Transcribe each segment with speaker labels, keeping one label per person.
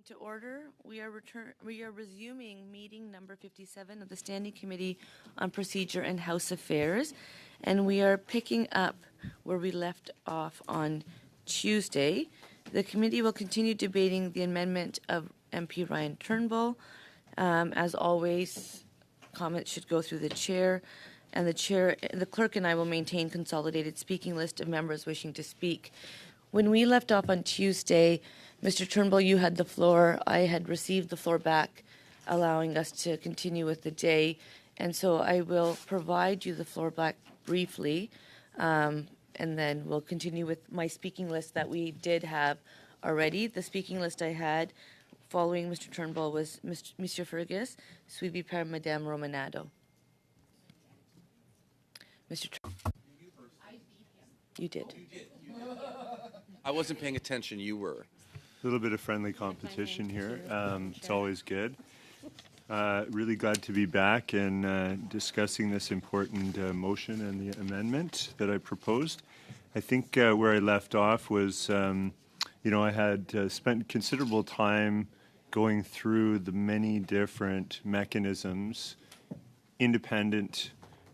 Speaker 1: to order. We are resuming meeting number 57 of the Standing Committee on Procedure and House Affairs, and we are picking up where we left off on Tuesday. The committee will continue debating the amendment of MP Ryan Turnbull. As always, comments should go through the chair, and the clerk and I will maintain consolidated speaking list of members wishing to speak. When we left off on Tuesday, Mr. Turnbull, you had the floor. I had received the floor back, allowing us to continue with the day. And so I will provide you the floor back briefly, and then we'll continue with my speaking list that we did have already. The speaking list I had following Mr. Turnbull was Mr. Fergus, suivi par Madame Romanado. Mr. Turnbull. You did.
Speaker 2: I wasn't paying attention. You were.
Speaker 3: A little bit of friendly competition here. It's always good. Really glad to be back and discussing this important motion and the amendment that I proposed. I think where I left off was, I had spent considerable time going through the many different mechanisms, independent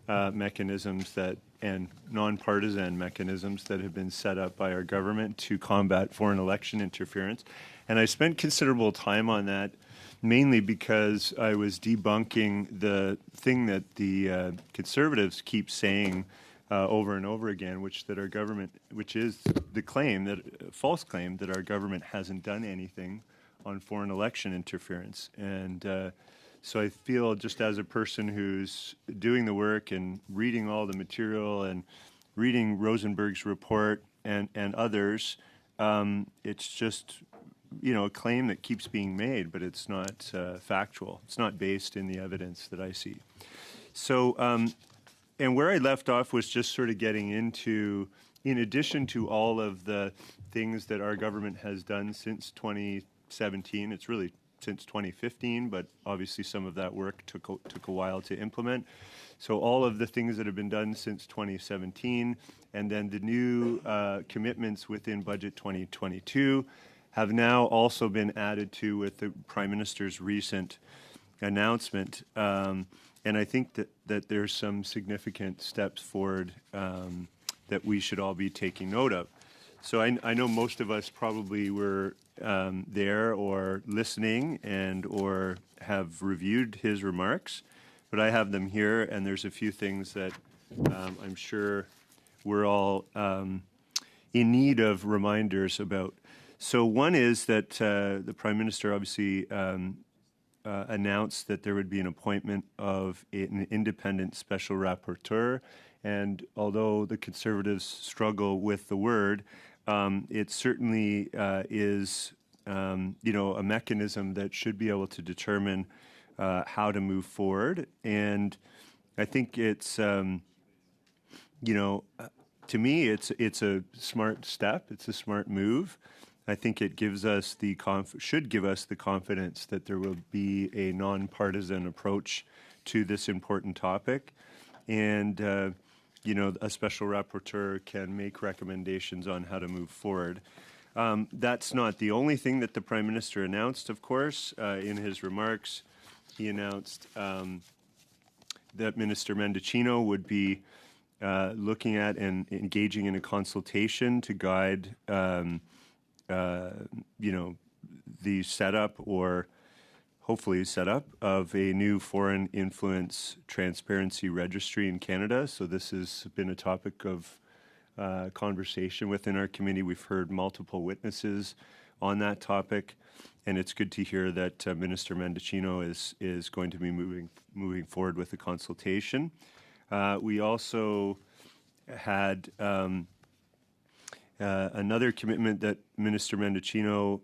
Speaker 3: mechanisms and nonpartisan mechanisms that have been set up by our government to combat foreign election interference. And I spent considerable time on that, mainly because I was debunking the thing that the Conservatives keep saying over and over again, which is the false claim that our government hasn't done anything on foreign election interference. And so I feel, just as a person who's doing the work and reading all the material and reading Rosenberg's report and others, it's just, a claim that keeps being made, but it's not factual. It's not based in the evidence that I see. So, and where I left off was just sort of getting into, in addition to all of the things that our government has done since 2017, it's really since 2015, but obviously some of that work took a while to implement. So all of the things that have been done since 2017, and then the new commitments within Budget 2022 have now also been added to with the Prime Minister's recent announcement. And I think that there's some significant steps forward that we should all be taking note of. So I know most of us probably were there or listening or have reviewed his remarks, but I have them here, and there's a few things that I'm sure we're all in need of reminders about. So one is that the Prime Minister obviously announced that there would be an appointment of an independent special rapporteur, and although the Conservatives struggle with the word, it certainly is, a mechanism that should be able to determine how to move forward. And I think it's, to me, it's a smart step. It's a smart move. I think it gives us should give us the confidence that there will be a nonpartisan approach to this important topic, and a special rapporteur can make recommendations on how to move forward. That's not the only thing that the Prime Minister announced, of course. In his remarks, he announced that Minister Mendicino would be looking at and engaging in a consultation to guide, the setup or hopefully setup of a new foreign influence transparency registry in Canada. So this has been a topic of conversation within our committee. We've heard multiple witnesses on that topic, and it's good to hear that Minister Mendicino is going to be moving forward with the consultation. We also had another commitment that Minister Mendicino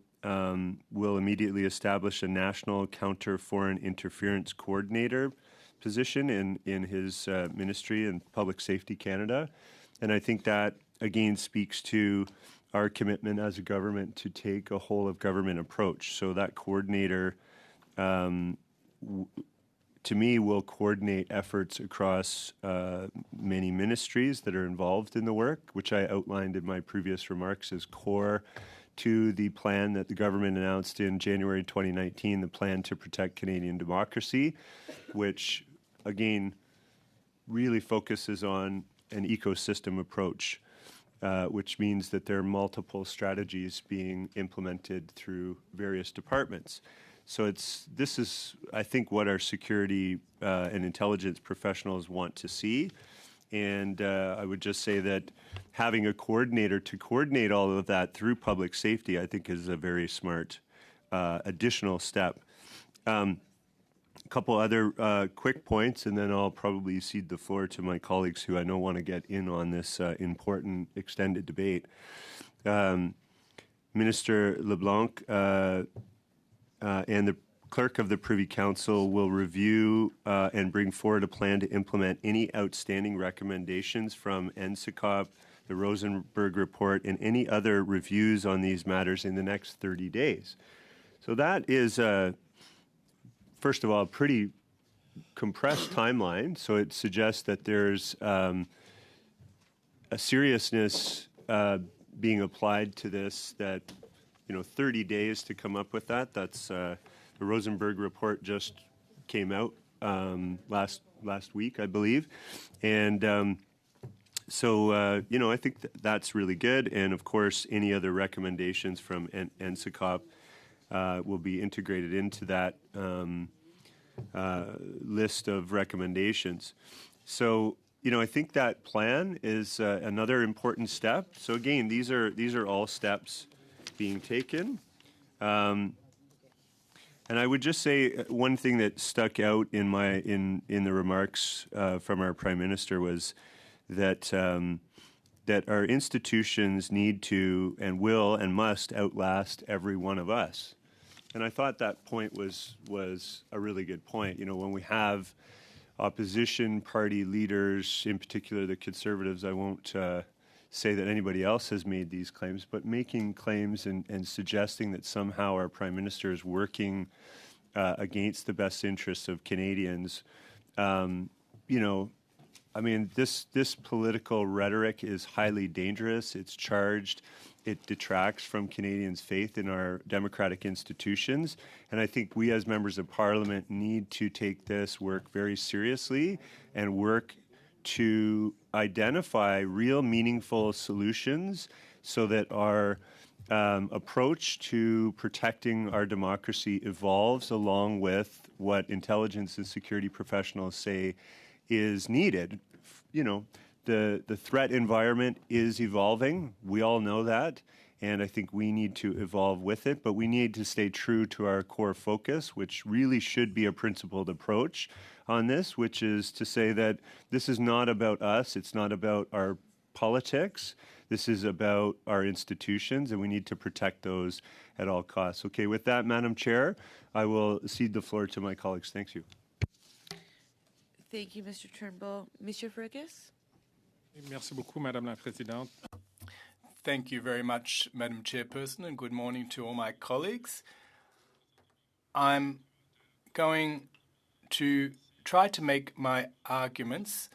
Speaker 3: will immediately establish a national counter foreign interference coordinator position in his ministry in Public Safety Canada. And I think that, again, speaks to our commitment as a government to take a whole of government approach. So that coordinator, to me, will coordinate efforts across many ministries that are involved in the work, which I outlined in my previous remarks as core to the plan that the government announced in January 2019, the Plan to Protect Canadian Democracy, which, again, really focuses on an ecosystem approach, which means that there are multiple strategies being implemented through various departments. So this is, I think, what our security and intelligence professionals want to see. And I would just say that having a coordinator to coordinate all of that through public safety, I think, is a very smart additional step. A couple other quick points, and then I'll probably cede the floor to my colleagues who I know want to get in on this important extended debate. Minister LeBlanc and the Clerk of the Privy Council will review and bring forward a plan to implement any outstanding recommendations from NSICOP, the Rosenberg Report, and any other reviews on these matters in the next 30 days. So that is, first of all, a pretty compressed timeline. So it suggests that there's a seriousness being applied to this that, 30 days to come up with that. That's the Rosenberg Report just came out last week, I believe. And so, I think that's really good. And, of course, any other recommendations from NSICOP will be integrated into that list of recommendations. So, I think that plan is another important step. So, again, these are all steps being taken. And I would just say one thing that stuck out in the remarks from our Prime Minister was that that our institutions need to and will and must outlast every one of us. And I thought that point was a really good point. When we have opposition party leaders, in particular the Conservatives, I won't say that anybody else has made these claims, but making claims and suggesting that somehow our Prime Minister is working against the best interests of Canadians. This political rhetoric is highly dangerous. It's charged. It detracts from Canadians' faith in our democratic institutions. And I think we as members of Parliament need to take this work very seriously and work to identify real meaningful solutions so that our approach to protecting our democracy evolves along with what intelligence and security professionals say is needed. The threat environment is evolving. We all know that. And I think we need to evolve with it, but we need to stay true to our core focus, which really should be a principled approach on this, which is to say that this is not about us. It's not about our politics. This is about our institutions, and we need to protect those at all costs. Okay, with that, Madam Chair, I will cede the floor to my colleagues. Thank you.
Speaker 1: Thank you, Mr. Turnbull. Mr. Fergus?
Speaker 4: Merci beaucoup, Madame la Présidente.
Speaker 5: Thank you very much, Madam Chairperson, and good morning to all my colleagues. I'm going to try to make my arguments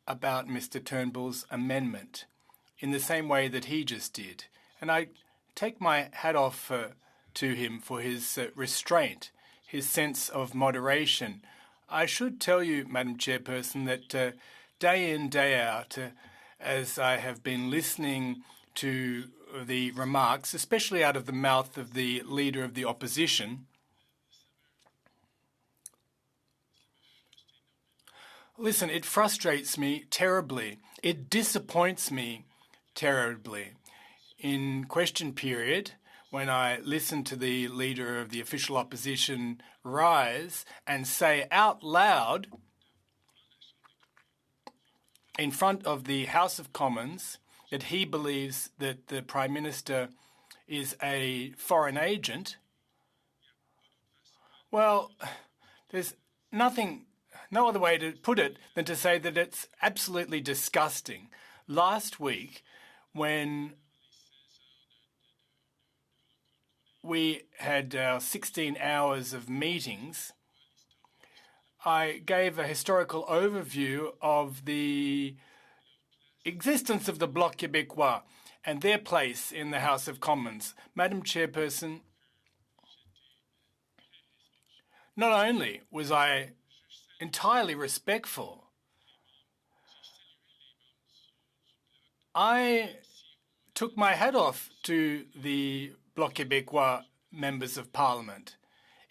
Speaker 5: about Mr. Turnbull's amendment in the same way that he just did. And I take my hat off to him for his restraint, his sense of moderation. I should tell you, Madam Chairperson, that day in, day out, as I have been listening to the remarks, especially out of the mouth of the Leader of the Opposition, listen, it frustrates me terribly. It disappoints me terribly. In question period, when I listen to the Leader of the Official Opposition rise and say out loud in front of the House of Commons that he believes that the Prime Minister is a foreign agent, well, there's no other way to put it than to say that it's absolutely disgusting. Last week, when we had 16 hours of meetings, I gave a historical overview of the existence of the Bloc Québécois and their place in the House of Commons. Madam Chairperson, not only was I entirely respectful, I took my hat off to the Bloc Québécois members of Parliament,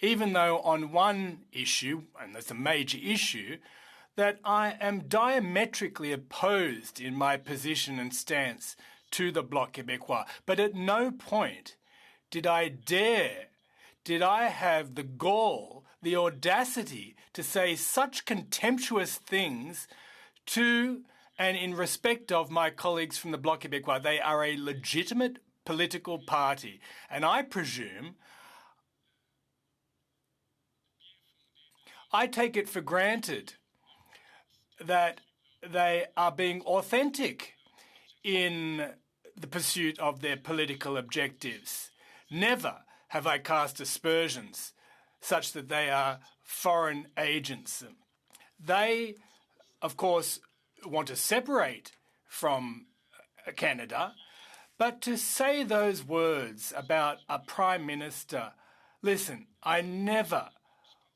Speaker 5: even though on one issue, and that's a major issue, that I am diametrically opposed in my position and stance to the Bloc Québécois. But at no point did I have the gall, the audacity to say such contemptuous things to and in respect of my colleagues from the Bloc Québécois. They are a legitimate political party, and I presume, I take it for granted that they are being authentic in the pursuit of their political objectives. Never have I cast aspersions such that they are foreign agents. They, of course, want to separate from Canada, but to say those words about a Prime Minister, listen, I never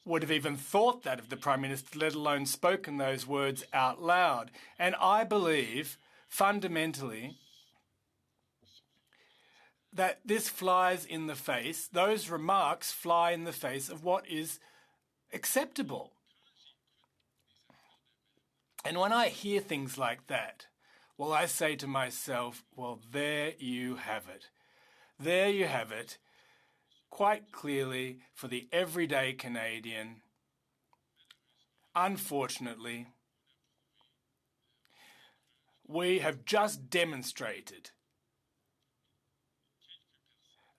Speaker 5: would have even thought that of the Prime Minister, let alone spoken those words out loud. And I believe, fundamentally, that this flies in the face, those remarks fly in the face of what is acceptable. And when I hear things like that, well, I say to myself, well, there you have it. There you have it, quite clearly for the everyday Canadian. Unfortunately, we have just demonstrated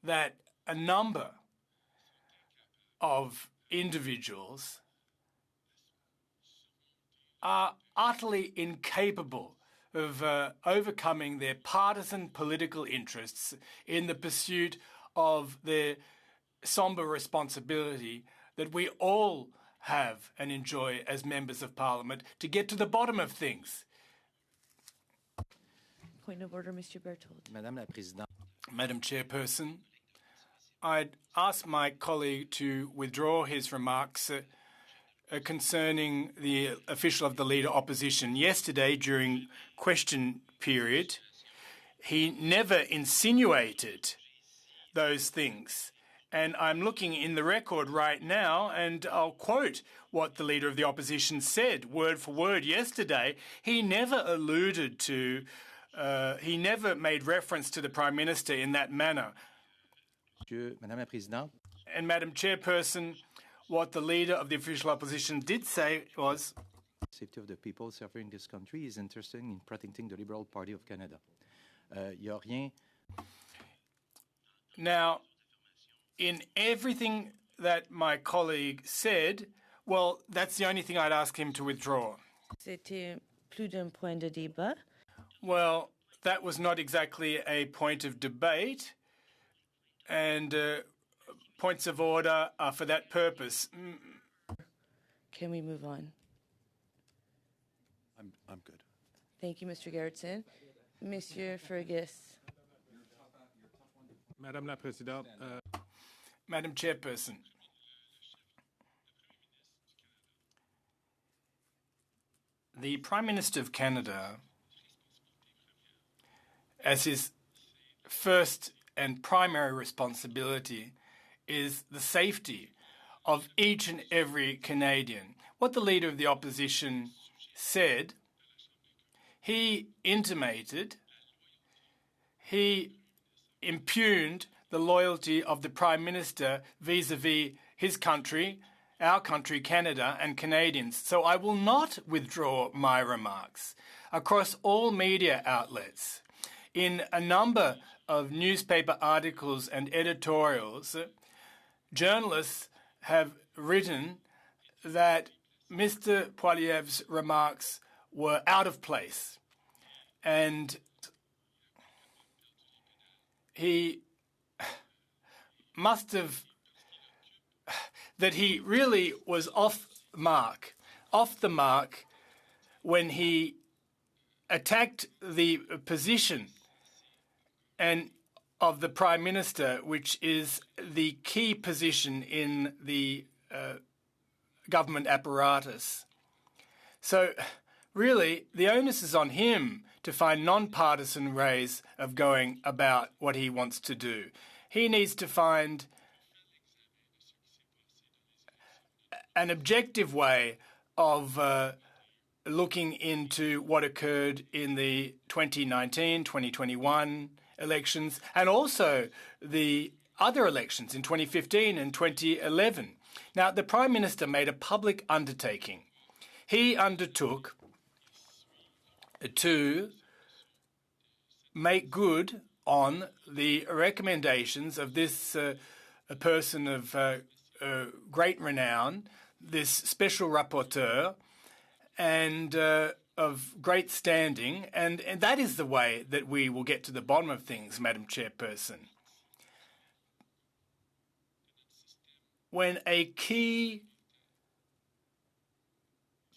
Speaker 5: that a number of individuals are utterly incapable of overcoming their partisan political interests in the pursuit of their sombre responsibility that we all have and enjoy as members of Parliament to get to the bottom of things.
Speaker 1: Point of order, Mr. Berthold.
Speaker 2: Madame la Présidente.
Speaker 5: Madam Chairperson, I'd ask my colleague to withdraw his remarks concerning the official of the Leader Opposition. Yesterday, during question period, he never insinuated those things. And I'm looking in the record right now, and I'll quote what the Leader of the Opposition said, word for word, yesterday. He never alluded to, he never made reference to the Prime Minister in that manner.
Speaker 2: Madame la Présidente.
Speaker 5: And Madam Chairperson, what the Leader of the Official Opposition did say was,
Speaker 2: Safety of the people suffering in this country is interested in protecting the Liberal Party of Canada. Y a rien.
Speaker 5: Now, in everything that my colleague said, well, that's the only thing I'd ask him to withdraw.
Speaker 1: C'était plus d'un point de débat.
Speaker 5: Well, that was not exactly a point of debate, and points of order are for that purpose.
Speaker 1: Can we move on?
Speaker 3: I'm good.
Speaker 1: Thank you, Mr. Gerritsen. Monsieur Fergus.
Speaker 4: Madame la Présidente,
Speaker 5: Madam Chairperson, the Prime Minister of Canada, as his first and primary responsibility, is the safety of each and every Canadian. What the Leader of the Opposition said, he intimated, he impugned the loyalty of the Prime Minister vis-à-vis his country, our country, Canada, and Canadians. So I will not withdraw my remarks. Across all media outlets, in a number of newspaper articles and editorials, journalists have written that Mr. Poilievre's remarks were out of place, and he must have, that he really was off the mark when he attacked the position and of the Prime Minister, which is the key position in the government apparatus. So really, the onus is on him to find non-partisan ways of going about what he wants to do. He needs to find an objective way of looking into what occurred in the 2019, 2021 elections, and also the other elections in 2015 and 2011. Now, the Prime Minister made a public undertaking. He undertook to make good on the recommendations of this a person of great renown, this special rapporteur, and of great standing, and that is the way that we will get to the bottom of things, Madam Chairperson. When a key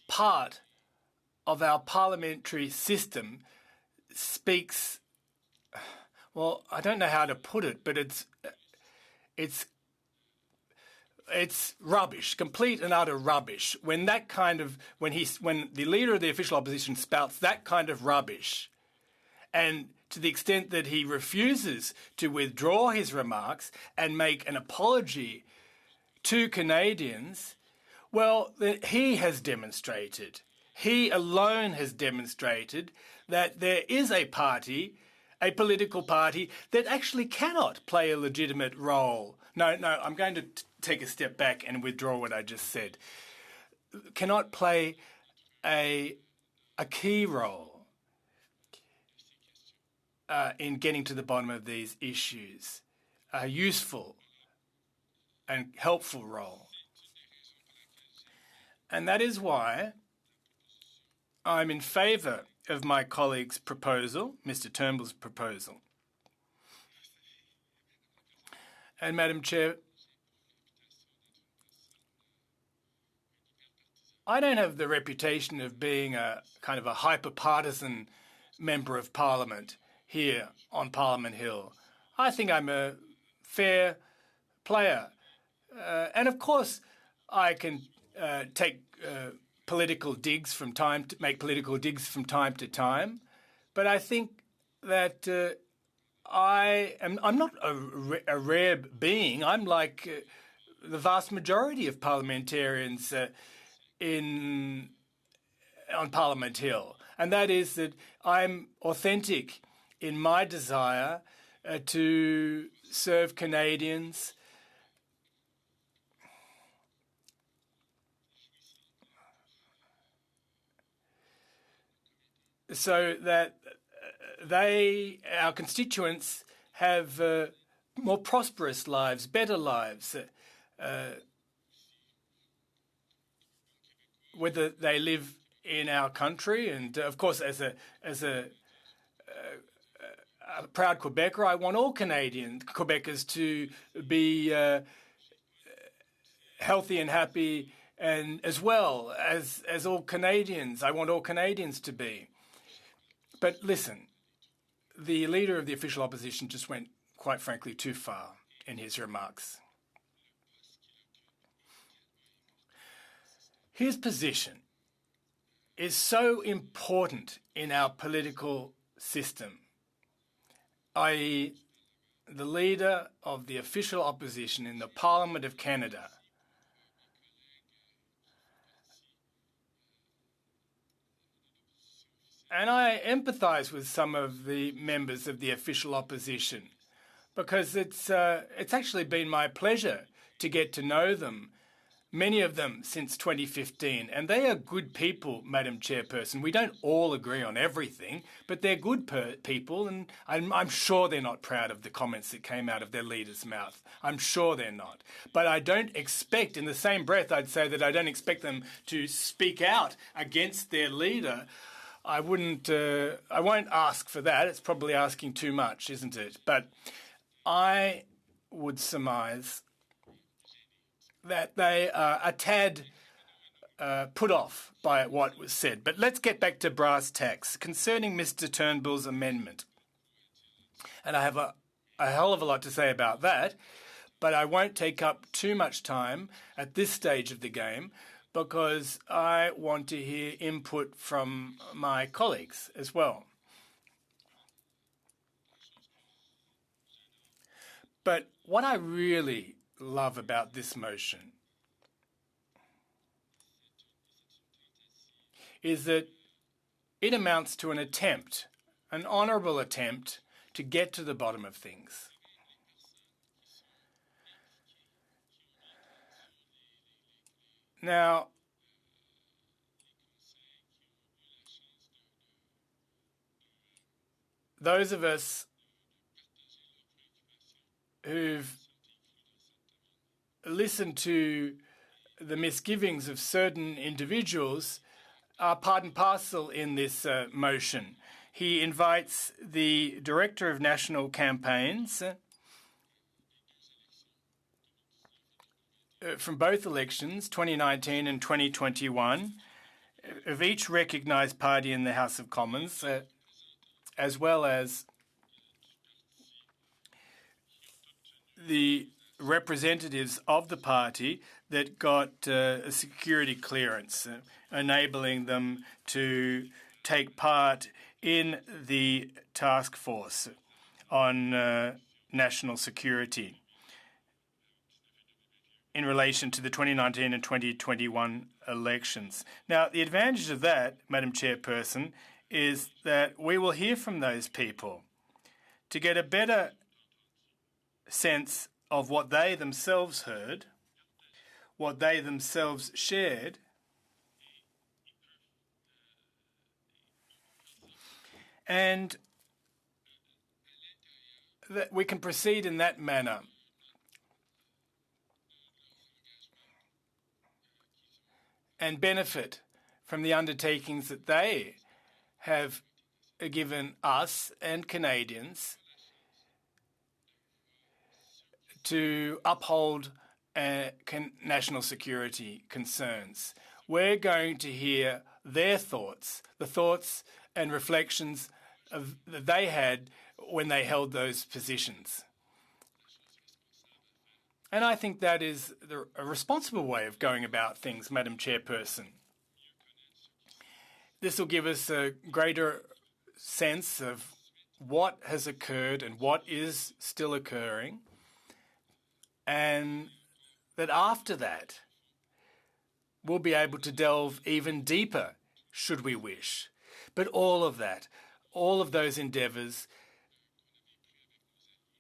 Speaker 5: part of our parliamentary system speaks, well, I don't know how to put it, but it's rubbish, complete and utter rubbish. When the leader of the official opposition spouts that kind of rubbish, and to the extent that he refuses to withdraw his remarks and make an apology to Canadians, well, he has demonstrated, he alone has demonstrated that there is a party, a political party, that actually cannot play a legitimate role. No, I'm going to take a step back and withdraw what I just said. Cannot play a key role in getting to the bottom of these issues, a useful and helpful role. And that is why I'm in favour of my colleague's proposal, Mr. Turnbull's proposal. And Madam Chair, I don't have the reputation of being a kind of a hyper-partisan member of Parliament here on Parliament Hill. I think I'm a fair player. And of course, I can make political digs from time to time. But I think that I'm not a rare being. I'm like the vast majority of parliamentarians on Parliament Hill, and that is that I'm authentic in my desire to serve Canadians so that our constituents have more prosperous lives, better lives, whether they live in our country. And of course, as a proud Quebecer, I want all Quebecers to be healthy and happy, and as well as all Canadians. I want all Canadians to be. But listen, the leader of the official opposition just went, quite frankly, too far in his remarks. His position is so important in our political system, i.e., the leader of the official opposition in the Parliament of Canada and I empathise with some of the members of the official opposition because it's actually been my pleasure to get to know them, many of them since 2015. And they are good people, Madam Chairperson. We don't all agree on everything, but they're good people, and I'm sure they're not proud of the comments that came out of their leader's mouth. I'm sure they're not. But I don't expect, in the same breath, I'd say that I don't expect them to speak out against their leader. I won't ask for that. It's probably asking too much, isn't it? But I would surmise that they are a tad put off by what was said. But let's get back to brass tacks concerning Mr. Turnbull's amendment. And I have a hell of a lot to say about that, but I won't take up too much time at this stage of the game because I want to hear input from my colleagues as well. But what I really love about this motion is that it amounts to an attempt, an honourable attempt, to get to the bottom of things. Now, those of us who've listened to the misgivings of certain individuals are part and parcel in this motion. He invites the Director of National Campaigns from both elections, 2019 and 2021, of each recognised party in the House of Commons, as well as the representatives of the party that got a security clearance, enabling them to take part in the task force on national security in relation to the 2019 and 2021 elections. Now, the advantage of that, Madam Chairperson, is that we will hear from those people to get a better sense of what they themselves heard, what they themselves shared, and that we can proceed in that manner. And benefit from the undertakings that they have given us and Canadians to uphold national security concerns. We're going to hear their thoughts, the thoughts and reflections that they had when they held those positions. And I think that is a responsible way of going about things, Madam Chairperson. This will give us a greater sense of what has occurred and what is still occurring, and that after that, we'll be able to delve even deeper, should we wish. But all of that, all of those endeavours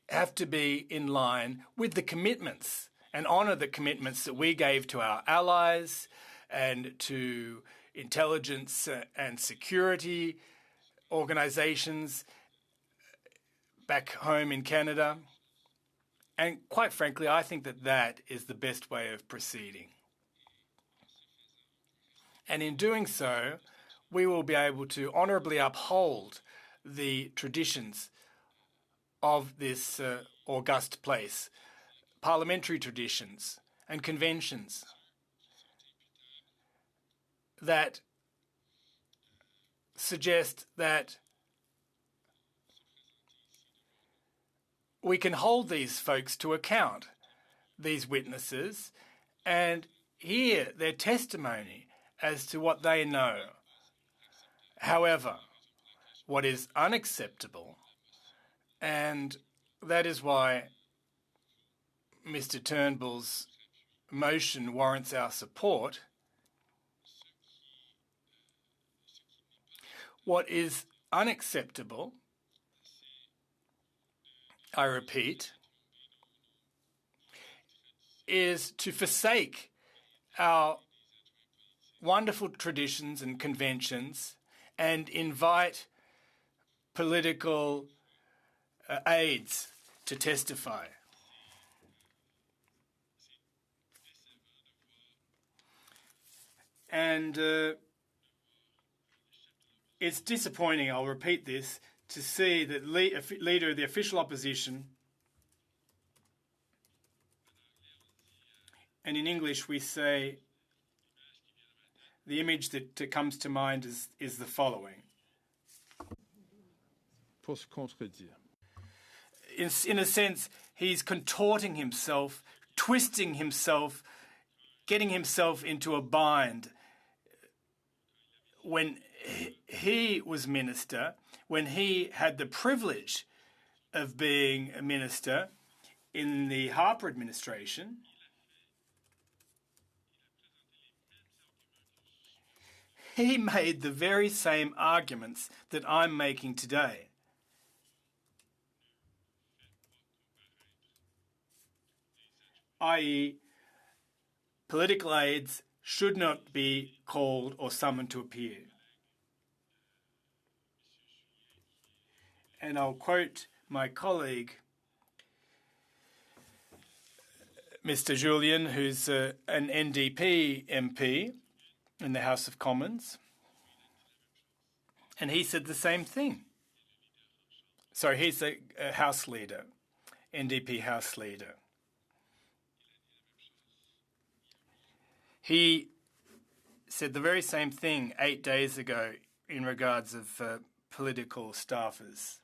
Speaker 5: have to be in line with the commitments and honour the commitments that we gave to our allies and to intelligence and security organisations back home in Canada. And quite frankly, I think that that is the best way of proceeding. And in doing so, we will be able to honourably uphold the traditions of this august place, parliamentary traditions and conventions that suggest that we can hold these folks to account, these witnesses, and hear their testimony as to what they know. However, what is unacceptable, and that is why Mr. Turnbull's motion warrants our support, what is unacceptable, I repeat, is to forsake our wonderful traditions and conventions and invite political aides to testify. And it's disappointing, I'll repeat this, to see that leader of the official opposition, and in English we say, the image that comes to mind is the following.
Speaker 4: Pour se contredire.
Speaker 5: in a sense, he's contorting himself, twisting himself, getting himself into a bind. When he was minister, when he had the privilege of being a minister in the Harper administration, he made the very same arguments that I'm making today. I.e., political aides should not be called or summoned to appear. And I'll quote my colleague, Mr. Julian, who's an NDP MP in the House of Commons, and he said the same thing. Sorry, he's a House leader, NDP House leader. He said the very same thing 8 days ago in regards of political staffers.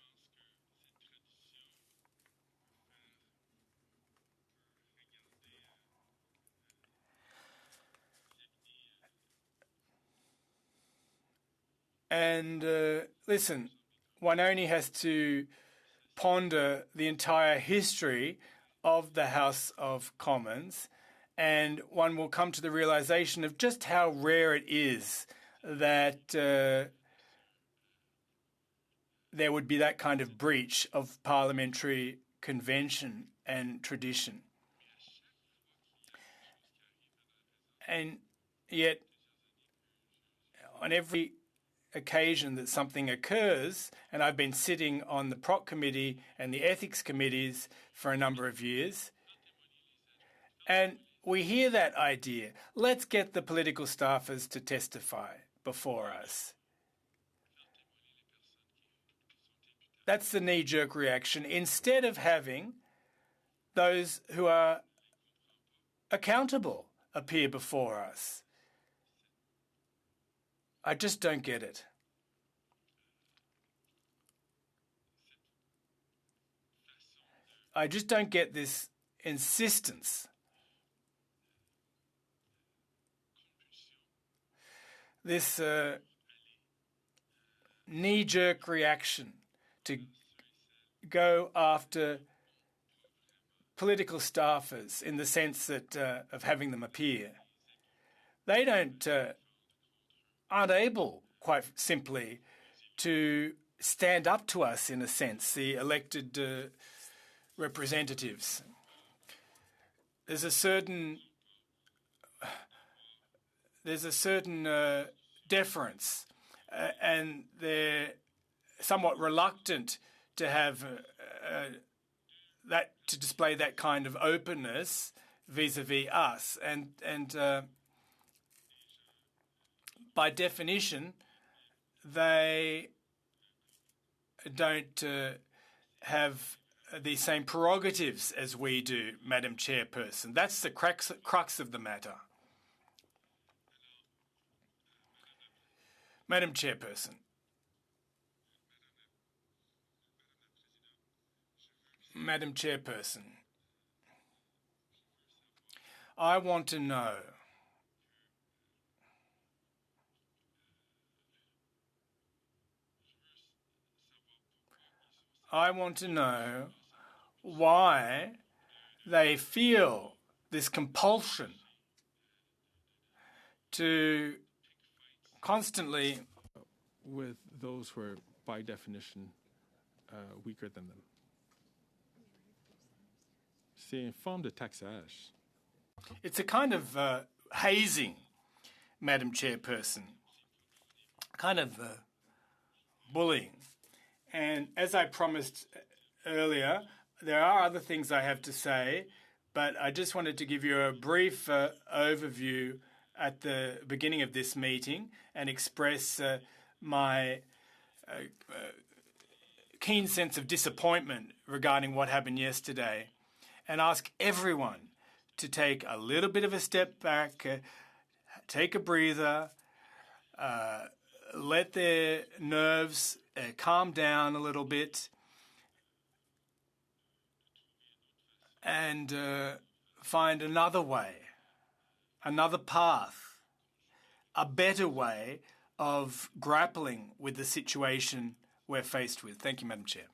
Speaker 5: And listen, one only has to ponder the entire history of the House of Commons, and one will come to the realization of just how rare it is that there would be that kind of breach of parliamentary convention and tradition. And yet, on every occasion that something occurs, and I've been sitting on the PROC committee and the ethics committees for a number of years, and we hear that idea, let's get the political staffers to testify before us. That's the knee-jerk reaction, instead of having those who are accountable appear before us. I just don't get it. I just don't get this insistence. This knee-jerk reaction to go after political staffers in the sense that of having them appear. They aren't able, quite simply, to stand up to us, in a sense, the elected representatives. There's a certain deference, and they're somewhat reluctant to have to display that kind of openness vis-a-vis us, and by definition, they don't have the same prerogatives as we do, Madam Chairperson. That's the crux of the matter. Madam Chairperson, I want to know why they feel this compulsion to constantly
Speaker 4: with those who are, by definition, weaker than them. C'est une forme de taxage.
Speaker 5: It's a kind of hazing, Madam Chairperson, kind of bullying. And as I promised earlier, there are other things I have to say, but I just wanted to give you a brief overview at the beginning of this meeting and express my keen sense of disappointment regarding what happened yesterday, and ask everyone to take a little bit of a step back, take a breather, let their nerves calm down a little bit, and find another way, another path, a better way of grappling with the situation we're faced with. Thank you, Madam Chair.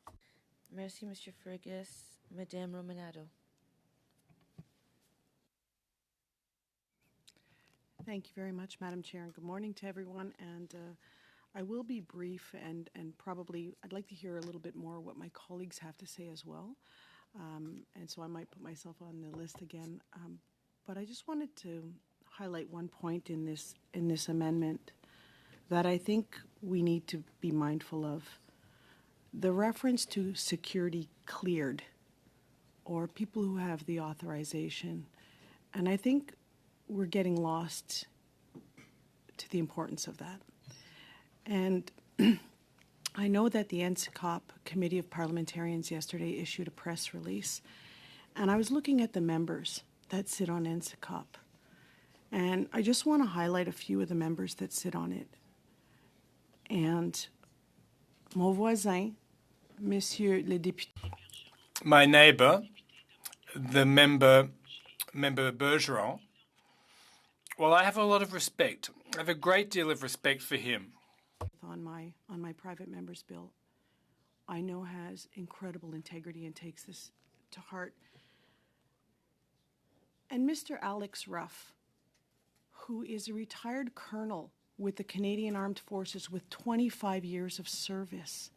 Speaker 1: Merci, Mr. Fergus. Madame Romanado.
Speaker 6: Thank you very much, Madam Chair, and good morning to everyone. And I will be brief and probably I'd like to hear a little bit more what my colleagues have to say as well. And so I might put myself on the list again. But I just wanted to highlight one point in this amendment that I think we need to be mindful of. The reference to security cleared, or people who have the authorization. And I think we're getting lost to the importance of that. And I know that the NSCOP Committee of Parliamentarians yesterday issued a press release, and I was looking at the members that sit on NSCOP. And I just want to highlight a few of the members that sit on it. And mon voisin, Monsieur le député.
Speaker 5: My neighbour, the member Bergeron, well, I have a lot of respect. I have a great deal of respect for him.
Speaker 6: On my private member's bill, I know has incredible integrity and takes this to heart. And Mr. Alex Ruff, who is a retired colonel with the Canadian Armed Forces with 25 years of service,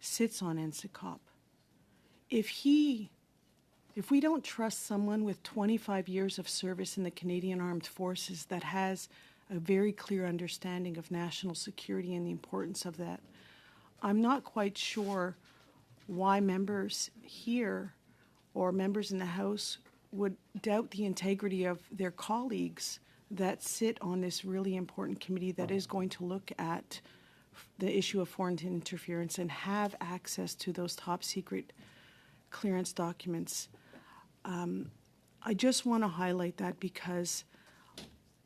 Speaker 6: sits on NSCOP. If we don't trust someone with 25 years of service in the Canadian Armed Forces that has a very clear understanding of national security and the importance of that, I'm not quite sure why members here or members in the House would doubt the integrity of their colleagues that sit on this really important committee that is going to look at the issue of foreign interference and have access to those top secret clearance documents. I just want to highlight that because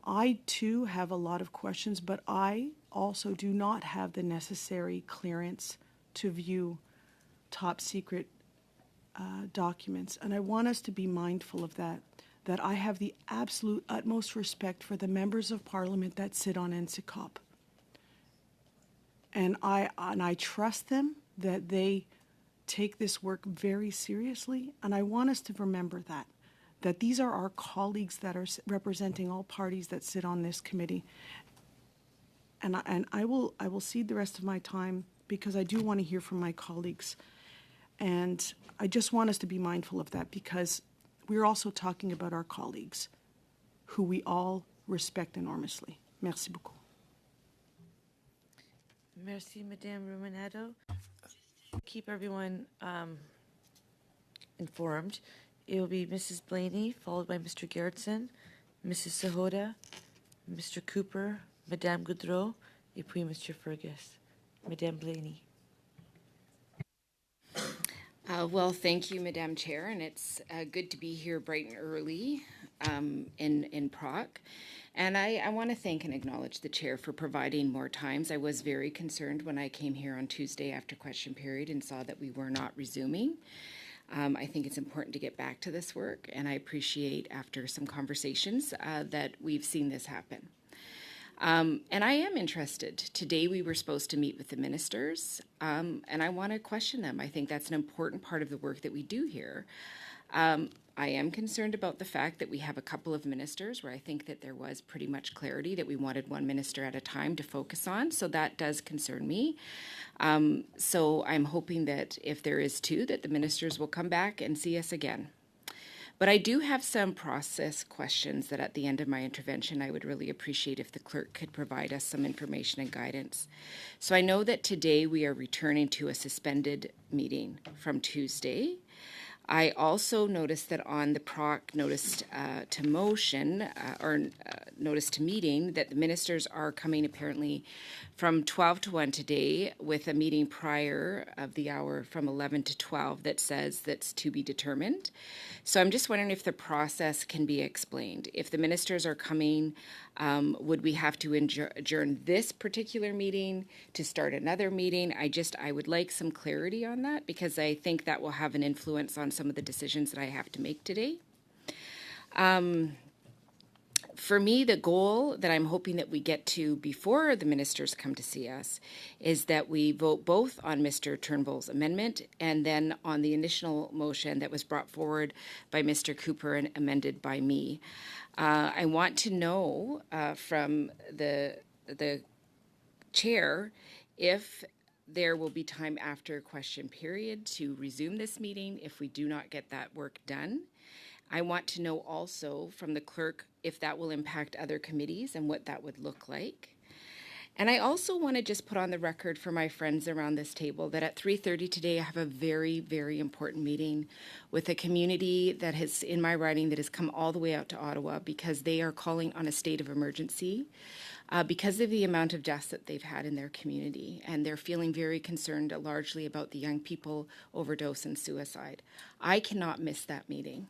Speaker 6: I too have a lot of questions, but I also do not have the necessary clearance to view top secret documents. And I want us to be mindful of that I have the absolute utmost respect for the members of Parliament that sit on NSCOP. And I trust them that they take this work very seriously, and I want us to remember that these are our colleagues that are representing all parties that sit on this committee. And I will cede the rest of my time because I do want to hear from my colleagues. And I just want us to be mindful of that because we're also talking about our colleagues who we all respect enormously. Merci beaucoup.
Speaker 1: Merci, Madame Romanado. Keep everyone informed. It will be Mrs. Blaney, followed by Mr. Gerritsen, Mrs. Sahota, Mr. Cooper, Madame Goudreau, et puis Mr. Fergus. Madame Blaney.
Speaker 7: Well, thank you, Madam Chair, and it's good to be here bright and early in PROC. And I want to thank and acknowledge the Chair for providing more times. I was very concerned when I came here on Tuesday after question period and saw that we were not resuming. I think it's important to get back to this work, and I appreciate after some conversations that we've seen this happen. And I am interested. Today we were supposed to meet with the ministers, and I want to question them. I think that's an important part of the work that we do here. I am concerned about the fact that we have a couple of ministers where I think that there was pretty much clarity that we wanted one minister at a time to focus on, so that does concern me. So I'm hoping that if there is two, that the ministers will come back and see us again. But I do have some process questions that at the end of my intervention I would really appreciate if the clerk could provide us some information and guidance. So I know that today we are returning to a suspended meeting from Tuesday. I also noticed that on the PROC notice to motion or notice to meeting that the ministers are coming apparently from 12 to 1 today with a meeting prior of the hour from 11 to 12 that says that's to be determined. So I'm just wondering if the process can be explained. If the ministers are coming, would we have to adjourn this particular meeting to start another meeting? I would like some clarity on that because I think that will have an influence on some of the decisions that I have to make today. For me, the goal that I'm hoping that we get to before the ministers come to see us is that we vote both on Mr. Turnbull's amendment and then on the initial motion that was brought forward by Mr. Cooper and amended by me. I want to know from the chair if there will be time after question period to resume this meeting if we do not get that work done. I want to know also from the clerk if that will impact other committees and what that would look like. And I also want to just put on the record for my friends around this table that at 3:30 today I have a very, very important meeting with a community that has, in my writing, that has come all the way out to Ottawa because they are calling on a state of emergency because of the amount of deaths that they've had in their community. And they're feeling very concerned largely about the young people overdose and suicide. I cannot miss that meeting.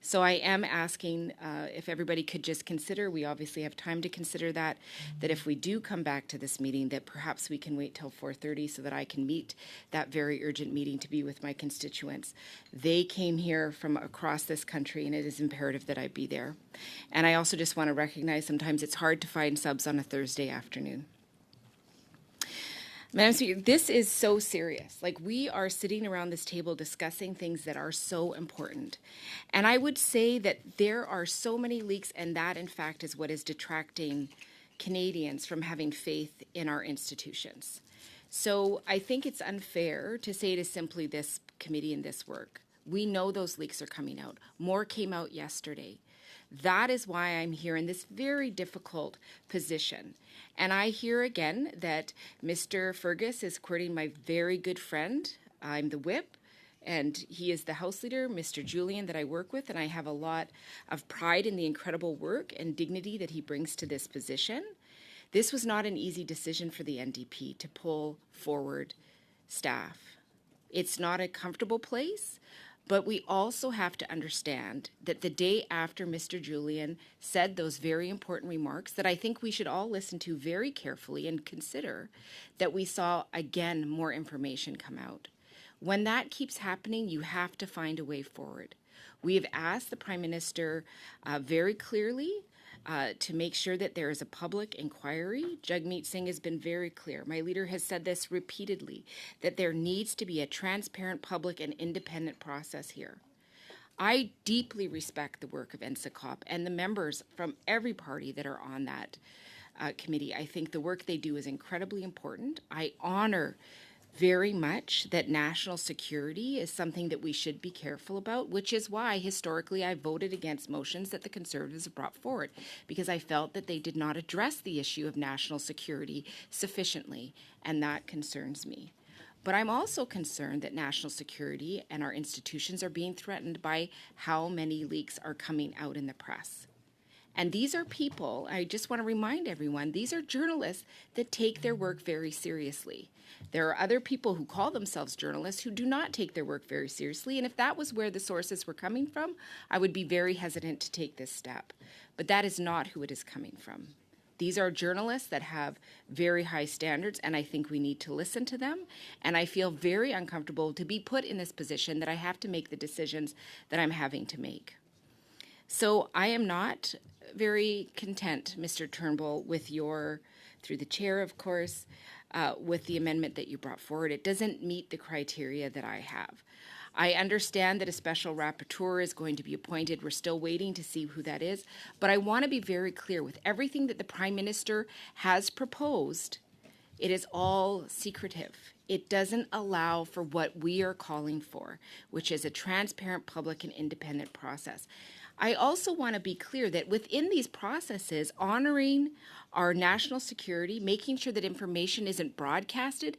Speaker 7: So I am asking if everybody could just consider, we obviously have time to consider that if we do come back to this meeting, that perhaps we can wait till 4:30 so that I can meet that very urgent meeting to be with my constituents. They came here from across this country, and it is imperative that I be there. And I also just want to recognize sometimes it's hard to find subs on a Thursday afternoon. Madam Speaker, this is so serious. Like, we are sitting around this table discussing things that are so important. And I would say that there are so many leaks, and that, in fact, is what is detracting Canadians from having faith in our institutions. So I think it's unfair to say it is simply this committee and this work. We know those leaks are coming out. More came out yesterday. That is why I'm here in this very difficult position. And I hear again that Mr. Fergus is courting my very good friend. I'm the whip, and he is the House Leader, Mr. Julian, that I work with, and I have a lot of pride in the incredible work and dignity that he brings to this position. This was not an easy decision for the NDP to pull forward staff. It's not a comfortable place, but we also have to understand that the day after Mr. Julian said those very important remarks that I think we should all listen to very carefully and consider, that we saw, again, more information come out. When that keeps happening, you have to find a way forward. We have asked the Prime Minister very clearly to make sure that there is a public inquiry. Jagmeet Singh has been very clear. My leader has said this repeatedly, that there needs to be a transparent, public, and independent process here. I deeply respect the work of NSICOP and the members from every party that are on that committee. I think the work they do is incredibly important. I honor very much that national security is something that we should be careful about, which is why historically I voted against motions that the Conservatives have brought forward, because I felt that they did not address the issue of national security sufficiently, and that concerns me. But I'm also concerned that national security and our institutions are being threatened by how many leaks are coming out in the press. And these are people, I just want to remind everyone, these are journalists that take their work very seriously. There are other people who call themselves journalists who do not take their work very seriously, and if that was where the sources were coming from, I would be very hesitant to take this step. But that is not who it is coming from. These are journalists that have very high standards, and I think we need to listen to them. And I feel very uncomfortable to be put in this position that I have to make the decisions that I'm having to make. So I am not very content, Mr. Turnbull, with your, through the chair, of course, with the amendment that you brought forward. It doesn't meet the criteria that I have. I understand that a special rapporteur is going to be appointed. We're still waiting to see who that is. But I want to be very clear with everything that the Prime Minister has proposed. It is all secretive. It doesn't allow for what we are calling for, which is a transparent, public, and independent process. I also want to be clear that within these processes, honoring our national security, making sure that information isn't broadcasted,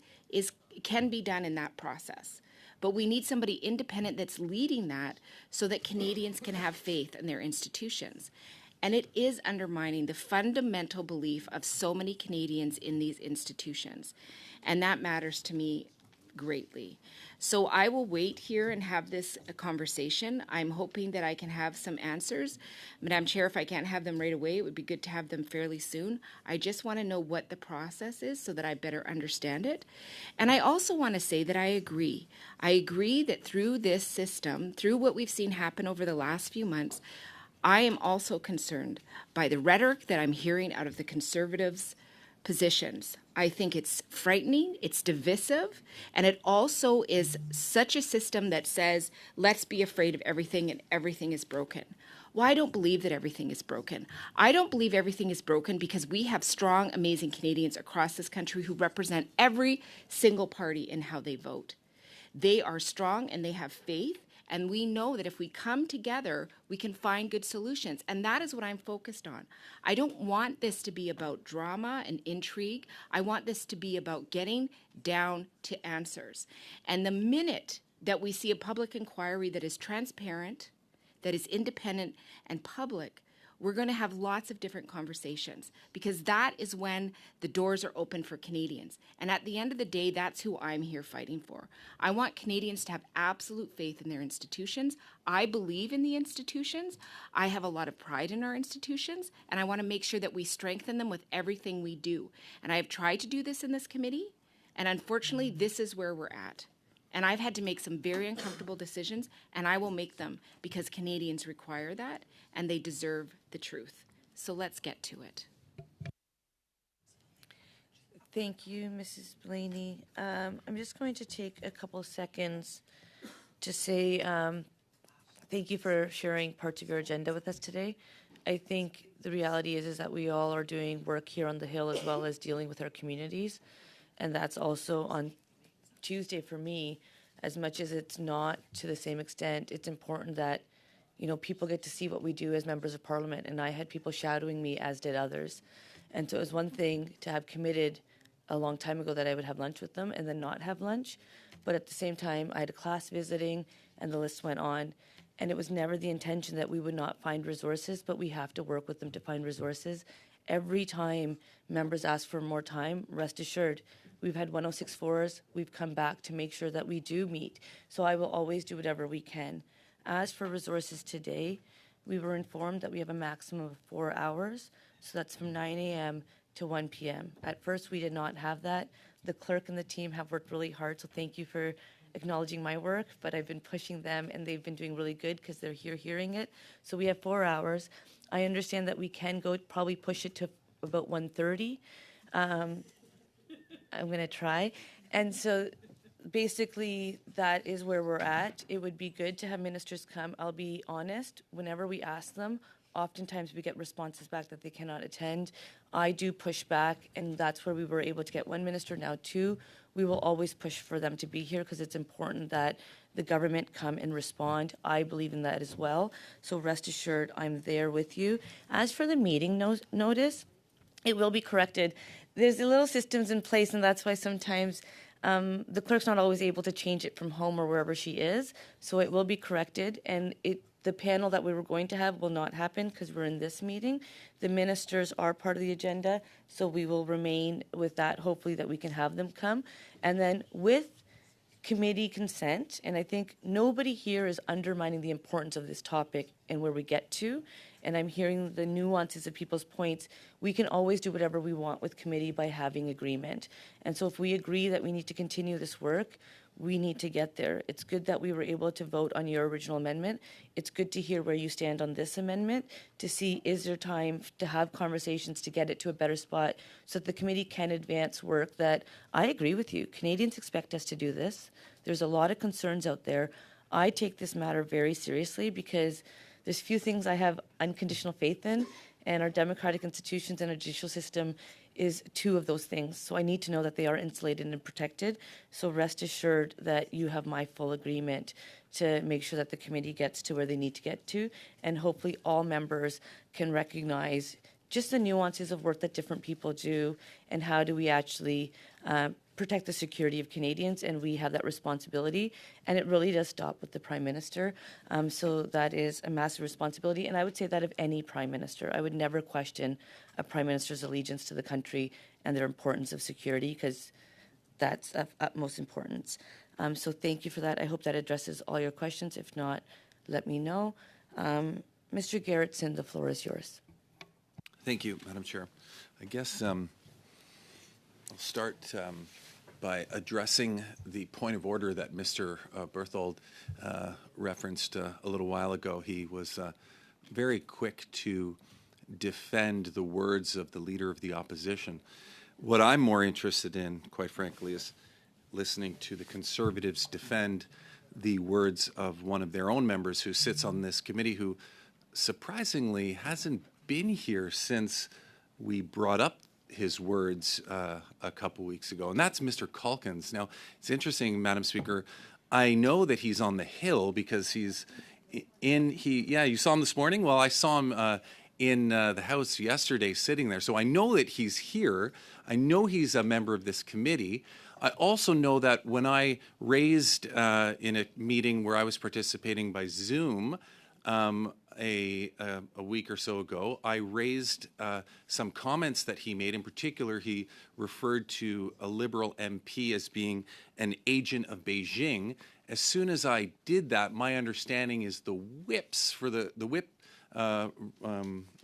Speaker 7: can be done in that process. But we need somebody independent that's leading that so that Canadians can have faith in their institutions. And it is undermining the fundamental belief of so many Canadians in these institutions. And that matters to me greatly. So I will wait here and have this conversation. I'm hoping that I can have some answers. Madam Chair, if I can't have them right away, it would be good to have them fairly soon. I just want to know what the process is so that I better understand it. And I also want to say that I agree. I agree that through this system, through what we've seen happen over the last few months, I am also concerned by the rhetoric that I'm hearing out of the Conservatives' positions. I think it's frightening, it's divisive, and it also is such a system that says, let's be afraid of everything and everything is broken. Well, I don't believe that everything is broken. I don't believe everything is broken because we have strong, amazing Canadians across this country who represent every single party in how they vote. They are strong and they have faith. And we know that if we come together, we can find good solutions. And that is what I'm focused on. I don't want this to be about drama and intrigue. I want this to be about getting down to answers. And the minute that we see a public inquiry that is transparent, that is independent and public, we're going to have lots of different conversations because that is when the doors are open for Canadians. And at the end of the day, that's who I'm here fighting for. I want Canadians to have absolute faith in their institutions. I believe in the institutions. I have a lot of pride in our institutions, and I want to make sure that we strengthen them with everything we do. And I have tried to do this in this committee, and unfortunately, this is where we're at. And I've had to make some very uncomfortable decisions, and I will make them because Canadians require that, and they deserve the truth. So let's get to it.
Speaker 1: Thank you, Mrs. Blaney. I'm just going to take a couple seconds to say thank you for sharing parts of your agenda with us today. I think the reality is that we all are doing work here on the Hill as well as dealing with our communities, and that's also on Tuesday for me. As much as it's not to the same extent, it's important that people get to see what we do as members of Parliament, and I had people shadowing me, as did others. And so it was one thing to have committed a long time ago that I would have lunch with them and then not have lunch, but at the same time I had a class visiting and the list went on, and it was never the intention that we would not find resources, but we have to work with them to find resources. Every time members ask for more time, rest assured, we've had 106.4s, we've come back to make sure that we do meet. So I will always do whatever we can. As for resources today, we were informed that we have a maximum of 4 hours, so that's from 9 a.m. to 1 p.m. At first, we did not have that. The clerk and the team have worked really hard, so thank you for acknowledging my work, but I've been pushing them, and they've been doing really good because they're here hearing it. So we have 4 hours. I understand that we can probably push it to about 1:30. I'm going to try. And so basically that is where we're at. It would be good to have ministers come. I'll be honest, whenever we ask them, oftentimes we get responses back that they cannot attend. I do push back, and that's where we were able to get one minister, now 2. We will always push for them to be here because it's important that the government come and respond. I believe in that as well. So rest assured, I'm there with you. As for the meeting notice, it will be corrected. There's a little systems in place, and that's why sometimes the clerk's not always able to change it from home or wherever she is. So it will be corrected, and the panel that we were going to have will not happen because we're in this meeting. The ministers are part of the agenda, so we will remain with that, hopefully that we can have them come. And then with committee consent, and I think nobody here is undermining the importance of this topic and where we get to, and I'm hearing the nuances of people's points. We can always do whatever we want with committee by having agreement. And so if we agree that we need to continue this work, we need to get there. It's good that we were able to vote on your original amendment. It's good to hear where you stand on this amendment, to see is there time to have conversations to get it to a better spot so that the committee can advance work that I agree with you. Canadians expect us to do this. There's a lot of concerns out there. I take this matter very seriously because there's few things I have unconditional faith in, and our democratic institutions and our judicial system is 2 of those things. So I need to know that they are insulated and protected. So rest assured that you have my full agreement to make sure that the committee gets to where they need to get to, and hopefully all members can recognize just the nuances of work that different people do and how do we actually protect the security of Canadians, and we have that responsibility. And it really does stop with the Prime Minister. So that is a massive responsibility, and I would say that of any Prime Minister. I would never question a Prime Minister's allegiance to the country and their importance of security, because that's of utmost importance. So thank you for that. I hope that addresses all your questions. If not, let me know. Mr. Garrettson, the floor is yours.
Speaker 8: Thank you, Madam Chair. I guess I'll start by addressing the point of order that Mr. Berthold referenced a little while ago. He was very quick to defend the words of the Leader of the Opposition. What I'm more interested in, quite frankly, is listening to the Conservatives defend the words of one of their own members who sits on this committee, who surprisingly hasn't been here since we brought up his words a couple weeks ago, and that's Mr. Calkins. Now, it's interesting, Madam Speaker, I know that he's on the Hill because he's you saw him this morning? Well, I saw him in the House yesterday sitting there, so I know that he's here. I know he's a member of this committee. I also know that when I raised in a meeting where I was participating by Zoom a week or so ago, I raised some comments that he made. In particular, he referred to a Liberal MP as being an agent of Beijing. As soon as I did that, my understanding is the whips for the whip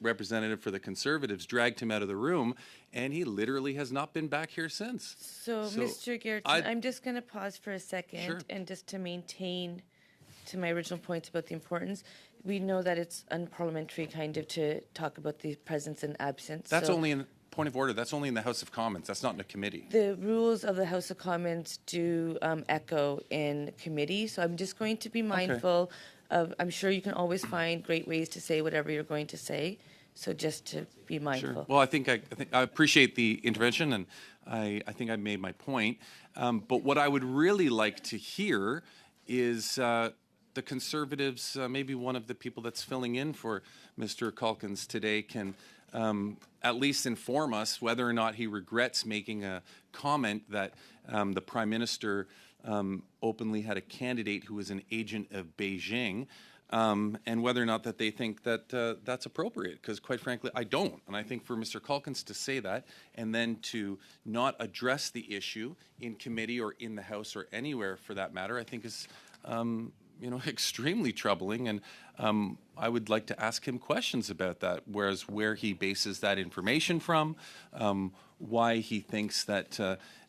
Speaker 8: representative for the Conservatives dragged him out of the room, and he literally has not been back here since.
Speaker 1: So Mr. Garrettson, I'm just going to pause for a second.
Speaker 8: Sure.
Speaker 1: And just to maintain to my original point about the importance, we know that it's unparliamentary kind of to talk about the presence and absence.
Speaker 8: That's
Speaker 1: so
Speaker 8: only in point of order. That's only in the House of Commons. That's not in a committee.
Speaker 1: the rules of the House of Commons do echo in committee, so I'm just going to be mindful of, I'm sure you can always find great ways to say whatever you're going to say, so just to be mindful.
Speaker 8: Sure. Well, I think I appreciate the intervention, and I think I made my point. But what I would really like to hear is the Conservatives, maybe one of the people that's filling in for Mr. Calkins today, can at least inform us whether or not he regrets making a comment that the Prime Minister openly had a candidate who was an agent of Beijing, and whether or not that they think that that's appropriate. Because quite frankly, I don't. And I think for Mr. Calkins to say that and then to not address the issue in committee or in the House or anywhere for that matter, I think is extremely troubling, and I would like to ask him questions about that, whereas where he bases that information from, why he thinks that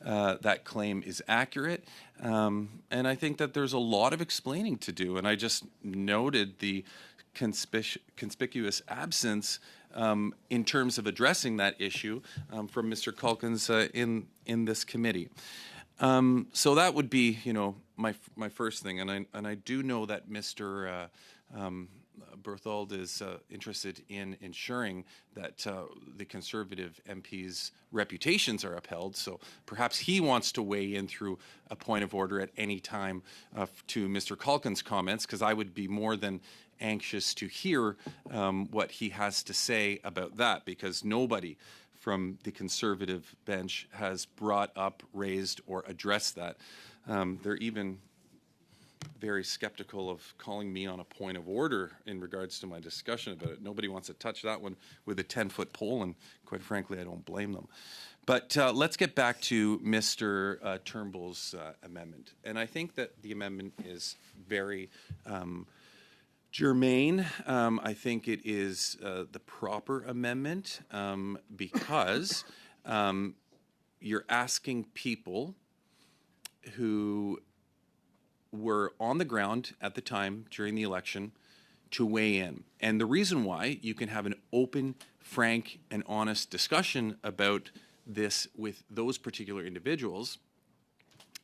Speaker 8: that claim is accurate, and I think that there's a lot of explaining to do, and I just noted the conspicuous absence in terms of addressing that issue from Mr. Calkins in this committee. So that would be, my first thing, and I do know that Mr. Berthold is interested in ensuring that the Conservative MPs' reputations are upheld. So perhaps he wants to weigh in through a point of order at any time to Mr. Calkins' comments, because I would be more than anxious to hear what he has to say about that, because nobody from the Conservative bench has brought up, raised, or addressed that. They're even very skeptical of calling me on a point of order in regards to my discussion about it. Nobody wants to touch that one with a 10-foot pole, and quite frankly, I don't blame them. But let's get back to Mr. Turnbull's amendment. And I think that the amendment is very germane. I think it is the proper amendment because you're asking people who were on the ground at the time during the election to weigh in. And the reason why you can have an open, frank, and honest discussion about this with those particular individuals,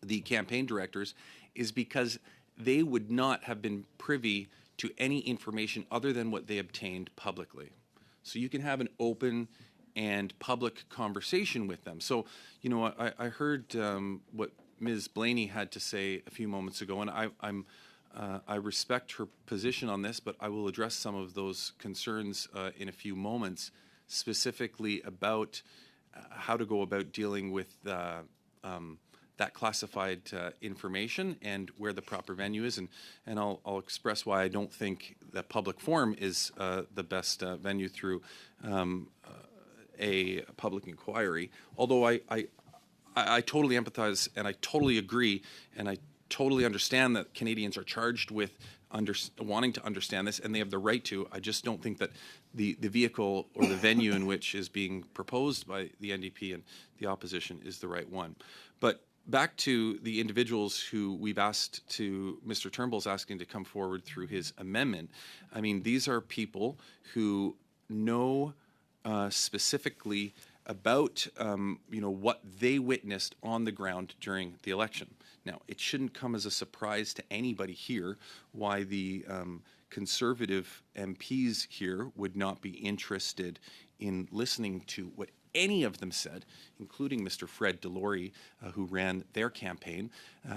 Speaker 8: the campaign directors, is because they would not have been privy to any information other than what they obtained publicly. So you can have an open and public conversation with them. So, I heard what Ms. Blaney had to say a few moments ago, and I respect her position on this, but I will address some of those concerns in a few moments, specifically about how to go about dealing with that classified information and where the proper venue is, and I'll express why I don't think that public forum is the best venue through a public inquiry. Although I totally empathize and I totally agree and I totally understand that Canadians are charged with wanting to understand this, and they have the right to. I just don't think that the vehicle or the venue in which is being proposed by the NDP and the opposition is the right one. But back to the individuals who we've asked to, Mr. Turnbull's asking to come forward through his amendment. I mean, these are people who know specifically about what they witnessed on the ground during the election. Now, it shouldn't come as a surprise to anybody here why the Conservative MPs here would not be interested in listening to what any of them said, including Mr. Fred Delory, who ran their campaign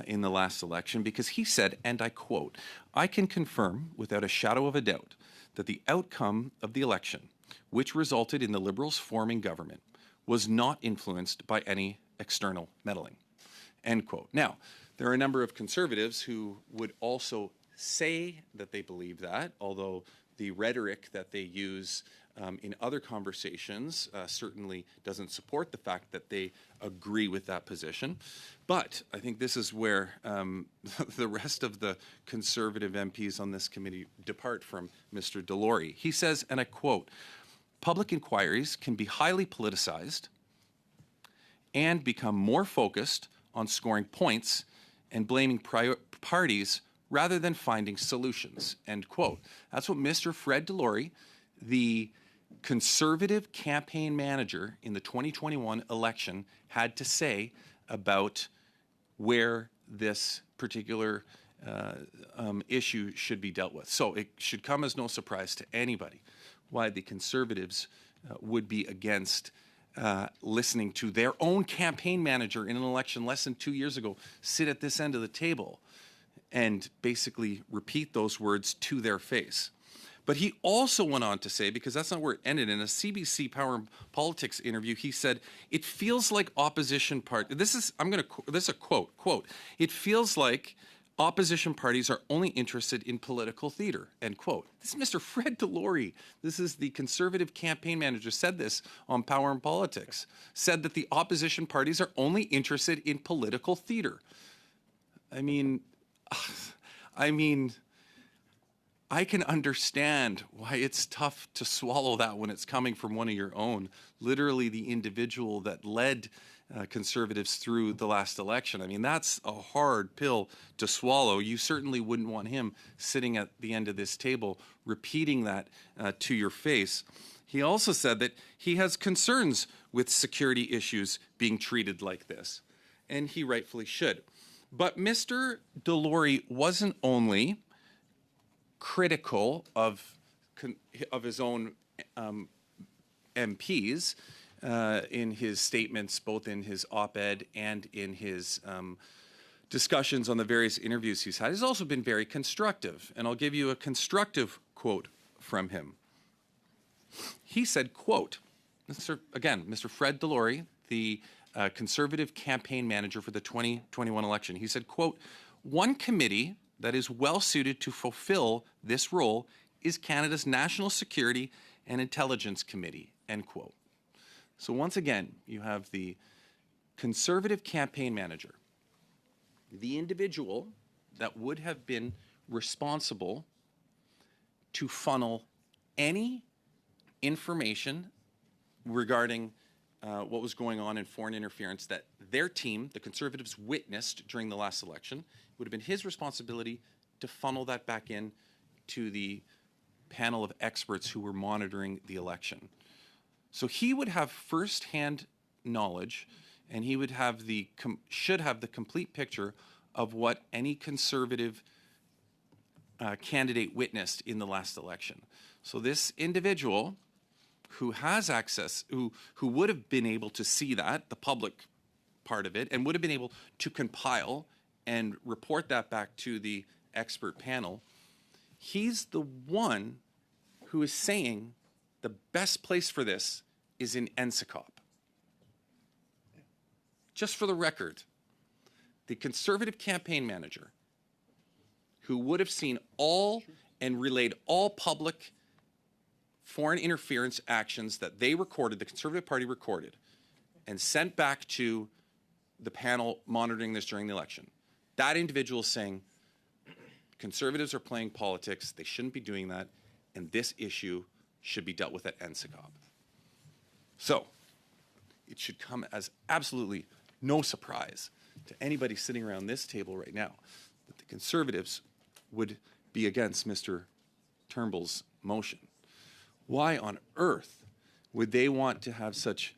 Speaker 8: in the last election, because he said, and I quote, "I can confirm without a shadow of a doubt that the outcome of the election, which resulted in the Liberals forming government, was not influenced by any external meddling." End quote. Now, there are a number of Conservatives who would also say that they believe that, although the rhetoric that they use in other conversations certainly doesn't support the fact that they agree with that position. But I think this is where the rest of the Conservative MPs on this committee depart from Mr. Delory. He says, and I quote, "Public inquiries can be highly politicized and become more focused on scoring points and blaming parties rather than finding solutions," end quote. That's what Mr. Fred Delory, the Conservative campaign manager in the 2021 election, had to say about where this particular issue should be dealt with. So it should come as no surprise to anybody why the Conservatives would be against listening to their own campaign manager in an election less than 2 years ago sit at this end of the table and basically repeat those words to their face. But he also went on to say, because that's not where it ended, in a CBC Power and Politics interview, he said, "It feels like opposition this is a quote, "It feels like opposition parties are only interested in political theater," end quote. This is Mr. Fred Delory. This is the Conservative campaign manager, said this on Power and Politics, said that the opposition parties are only interested in political theater. I mean, I can understand why it's tough to swallow that when it's coming from one of your own, literally the individual that led Conservatives through the last election. I mean, that's a hard pill to swallow. You certainly wouldn't want him sitting at the end of this table repeating that to your face. He also said that he has concerns with security issues being treated like this, and he rightfully should. But Mr. Delory wasn't only critical of his own MPs in his statements, both in his op-ed and in his discussions on the various interviews he's had. He's also been very constructive, and I'll give you a constructive quote from him. He said, quote, Mr. Fred Delory, the Conservative campaign manager for the 2021 election, he said, quote, "One committee that is well suited to fulfill this role is Canada's National Security and Intelligence Committee," end quote. So once again, you have the Conservative campaign manager, the individual that would have been responsible to funnel any information regarding what was going on in foreign interference that their team, the Conservatives, witnessed during the last election. It would have been his responsibility to funnel that back in to the panel of experts who were monitoring the election. So he would have first-hand knowledge, and he would have should have the complete picture of what any Conservative candidate witnessed in the last election. So this individual who has access, who would have been able to see that, the public part of it, and would have been able to compile and report that back to the expert panel, he's the one who is saying the best place for this is in NSICOP. Just for the record, the Conservative campaign manager who would have seen all and relayed all public foreign interference actions that they recorded, the Conservative Party recorded, and sent back to the panel monitoring this during the election. That individual is saying Conservatives are playing politics, they shouldn't be doing that, and this issue should be dealt with at NSICOP. So, it should come as absolutely no surprise to anybody sitting around this table right now that the Conservatives would be against Mr. Turnbull's motion. Why on earth would they want to have such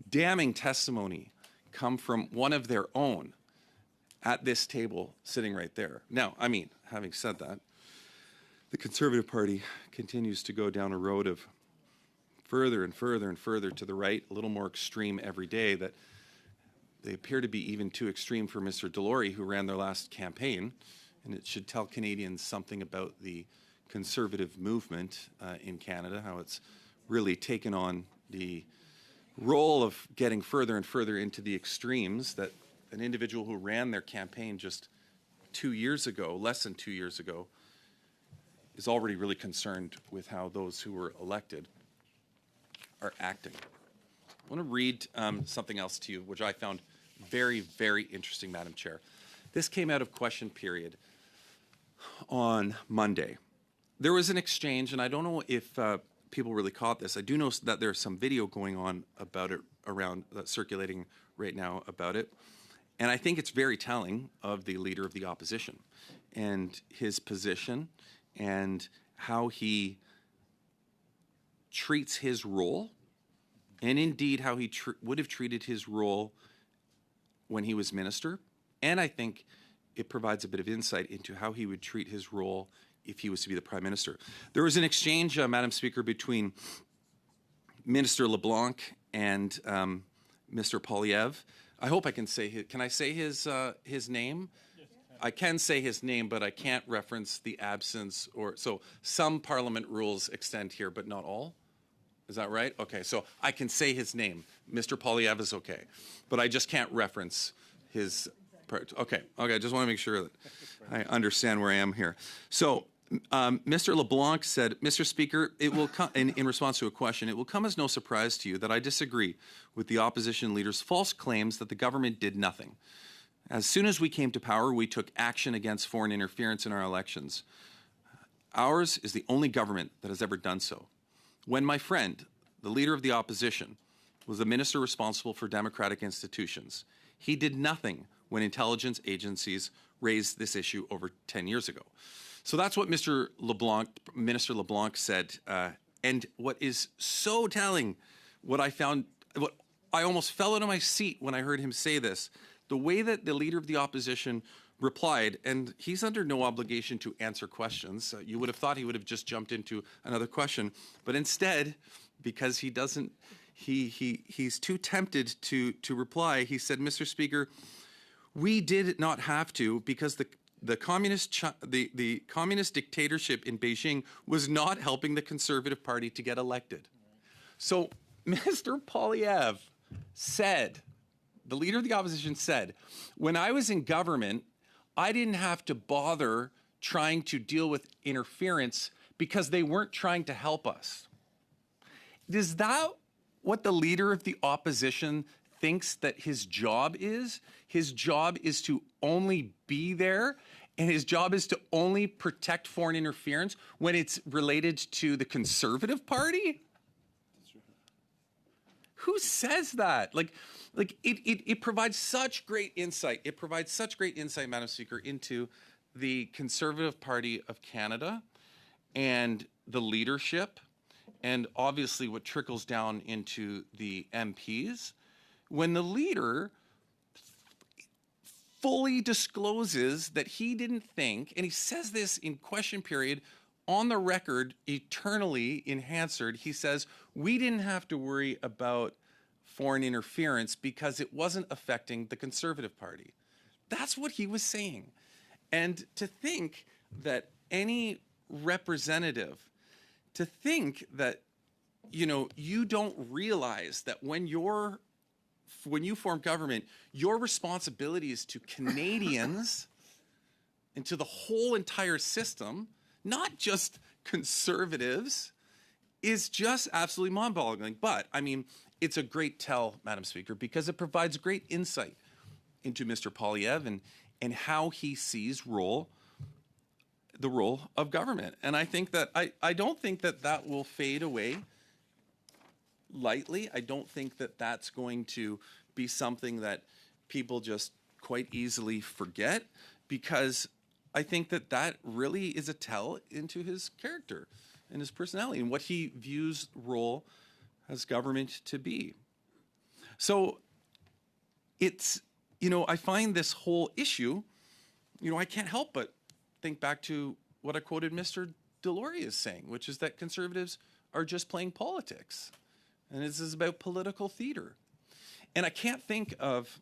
Speaker 8: damning testimony come from one of their own at this table sitting right there? Now, I mean, having said that, the Conservative Party continues to go down a road of further and further and further to the right, a little more extreme every day, that they appear to be even too extreme for Mr. Delory, who ran their last campaign. And it should tell Canadians something about the Conservative movement in Canada, how it's really taken on the role of getting further and further into the extremes, that an individual who ran their campaign just 2 years ago, less than 2 years ago, is already really concerned with how those who were elected are acting. I want to read something else to you, which I found very, very interesting, Madam Chair. This came out of question period on Monday. There was an exchange, and I don't know if people really caught this. I do know that there's some video going on about it around, circulating right now about it. And I think it's very telling of the Leader of the Opposition and his position and how he treats his role, and indeed how he would have treated his role when he was minister. And I think it provides a bit of insight into how he would treat his role if he was to be the Prime Minister. There was an exchange, Madam Speaker, between Minister LeBlanc and Mr. Poilievre. I hope I can say can I say his name? Yes. I can say his name, but I can't reference the absence, or so some Parliament rules extend here, but not all. Is that right? Okay, so I can say his name. Mr. Poilievre is okay, but I just can't reference his. Okay, I just want to make sure that I understand where I am here. So, Mr. LeBlanc said, Mr. Speaker, it will come, in response to a question, it will come as no surprise to you that I disagree with the opposition leader's false claims that the government did nothing. As soon as we came to power, we took action against foreign interference in our elections. Ours is the only government that has ever done so. When my friend, the Leader of the Opposition, was the minister responsible for democratic institutions, he did nothing when intelligence agencies raised this issue over 10 years ago. So that's what Minister LeBlanc said. And what is so telling, what I almost fell out of my seat when I heard him say this, the way that the Leader of the Opposition replied, and he's under no obligation to answer questions. You would have thought he would have just jumped into another question, but instead, because he doesn't, he's too tempted to reply, he said, Mr. Speaker, we did not have to because the communist dictatorship in Beijing was not helping the Conservative Party to get elected. So Mr. Poilievre said, the Leader of the Opposition said, when I was in government, I didn't have to bother trying to deal with interference because they weren't trying to help us. Is that what the Leader of the Opposition thinks that his job is? His job is to only be there, and his job is to only protect foreign interference when it's related to the Conservative Party? Who says that? Like it provides such great insight. It provides such great insight, Madam Speaker, into the Conservative Party of Canada and the leadership, and obviously what trickles down into the MPs. When the leader fully discloses that he didn't think, and he says this in question period, on the record, eternally in Hansard, he says, we didn't have to worry about foreign interference because it wasn't affecting the Conservative Party. That's what he was saying. And to think that any representative, to think that, you don't realize that when you form government, your responsibility is to Canadians and to the whole entire system, not just Conservatives, is just absolutely mind-boggling. But, I mean, it's a great tell, Madam Speaker, because it provides great insight into Mr. Polyev and how he sees the role of government. And I think that I don't think that that will fade away lightly. I don't think that that's going to be something that people just quite easily forget, because I think that that really is a tell into his character and his personality and what he views role as government to be. So it's, I find this whole issue, I can't help but think back to what I quoted Mr. Delory as saying, which is that Conservatives are just playing politics. And this is about political theater. And I can't think of,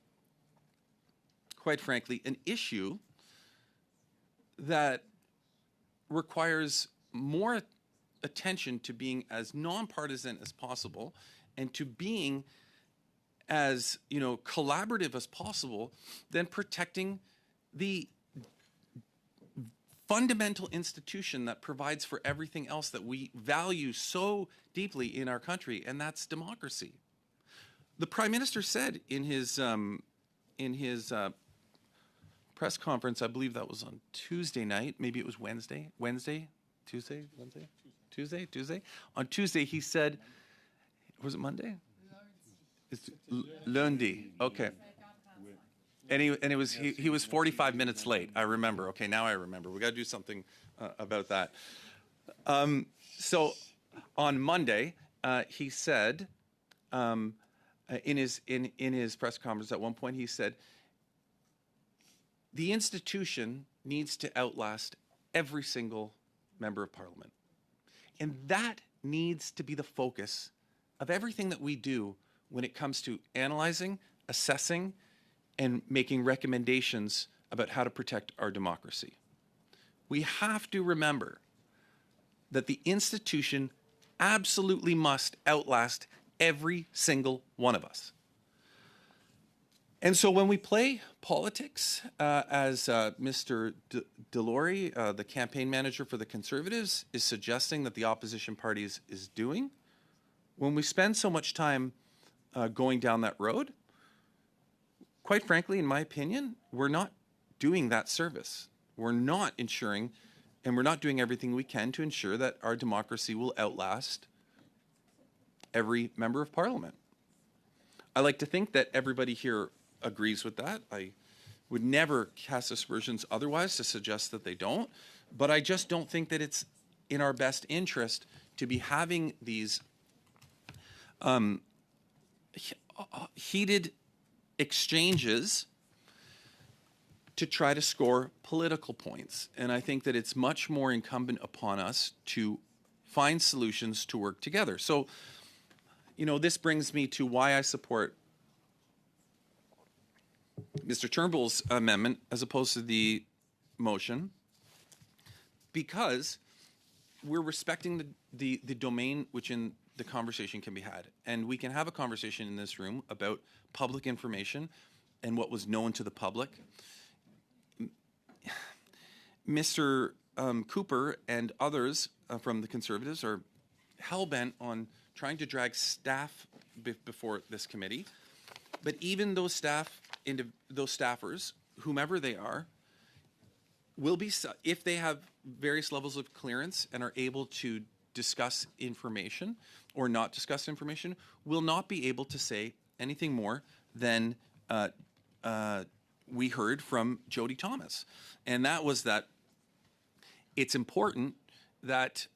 Speaker 8: quite frankly, an issue that requires more attention to being as nonpartisan as possible and to being as collaborative as possible than protecting the fundamental institution that provides for everything else that we value so deeply in our country, and that's democracy. The Prime Minister said in his press conference, I believe that was on Tuesday night, maybe it was Tuesday. On Tuesday, he said, was it Monday? It's lundi. Okay. And he was 45 minutes late. I remember. Okay, now I remember. We got to do something about that. So on Monday, he said in his press conference at one point, he said, the institution needs to outlast every single member of Parliament. And that needs to be the focus of everything that we do when it comes to analyzing, assessing, and making recommendations about how to protect our democracy. We have to remember that the institution absolutely must outlast every single one of us. And so when we play politics, as Mr. Delory, the campaign manager for the Conservatives, is suggesting that the opposition parties is doing, when we spend so much time going down that road, quite frankly, in my opinion, we're not doing that service. We're not ensuring, and we're not doing everything we can to ensure that our democracy will outlast every member of Parliament. I like to think that everybody here agrees with that. I would never cast aspersions otherwise to suggest that they don't, but I just don't think that it's in our best interest to be having these heated exchanges to try to score political points. And I think that it's much more incumbent upon us to find solutions to work together. So, this brings me to why I support Mr. Turnbull's amendment as opposed to the motion, because we're respecting the domain which in the conversation can be had. And we can have a conversation in this room about public information and what was known to the public. Mr. Cooper and others from the Conservatives are hell-bent on trying to drag staff before this committee. But even those staffers, whomever they are, will be, if they have various levels of clearance and are able to discuss information or not discuss information, will not be able to say anything more than we heard from Jody Thomas. And that was that it's important that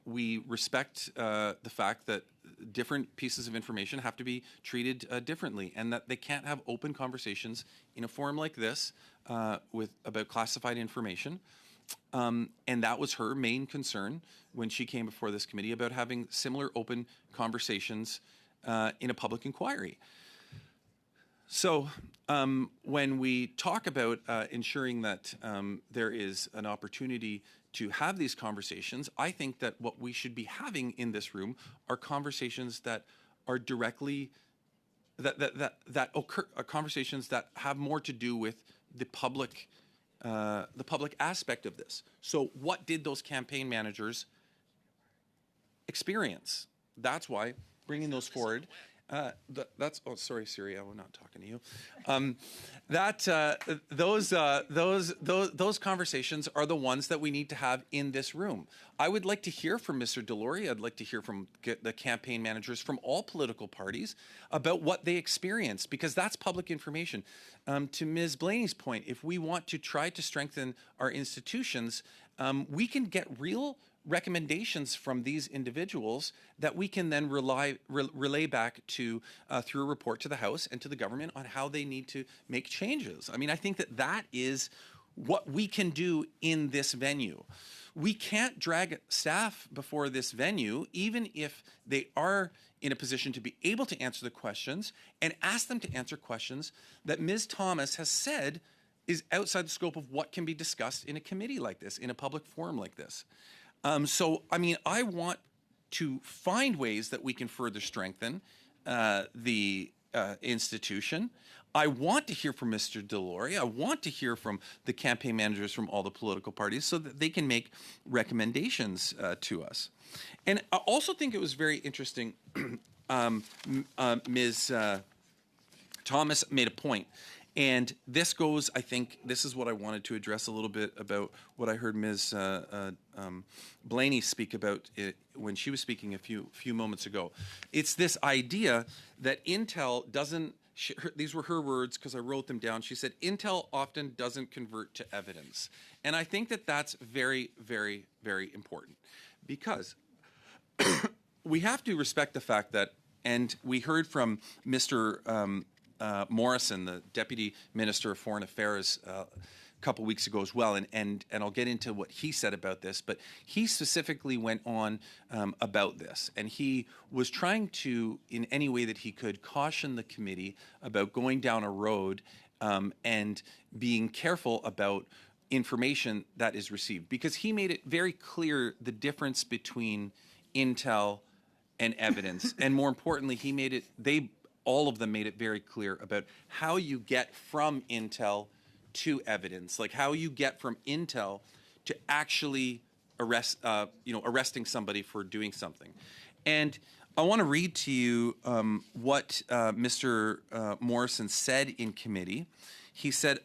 Speaker 8: we respect the fact that different pieces of information have to be treated differently, and that they can't have open conversations in a forum like this about classified information. And that was her main concern when she came before this committee about having similar open conversations in a public inquiry. So when we talk about ensuring that there is an opportunity to have these conversations, I think that what we should be having in this room are conversations that are directly, that occur, conversations that have more to do with the public aspect of this. So what did those campaign managers experience? That's why bringing those forward That's oh sorry Siri, I'm not talking to you. Those conversations are the ones that we need to have in this room. I would like to hear from Mr. Delory. I'd like to hear from the campaign managers from all political parties about what they experienced, because that's public information. To Ms. Blaney's point, if we want to try to strengthen our institutions, we can get real recommendations from these individuals that we can then relay back to through a report to the House and to the government on how they need to make changes. I mean, I think that is what we can do in this venue. We can't drag staff before this venue, even if they are in a position to be able to answer the questions, and ask them to answer questions that Ms. Thomas has said is outside the scope of what can be discussed in a committee like this, in a public forum like this. So, I mean, I want to find ways that we can further strengthen the institution. I want to hear from Mr. Delory. I want to hear from the campaign managers from all the political parties so that they can make recommendations to us. And I also think it was very interesting, Ms. Thomas made a point. And this goes, I think, this is what I wanted to address a little bit about what I heard Ms. Blaney speak about when she was speaking a few moments ago. It's this idea that Intel doesn't, these were her words because I wrote them down. She said, Intel often doesn't convert to evidence. And I think that that's very, very, very important, because we have to respect the fact that, and we heard from Mr. Morrison, the Deputy Minister of Foreign Affairs, a couple weeks ago as well, and I'll get into what he said about this, but he specifically went on about this, and he was trying to, in any way that he could, caution the committee about going down a road and being careful about information that is received, because he made it very clear the difference between intel and evidence, and more importantly, he made it, all of them made it very clear about how you get from intel to evidence, like how you get from intel to actually arresting somebody for doing something. And I want to read to you what Mr. Morrison said in committee. He said,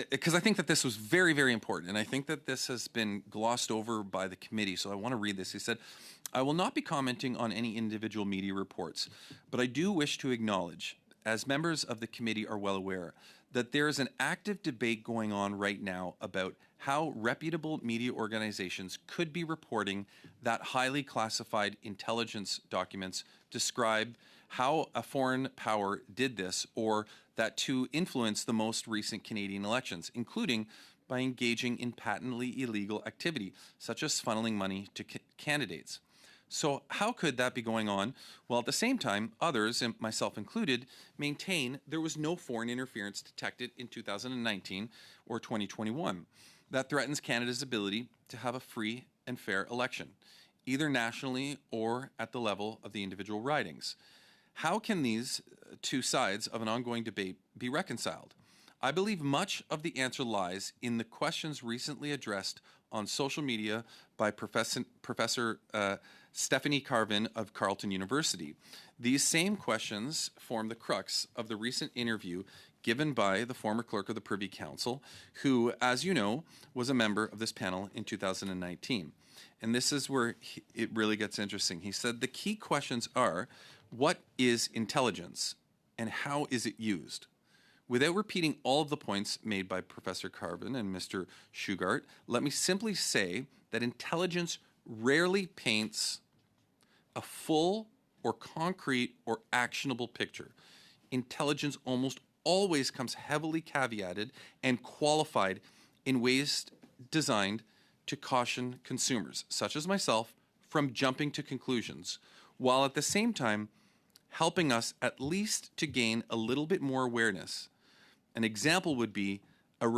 Speaker 8: because I think that this was very, very important, and I think that this has been glossed over by the committee, so I want to read this. He said, I will not be commenting on any individual media reports, but I do wish to acknowledge, as members of the committee are well aware, that there is an active debate going on right now about how reputable media organizations could be reporting that highly classified intelligence documents describe how a foreign power did this, or that to influence the most recent Canadian elections, including by engaging in patently illegal activity, such as funneling money to candidates. So how could that be going on, while at the same time, others, and myself included, maintain there was no foreign interference detected in 2019 or 2021 that threatens Canada's ability to have a free and fair election, either nationally or at the level of the individual ridings? How can these two sides of an ongoing debate be reconciled? I believe much of the answer lies in the questions recently addressed on social media by Professor Stephanie Carvin of Carleton University. These same questions form the crux of the recent interview given by the former clerk of the Privy Council, who, as you know, was a member of this panel in 2019. And this is where it really gets interesting. He said the key questions are, what is intelligence and how is it used? Without repeating all of the points made by Professor Carvin and Mr. Shugart, let me simply say that intelligence rarely paints a full or concrete or actionable picture. Intelligence almost always comes heavily caveated and qualified in ways designed to caution consumers, such as myself, from jumping to conclusions, while at the same time helping us at least to gain a little bit more awareness. An example would be a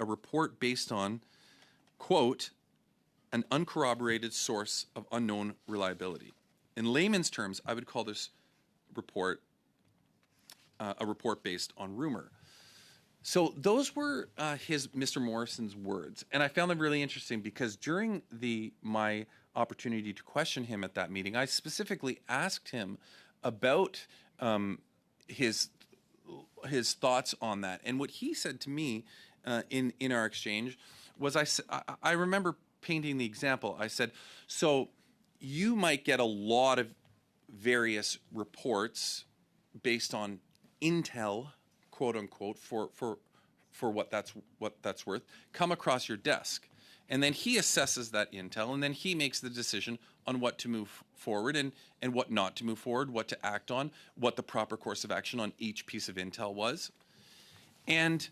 Speaker 8: report based on, quote, an uncorroborated source of unknown reliability. In layman's terms, I would call this report a report based on rumor. So those were Mr. Morrison's words, and I found them really interesting because during my opportunity to question him at that meeting, I specifically asked him about his thoughts on that. And what he said to me in our exchange was, I remember painting the example. I said, so you might get a lot of various reports based on intel, quote unquote, for what that's worth, come across your desk. And then he assesses that intel, and then he makes the decision on what to move forward and what not to move forward, what to act on, what the proper course of action on each piece of intel was. And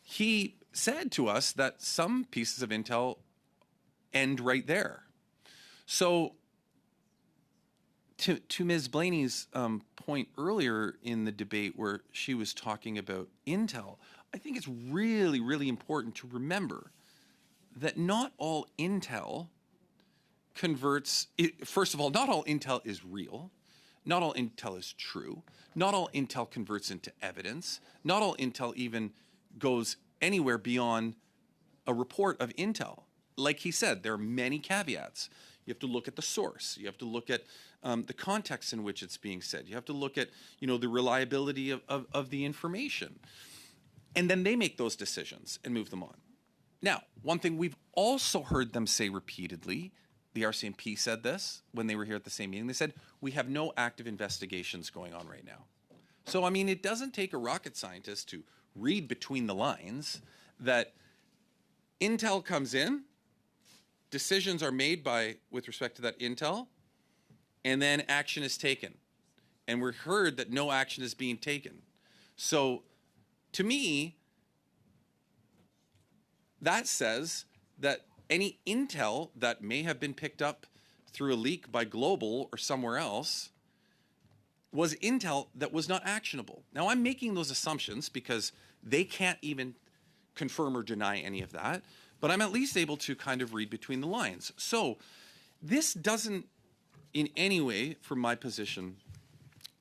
Speaker 8: he said to us that some pieces of intel end right there. So to Ms. Blaney's point earlier in the debate where she was talking about intel, I think it's really, really important to remember that not all intel converts, first of all, not all intel is real. Not all intel is true. Not all intel converts into evidence. Not all intel even goes anywhere beyond a report of intel. Like he said, there are many caveats. You have to look at the source. You have to look at the context in which it's being said. You have to look at, the reliability of the information. And then they make those decisions and move them on. Now, one thing we've also heard them say repeatedly, the RCMP said this when they were here at the same meeting. They said, we have no active investigations going on right now. So, I mean, it doesn't take a rocket scientist to read between the lines that intel comes in, decisions are made with respect to that intel, and then action is taken. And we're heard that no action is being taken. So, to me, that says that any intel that may have been picked up through a leak by Global or somewhere else was intel that was not actionable. Now, I'm making those assumptions because they can't even confirm or deny any of that, but I'm at least able to kind of read between the lines. So this doesn't in any way, from my position,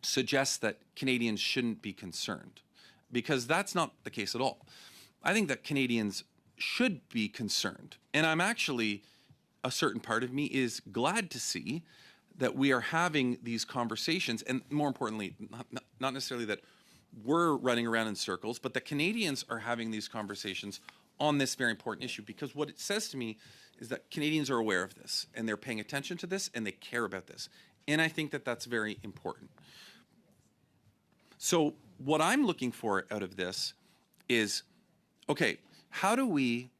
Speaker 8: suggest that Canadians shouldn't be concerned, because that's not the case at all. I think that Canadians should be concerned. And I'm actually, a certain part of me is glad to see that we are having these conversations, and more importantly, not necessarily that we're running around in circles, but that Canadians are having these conversations on this very important issue, because what it says to me is that Canadians are aware of this, and they're paying attention to this, and they care about this. And I think that that's very important. So what I'm looking for out of this is, okay, how do we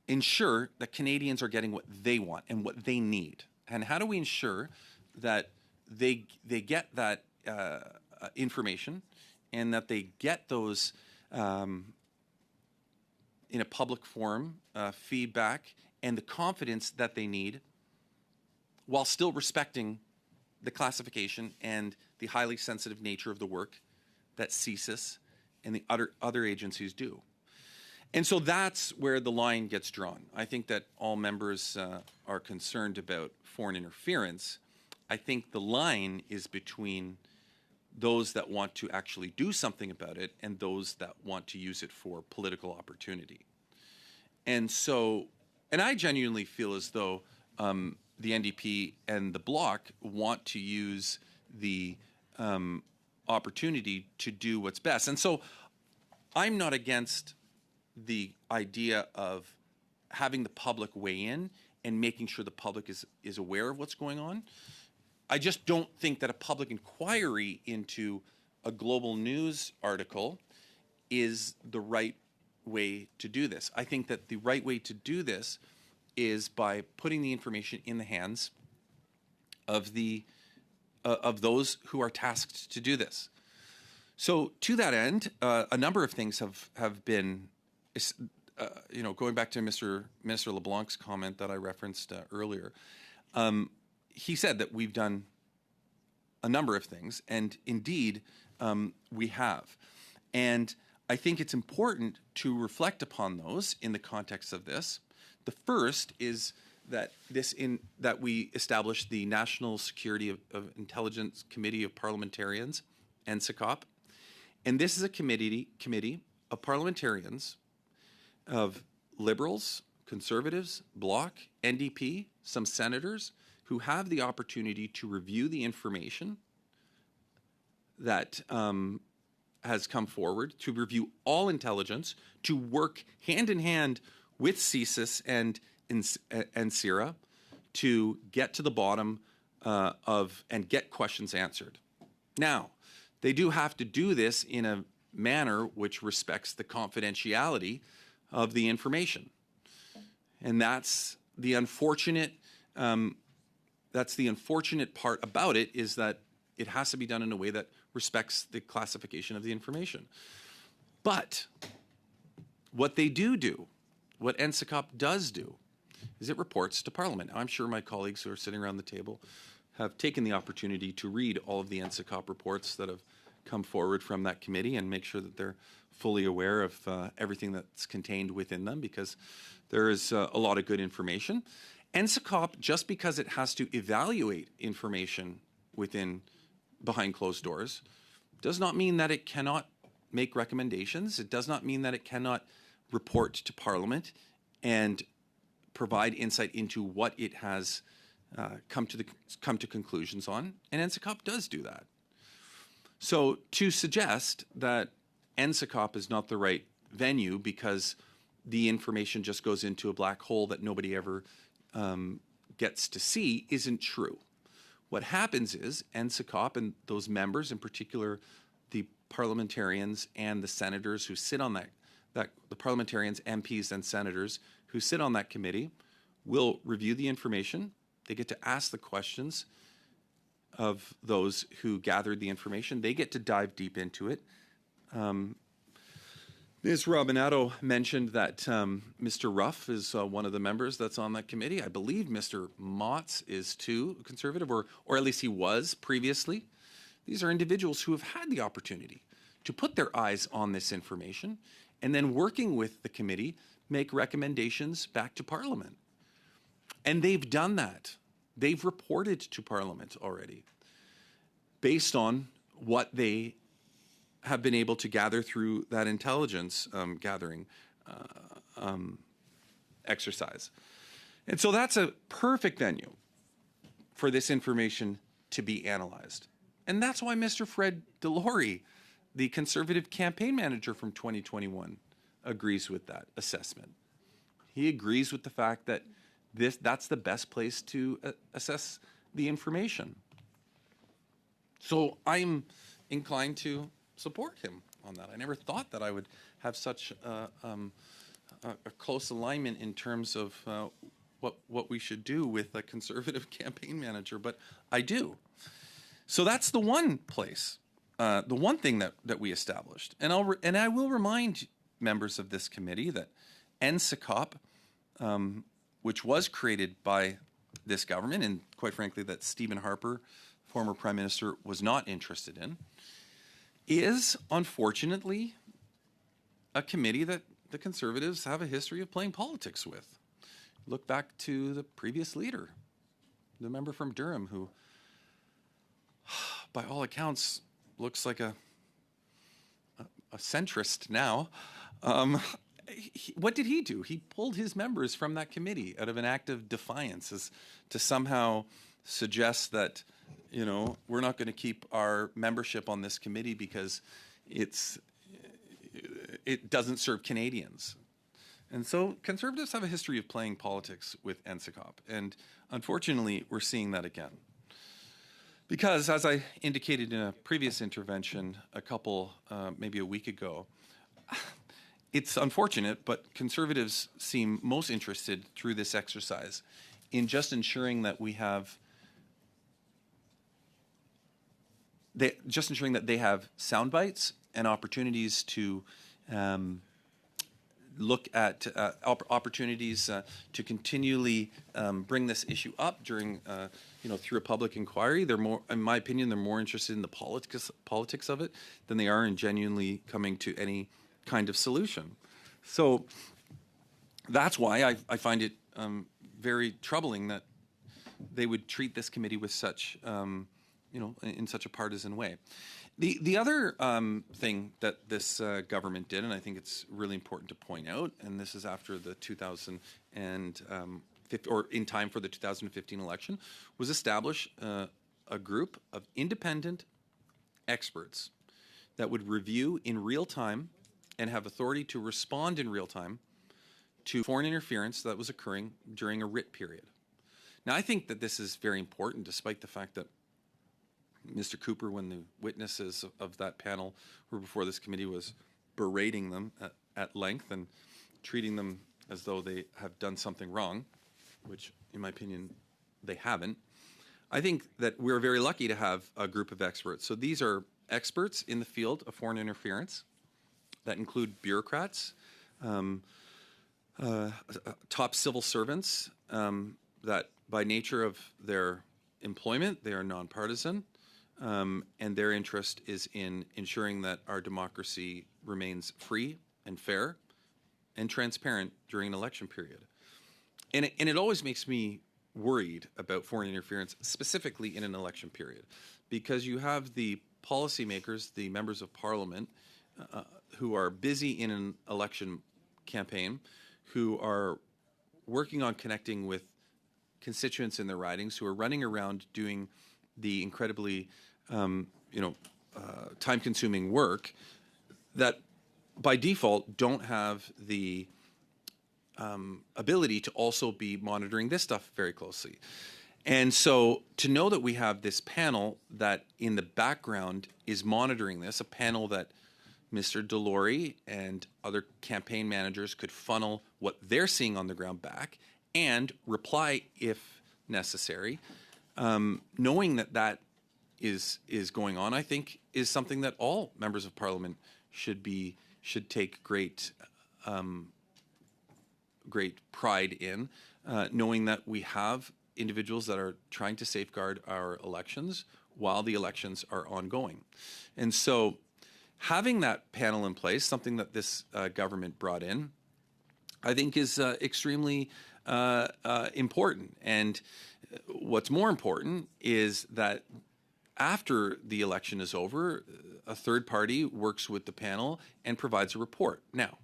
Speaker 8: ensure that Canadians are getting what they want and what they need? And how do we ensure that they get that information, and that they get those in a public forum feedback and the confidence that they need, while still respecting the classification and the highly sensitive nature of the work that CSIS and the other agencies do? And so that's where the line gets drawn. I think that all members are concerned about foreign interference. I think the line is between those that want to actually do something about it and those that want to use it for political opportunity. And so, and I genuinely feel as though the NDP and the Bloc want to use the opportunity to do what's best. And so I'm not against the idea of having the public weigh in and making sure the public is aware of what's going on. I just don't think that a public inquiry into a global news article is the right way to do this. I think that the right way to do this is by putting the information in the hands of those who are tasked to do this. So to that end, a number of things have been, going back to Minister LeBlanc's comment that I referenced earlier. He said that we've done a number of things, and indeed we have. And I think it's important to reflect upon those in the context of this. The first is that that we established the National Security of Intelligence Committee of Parliamentarians, NSICOP. And this is a committee of parliamentarians, of Liberals, Conservatives, Bloc, NDP, some senators who have the opportunity to review the information that has come forward, to review all intelligence, to work hand in hand with CSIS and CIRA to get to the bottom of and get questions answered. Now, they do have to do this in a manner which respects the confidentiality of the information. And that's the unfortunate part about it, is that it has to be done in a way that respects the classification of the information. But what they do, what NSICOP does do, is it reports to Parliament. Now, I'm sure my colleagues who are sitting around the table have taken the opportunity to read all of the NSICOP reports that have come forward from that committee and make sure that they're fully aware of everything that's contained within them, because there is a lot of good information. NSICOP, just because it has to evaluate information behind closed doors, does not mean that it cannot make recommendations. It does not mean that it cannot report to Parliament and provide insight into what it has come to conclusions on, and NSICOP does do that. So to suggest that NSICOP is not the right venue because the information just goes into a black hole that nobody ever gets to see isn't true. What happens is NSICOP and those members, in particular the parliamentarians and the senators who sit on the parliamentarians, MPs, and senators who sit on that committee, will review the information. They get to ask the questions of those who gathered the information. They get to dive deep into it. Ms. Robinato mentioned that Mr. Ruff is one of the members that's on that committee. I believe Mr. Motts is too, a Conservative, or at least he was previously. These are individuals who have had the opportunity to put their eyes on this information and then, working with the committee, make recommendations back to Parliament. And they've done that. They've reported to Parliament already based on what they have been able to gather through that intelligence gathering exercise. And so that's a perfect venue for this information to be analyzed. And that's why Mr. Fred Delory, the Conservative campaign manager from 2021, agrees with that assessment. He agrees with the fact that that's the best place to assess the information. So I'm inclined to support him on that. I never thought that I would have such a close alignment in terms of what we should do with a Conservative campaign manager, but I do. So that's the one place, the one thing that we established. And I will remind members of this committee that NSICOP, which was created by this government, and quite frankly that Stephen Harper, former Prime Minister, was not interested in, is unfortunately a committee that the Conservatives have a history of playing politics with. Look back to the previous leader, the member from Durham, who, by all accounts, looks like a centrist now. What did he do? He pulled his members from that committee out of an act of defiance, as to somehow suggest that, you know, we're not going to keep our membership on this committee because it doesn't serve Canadians. And so Conservatives have a history of playing politics with NSICOP, and unfortunately we're seeing that again. Because, as I indicated in a previous intervention maybe a week ago, it's unfortunate, but Conservatives seem most interested through this exercise in just ensuring that they have sound bites and opportunities to look at opportunities to continually bring this issue up during, through a public inquiry. They're more, in my opinion, they're more interested in the politics of it than they are in genuinely coming to any kind of solution. So that's why I find it very troubling that they would treat this committee with such, in such a partisan way. The other thing that this government did, and I think it's really important to point out, and this is after the or in time for the 2015 election, was establish a group of independent experts that would review in real time and have authority to respond in real time to foreign interference that was occurring during a writ period. Now, I think that this is very important, despite the fact that Mr. Cooper, when the witnesses of that panel were before this committee, was berating them at length and treating them as though they have done something wrong, which, in my opinion, they haven't. I think that we're very lucky to have a group of experts. So these are experts in the field of foreign interference that include bureaucrats, top civil servants that by nature of their employment, they are nonpartisan, and their interest is in ensuring that our democracy remains free and fair and transparent during an election period. And it always makes me worried about foreign interference, specifically in an election period, because you have the policymakers, the members of parliament, who are busy in an election campaign, who are working on connecting with constituents in their ridings, who are running around doing the incredibly time-consuming work that by default don't have the ability to also be monitoring this stuff very closely. And so to know that we have this panel that in the background is monitoring this, a panel that Mr. Delory and other campaign managers could funnel what they're seeing on the ground back and reply if necessary, knowing that that is going on, I think, is something that all members of parliament should take great pride in, knowing that we have individuals that are trying to safeguard our elections while the elections are ongoing. And so having that panel in place, something that this government brought in, I think is extremely important. And what's more important is that after the election is over, a third party works with the panel and provides a report. Now,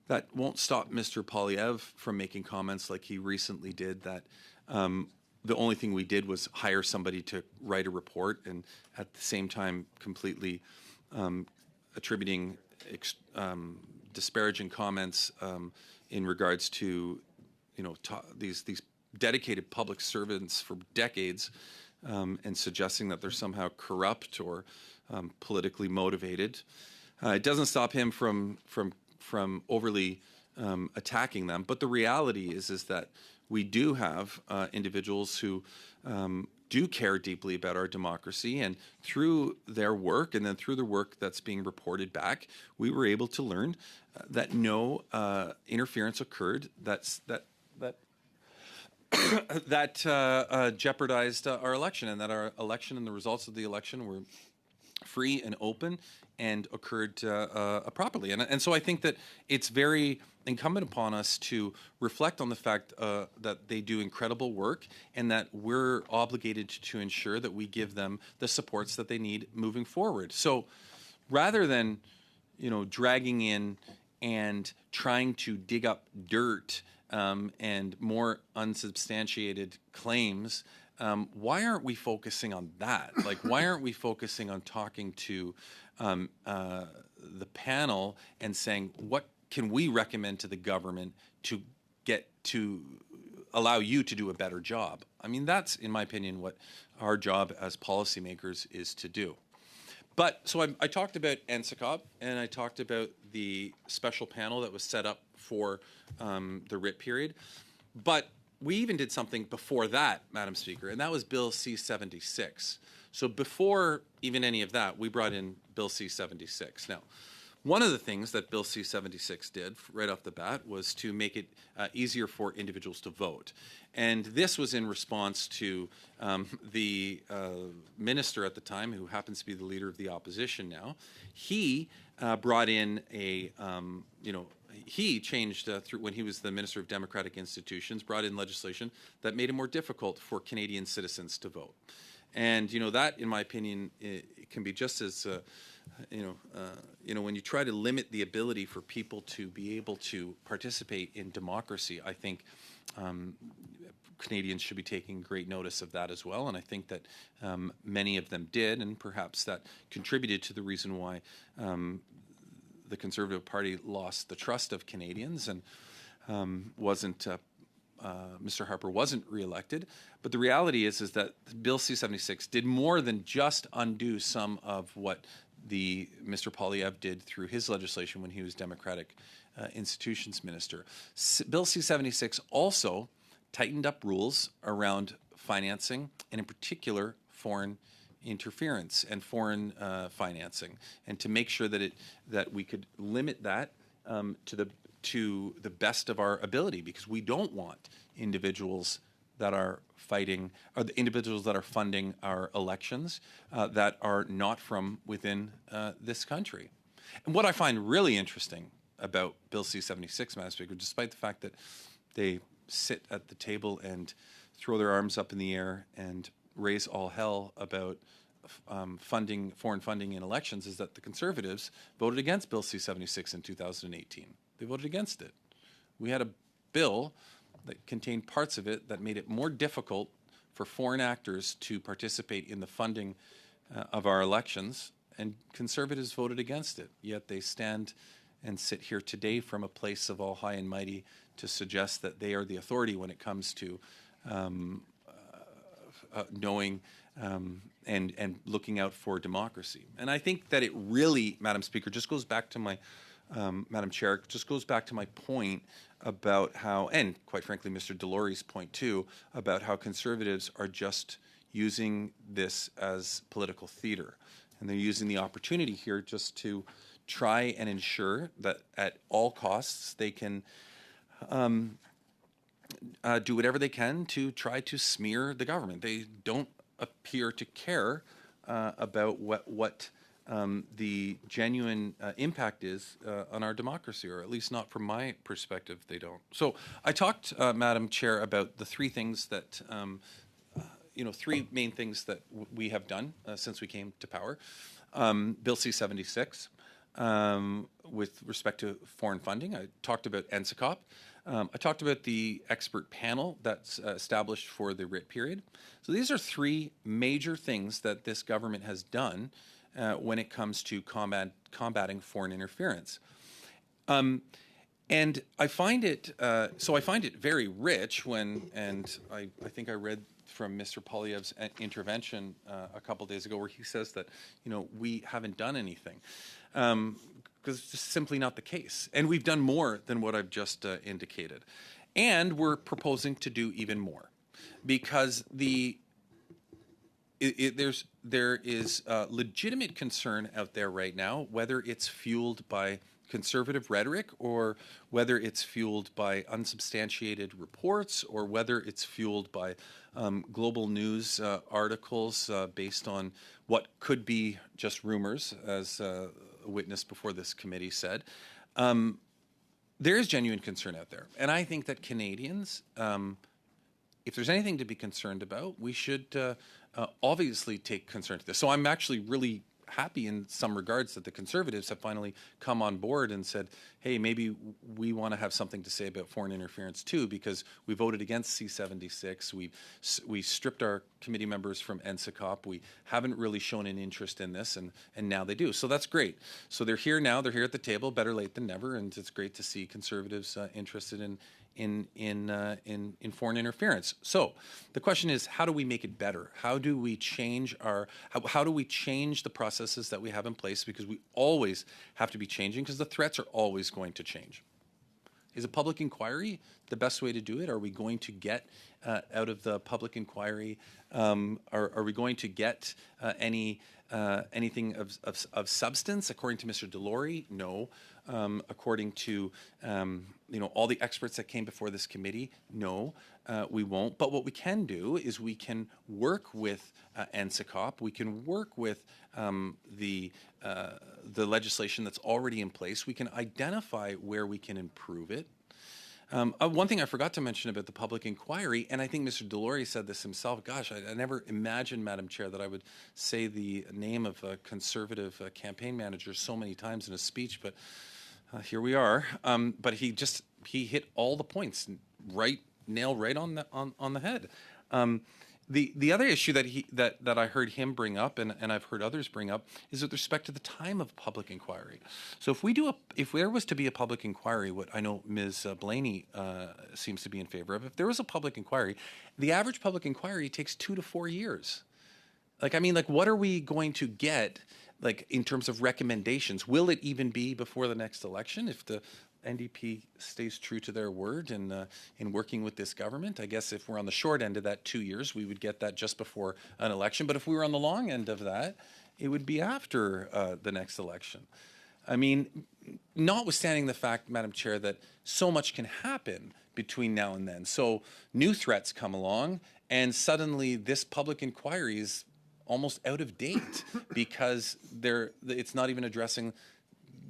Speaker 8: that won't stop Mr. Polyev from making comments like he recently did that the only thing we did was hire somebody to write a report, and at the same time completely attributing disparaging comments in regards to these dedicated public servants for decades, and suggesting that they're somehow corrupt or politically motivated. It doesn't stop him from overly attacking them, but the reality is that we do have individuals who do care deeply about our democracy, and through their work and then through the work that's being reported back, we were able to learn that no interference occurred that jeopardized our election, and that our election and the results of the election were free and open and occurred properly. And so I think that it's very incumbent upon us to reflect on the fact that they do incredible work, and that we're obligated to ensure that we give them the supports that they need moving forward. So rather than, dragging in and trying to dig up dirt and more unsubstantiated claims, why aren't we focusing on that? Like, why aren't we focusing on talking to the panel and saying, what can we recommend to the government to allow you to do a better job? I mean, that's, in my opinion, what our job as policymakers is to do. But so I talked about NSICOP, and I talked about the special panel that was set up for the writ period. But we even did something before that, Madam Speaker, and that was Bill C-76. So before even any of that, we brought in Bill C-76. Now, one of the things that Bill C-76 did right off the bat was to make it easier for individuals to vote. And this was in response to the minister at the time, who happens to be the leader of the opposition now. He brought in he changed, when he was the Minister of Democratic Institutions, brought in legislation that made it more difficult for Canadian citizens to vote. And that, in my opinion, it can be just as when you try to limit the ability for people to be able to participate in democracy, I think Canadians should be taking great notice of that as well. And I think that many of them did, and perhaps that contributed to the reason why the Conservative Party lost the trust of Canadians and Mr. Harper wasn't reelected. But the reality is that Bill C-76 did more than just undo some of what Mr. Poilievre did through his legislation when he was Democratic Institutions Minister. Bill C-76 also tightened up rules around financing, and in particular, foreign interference and foreign financing, and to make sure that we could limit that to the best of our ability, because we don't want individuals that are fighting, or the individuals that are funding our elections that are not from within this country. And what I find really interesting about Bill C-76, Madam Speaker, despite the fact that they sit at the table and throw their arms up in the air and raise all hell about foreign funding in elections, is that the Conservatives voted against Bill C-76 in 2018. They voted against it. We had a bill that contained parts of it that made it more difficult for foreign actors to participate in the funding of our elections, and Conservatives voted against it. Yet they stand and sit here today from a place of all high and mighty to suggest that they are the authority when it comes to knowing and looking out for democracy. And I think that it really, Madam Speaker, just goes back to my Madam Chair, just goes back to my point about how, and quite frankly, Mr. Delorey's point too, about how Conservatives are just using this as political theater. And they're using the opportunity here just to try and ensure that at all costs they can do whatever they can to try to smear the government. They don't appear to care about what the genuine impact is on our democracy, or at least not from my perspective, they don't. So I talked, Madam Chair, about the three things that, three main things that we have done since we came to power. Bill C-76, with respect to foreign funding. I talked about NSICOP. I talked about the expert panel that's established for the writ period. So these are three major things that this government has done when it comes to combating foreign interference. And I find it very rich when, and I think I read from Mr. Poilievre's intervention a couple days ago where he says that, we haven't done anything. Because it's just simply not the case. And we've done more than what I've just indicated. And we're proposing to do even more. Because there is legitimate concern out there right now, whether it's fueled by conservative rhetoric, or whether it's fueled by unsubstantiated reports, or whether it's fueled by global news articles based on what could be just rumors, as a witness before this committee said. There is genuine concern out there. And I think that Canadians, if there's anything to be concerned about, we should obviously take concern to this. So I'm actually really happy in some regards that the Conservatives have finally come on board and said, hey, maybe we want to have something to say about foreign interference too, because we voted against C-76. We stripped our committee members from NSICOP. We haven't really shown an interest in this, and now they do. So that's great. So they're here now. They're here at the table. Better late than never. And it's great to see Conservatives interested in foreign interference. So the question is, how do we make it better? How do we change how do we change the processes that we have in place? Because we always have to be changing, because the threats are always going to change. Is a public inquiry the best way to do it? Are we going to get out of the public inquiry? Are we going to get anything of substance? According to Mr. Delorey, no. According to all the experts that came before this committee, no, we won't. But what we can do is we can work with NSICOP. We can work with the legislation that's already in place. We can identify where we can improve it. One thing I forgot to mention about the public inquiry, and I think Mr. Delory said this himself. Gosh, I never imagined, Madam Chair, that I would say the name of a Conservative campaign manager so many times in a speech, but here we are. But he hit all the points nail right on the head. The other issue that I heard him bring up, and I've heard others bring up, is with respect to the time of public inquiry. So if there was to be a public inquiry, what I know Ms. Blaney seems to be in favor of, if there was a public inquiry, the average public inquiry takes 2 to 4 years. What are we going to get, in terms of recommendations? Will it even be before the next election if the NDP stays true to their word in working with this government? I guess if we're on the short end of that 2 years, we would get that just before an election. But if we were on the long end of that, it would be after the next election. Notwithstanding the fact, Madam Chair, that so much can happen between now and then. So new threats come along, and suddenly this public inquiry is almost out of date because it's not even addressing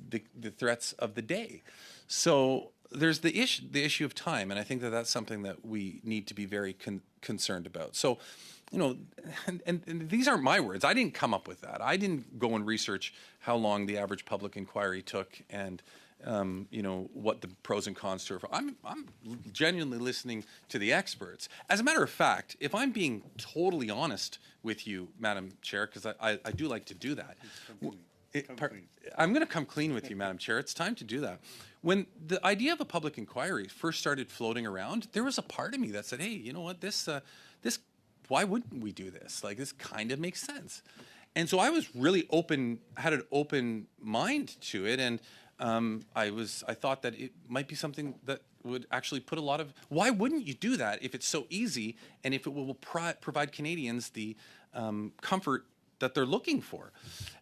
Speaker 8: the threats of the day. So there's the issue of time, and I think that's something that we need to be very concerned about. So, and these aren't my words. I didn't come up with that. I didn't go and research how long the average public inquiry took and what the pros and cons to it. I'm genuinely listening to the experts. As a matter of fact, if I'm being totally honest with you, Madam Chair, because I do like to do that. I'm going to come clean with you, Madam Chair. It's time to do that. When the idea of a public inquiry first started floating around, there was a part of me that said, hey, you know what, this why wouldn't we do this? This kind of makes sense. And so I was really had an open mind to it, and I thought that it might be something that would actually put a lot of, why wouldn't you do that if it's so easy and if it will provide Canadians the comfort that they're looking for?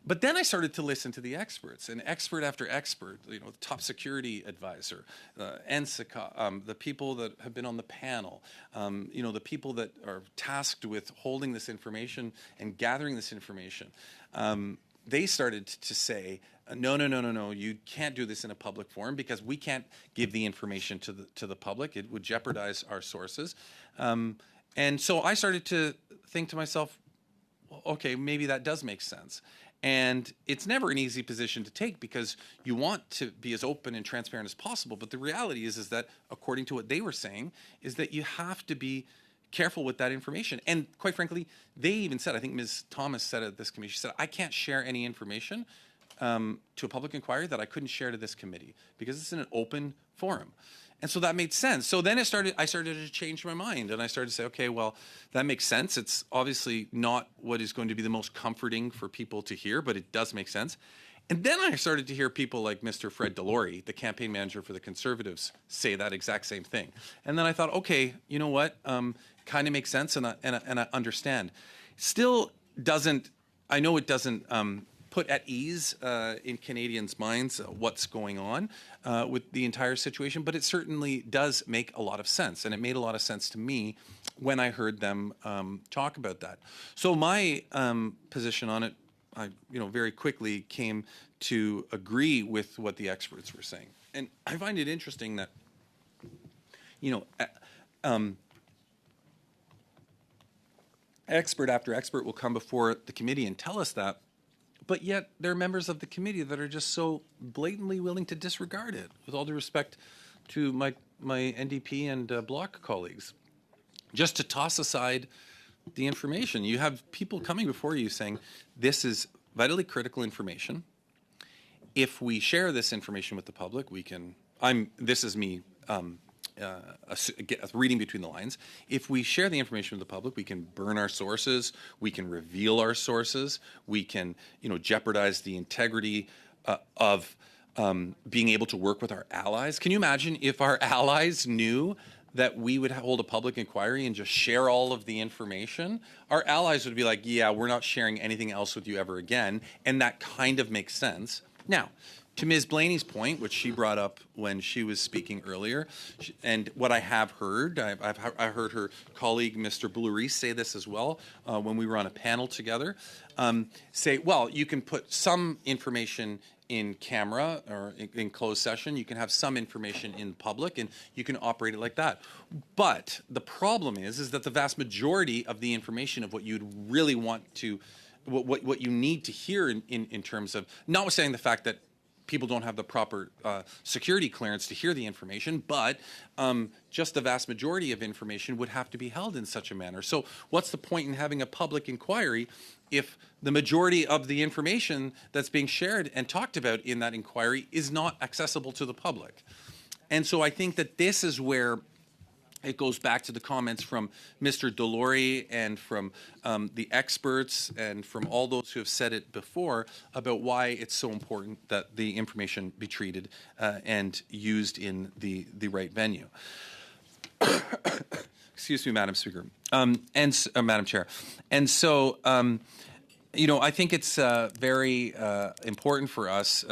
Speaker 8: But then I started to listen to the experts, and expert after expert, the top security advisor, NSICA, the people that have been on the panel, the people that are tasked with holding this information and gathering this information. They started to say, no, you can't do this in a public forum because we can't give the information to the public. It would jeopardize our sources. And so I started to think to myself, okay, maybe that does make sense. And it's never an easy position to take because you want to be as open and transparent as possible. But the reality is that, according to what they were saying, is that you have to be careful with that information. And quite frankly, they even said, I think Ms. Thomas said at this committee, she said, I can't share any information to a public inquiry that I couldn't share to this committee because it's in an open forum. And so that made sense. So then I started to change my mind, and I started to say, okay, well, that makes sense. It's obviously not what is going to be the most comforting for people to hear, but it does make sense. And then I started to hear people like Mr. Fred Delory, the campaign manager for the Conservatives, say that exact same thing. And then I thought, okay, you know what? Kind of makes sense, and I understand. Still doesn't. I know it doesn't put at ease in Canadians' minds what's going on with the entire situation, but it certainly does make a lot of sense, and it made a lot of sense to me when I heard them talk about that. So my position on it, I very quickly came to agree with what the experts were saying, and I find it interesting that expert after expert will come before the committee and tell us that. But yet there are members of the committee that are just so blatantly willing to disregard it, with all due respect to my NDP and Bloc colleagues, just to toss aside the information. You have people coming before you saying, this is vitally critical information. If we share this information with the public, we can, this is me reading between the lines. If we share the information with the public, we can burn our sources, we can reveal our sources, we can, jeopardize the integrity of being able to work with our allies. Can you imagine if our allies knew that we would hold a public inquiry and just share all of the information? Our allies would be like, yeah, we're not sharing anything else with you ever again, and that kind of makes sense. Now, to Ms. Blaney's point, which she brought up when she was speaking earlier, and what I have heard, I heard her colleague, Mr. Boulouris, say this as well when we were on a panel together, say, well, you can put some information in camera or in closed session. You can have some information in public, and you can operate it like that. But the problem is that the vast majority of the information of what you'd really want to, what you need to hear in terms of, notwithstanding the fact that people don't have the proper security clearance to hear the information, but just the vast majority of information would have to be held in such a manner. So what's the point in having a public inquiry if the majority of the information that's being shared and talked about in that inquiry is not accessible to the public? And so I think that this is where it goes back to the comments from Mr. Delory and from the experts and from all those who have said it before about why it's so important that the information be treated and used in the right venue. Excuse me, Madam Speaker, Madam Chair. And so, you know, I think it's very important for us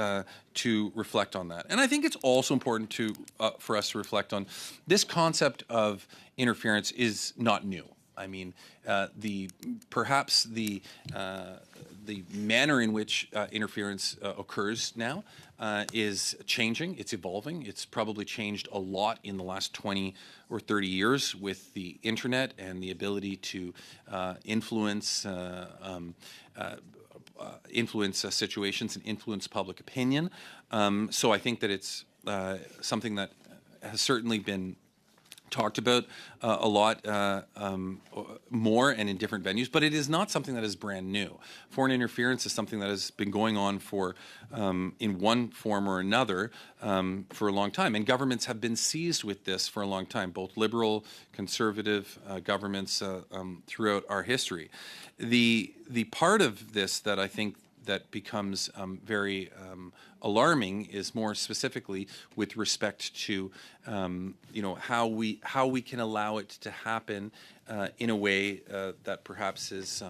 Speaker 8: to reflect on that. And I think it's also important to for us to reflect on this concept of interference is not new. I mean, perhaps the manner in which interference occurs now is changing. It's evolving. It's probably changed a lot in the last 20 or 30 years with the internet and the ability to influence situations and influence public opinion. So I think that it's something that has certainly been talked about a lot more and in different venues, but it is not something that is brand new. Foreign interference is something that has been going on for, in one form or another, for a long time. And governments have been seized with this for a long time, both liberal, conservative governments throughout our history. The part of this that I think that becomes very alarming is more specifically with respect to you know, how we can allow it to happen in a way that perhaps is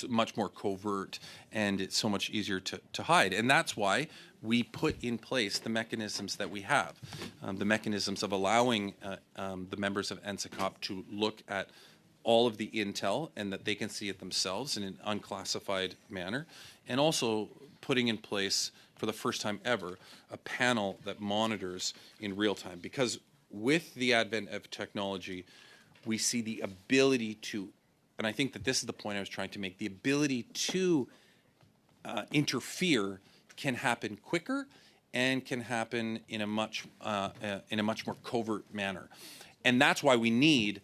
Speaker 8: much more covert, and it's so much easier to hide. And that's why we put in place the mechanisms that we have, the mechanisms of allowing the members of NSICOP to look at all of the intel and that they can see it themselves in an unclassified manner, and also putting in place for the first time ever a panel that monitors in real time. Because with the advent of technology, we see the ability to, and I think that this is the point I was trying to make, the ability to interfere can happen quicker and can happen in a much more covert manner. And that's why we need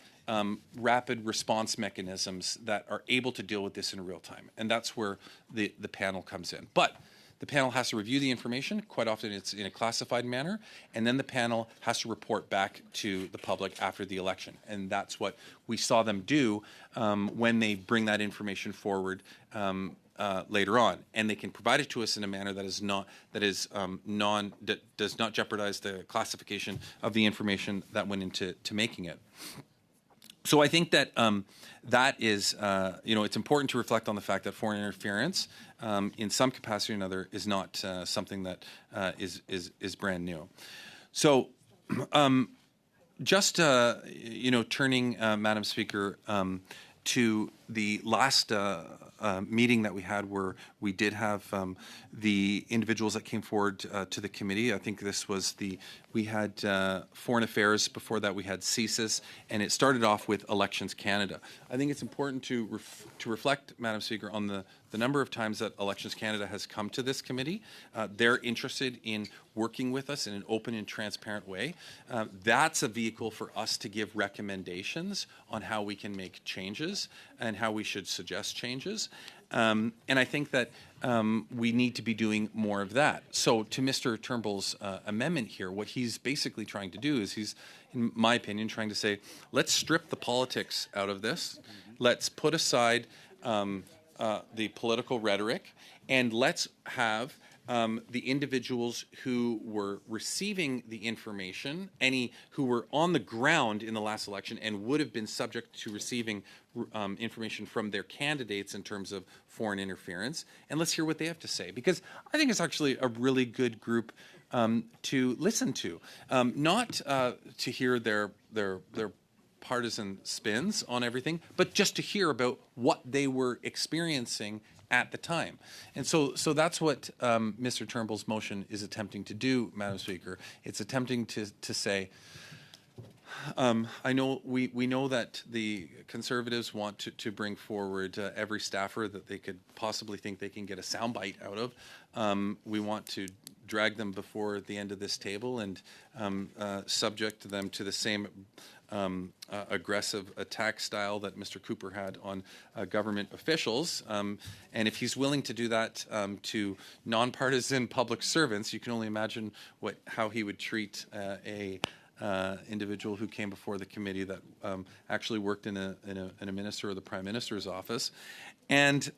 Speaker 8: rapid response mechanisms that are able to deal with this in real time. And that's where the panel comes in. But the panel has to review the information. Quite often it's in a classified manner. And then the panel has to report back to the public after the election. And that's what we saw them do when they bring that information forward later on. And they can provide it to us in a manner that is that does not jeopardize the classification of the information that went into making it. So I think that that is, you know, it's important to reflect on the fact that foreign interference, in some capacity or another, is not something that is brand new. So, just you know, turning, Madam Speaker, to the last meeting that we had, where we did have the individuals that came forward to the committee. I think this was we had Foreign Affairs, before that we had CSIS, and it started off with Elections Canada. I think it's important to reflect, Madam Speaker, on the number of times that Elections Canada has come to this committee. They're interested in working with us in an open and transparent way. That's a vehicle for us to give recommendations on how we can make changes and how we should suggest changes. And I think that we need to be doing more of that. So to Mr. Turnbull's amendment here, what he's basically trying to do is he's, in my opinion, trying to say, let's strip the politics out of this. Let's put aside the political rhetoric, and let's have the individuals who were receiving the information, who were on the ground in the last election and would have been subject to receiving information from their candidates in terms of foreign interference, and let's hear what they have to say. Because I think it's actually a really good group to listen to, not to hear their partisan spins on everything, but just to hear about what they were experiencing at the time. And so that's what Mr. Turnbull's motion is attempting to do, Madam Speaker. It's attempting to say, I know we know that the Conservatives want to bring forward every staffer that they could possibly think they can get a soundbite out of. We want to drag them before the end of this table and subject them to the same aggressive attack style that Mr. Cooper had on government officials. And if he's willing to do that to nonpartisan public servants, you can only imagine how he would treat a individual who came before the committee that actually worked in a minister or the Prime Minister's office. And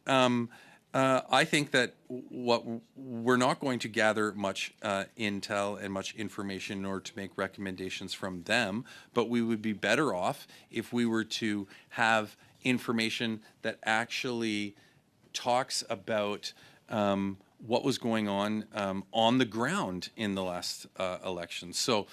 Speaker 8: I think that we're not going to gather much intel and much information in order to make recommendations from them, but we would be better off if we were to have information that actually talks about what was going on the ground in the last election. So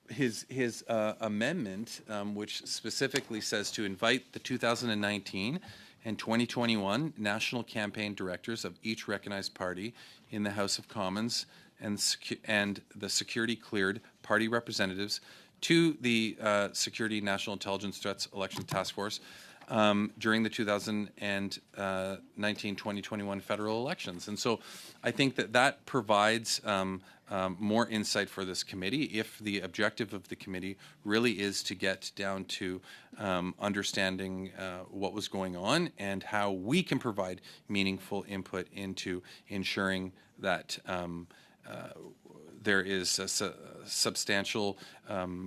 Speaker 8: his amendment, which specifically says to invite the 2019 and 2021 national campaign directors of each recognized party in the House of Commons and the security cleared party representatives to the Security National Intelligence Threats Election Task Force during the 2019-2021 federal elections. And so I think that provides more insight for this committee if the objective of the committee really is to get down to understanding what was going on and how we can provide meaningful input into ensuring that there is substantial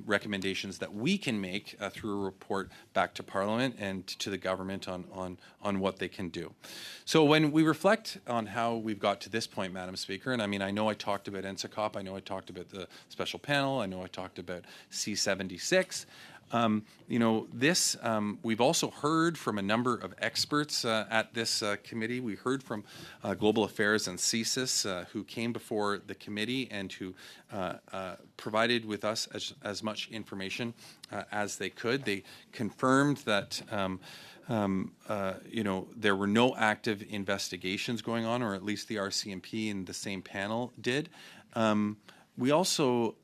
Speaker 8: recommendations that we can make through a report back to Parliament and to the government on what they can do. So when we reflect on how we've got to this point, Madam Speaker, and I mean, I know I talked about NSICOP, I know I talked about the special panel, I know I talked about C-76. We've also heard from a number of experts at this committee. We heard from Global Affairs and CSIS who came before the committee and who provided with us as much information as they could. They confirmed that there were no active investigations going on, or at least the RCMP and the same panel did. We also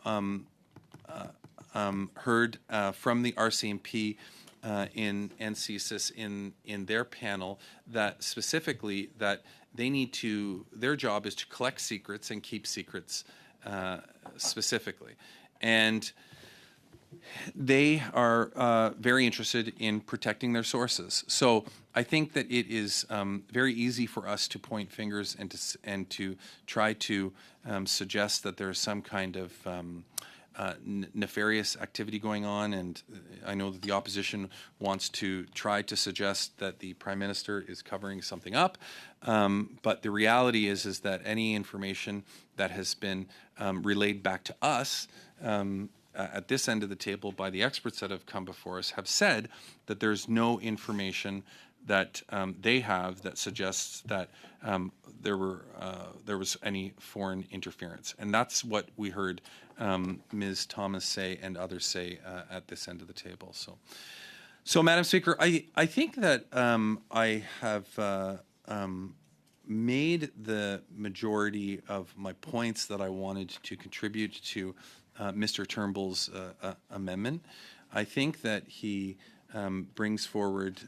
Speaker 8: heard from the RCMP and CSIS in their panel that specifically that they need to, their job is to collect secrets and keep secrets specifically. And they are very interested in protecting their sources. So I think that it is very easy for us to point fingers and to try to suggest that there is some kind of nefarious activity going on, and I know that the opposition wants to try to suggest that the Prime Minister is covering something up, but the reality is that any information that has been relayed back to us at this end of the table by the experts that have come before us have said that there's no information that they have that suggests that there was any foreign interference. And that's what we heard Ms. Thomas say and others say at this end of the table. So Madam Speaker, I think that I have made the majority of my points that I wanted to contribute to Mr. Turnbull's amendment. I think that he brings forward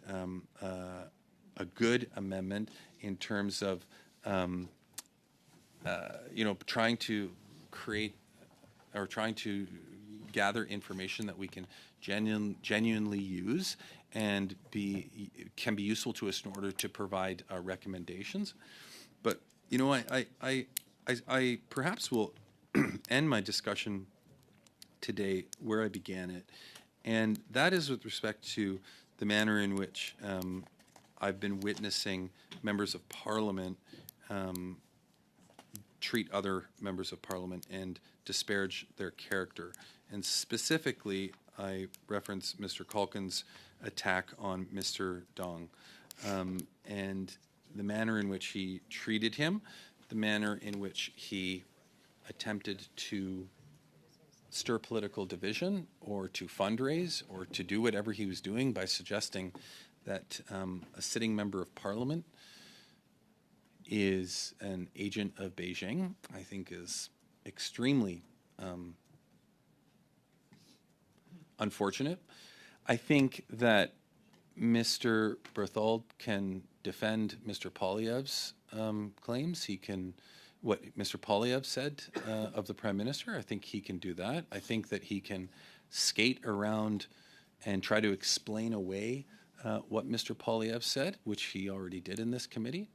Speaker 8: a good amendment in terms of trying to create or trying to gather information that we can genuinely use and can be useful to us in order to provide recommendations. But I perhaps will end my discussion today where I began it, and that is with respect to the manner in which I've been witnessing members of Parliament treat other members of Parliament and disparage their character. And specifically, I reference Mr. Culkin's attack on Mr. Dong and the manner in which he treated him, the manner in which he attempted to stir political division or to fundraise or to do whatever he was doing by suggesting that a sitting member of parliament is an agent of Beijing, I think is extremely unfortunate. I think that Mr. Berthold can defend Mr. Poilievre's claims. He can, what Mr. Poilievre said of the Prime Minister, I think he can do that. I think that he can skate around and try to explain away what Mr. Poilievre said, which he already did in this committee.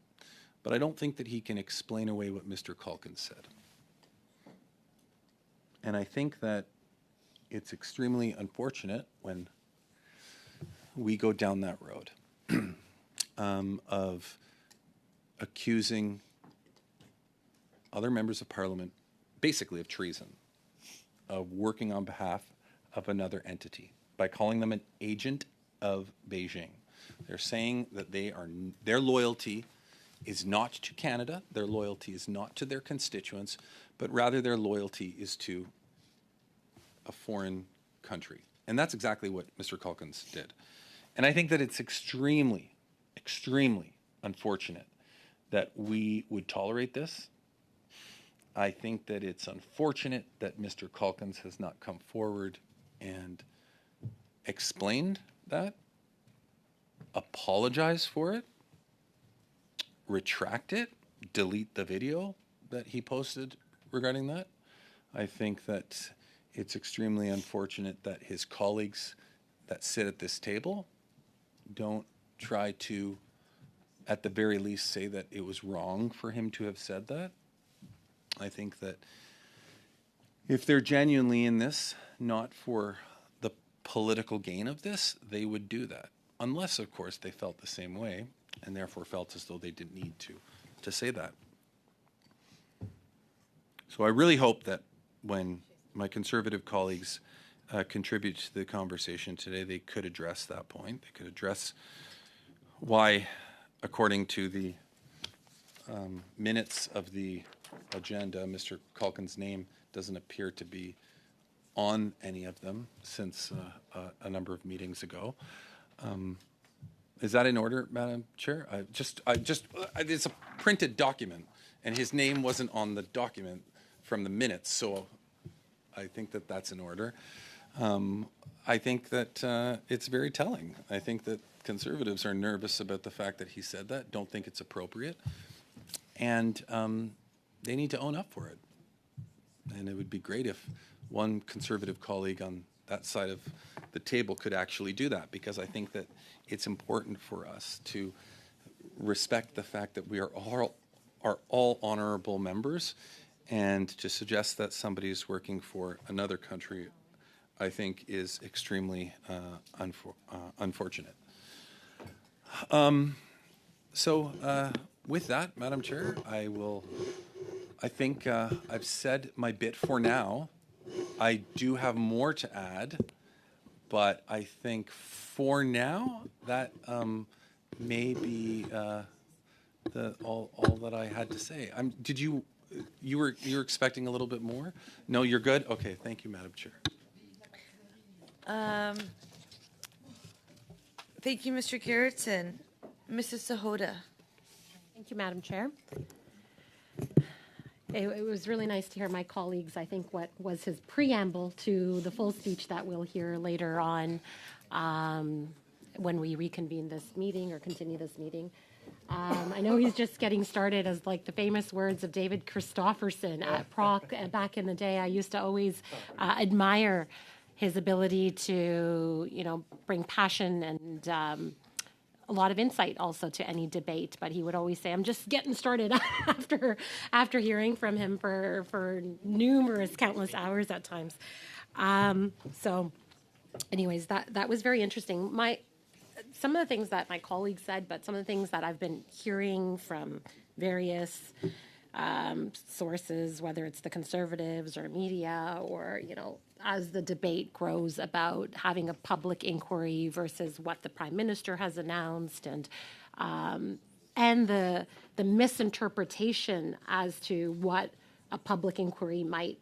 Speaker 8: But I don't think that he can explain away what Mr. Calkins said. And I think that it's extremely unfortunate when we go down that road of accusing other members of parliament basically of treason, of working on behalf of another entity by calling them an agent of Beijing. They're saying that their loyalty is not to Canada, their loyalty is not to their constituents, but rather their loyalty is to a foreign country. And that's exactly what Mr. Calkins did. And I think that it's extremely, extremely unfortunate that we would tolerate this. I think that it's unfortunate that Mr. Calkins has not come forward and explained that, apologize for it, retract it, delete the video that he posted regarding that. I think that it's extremely unfortunate that his colleagues that sit at this table don't try to, at the very least, say that it was wrong for him to have said that. I think that if they're genuinely in this, not for the political gain of this, they would do that. Unless, of course, they felt the same way and therefore felt as though they didn't need to say that. So I really hope that when my Conservative colleagues contribute to the conversation today, they could address that point. They could address why, according to the minutes of the agenda, Mr. Calkins' name doesn't appear to be on any of them since a number of meetings ago. Is that in order, Madam Chair? It's a printed document, and his name wasn't on the document from the minutes, so I think that that's in order. I think that it's very telling. I think that Conservatives are nervous about the fact that he said that, don't think it's appropriate, and they need to own up for it. And it would be great if one Conservative colleague on that side of the table could actually do that, because I think that it's important for us to respect the fact that we are all honorable members, and to suggest that somebody is working for another country, I think, is extremely unfortunate. With that, Madam Chair, I think I've said my bit for now. I do have more to add, but I think for now that may be all that I had to say. You were expecting a little bit more? No, you're good? Okay, thank you, Madam Chair.
Speaker 1: Thank you, Mr. Gerritsen. Mrs. Sahota.
Speaker 9: Thank you, Madam Chair. It was really nice to hear my colleagues, I think, what was his preamble to the full speech that we'll hear later on when we reconvene this meeting or continue this meeting. I know he's just getting started, as like the famous words of David Christopherson at PROC back in the day. I used to always admire his ability to, bring passion and a lot of insight also to any debate. But he would always say, "I'm just getting started," after hearing from him for numerous, countless hours at times. So, anyways, that was very interesting. Some of the things that my colleagues said, but some of the things that I've been hearing from various sources, whether it's the Conservatives or media or, as the debate grows about having a public inquiry versus what the Prime Minister has announced, and the misinterpretation as to what a public inquiry might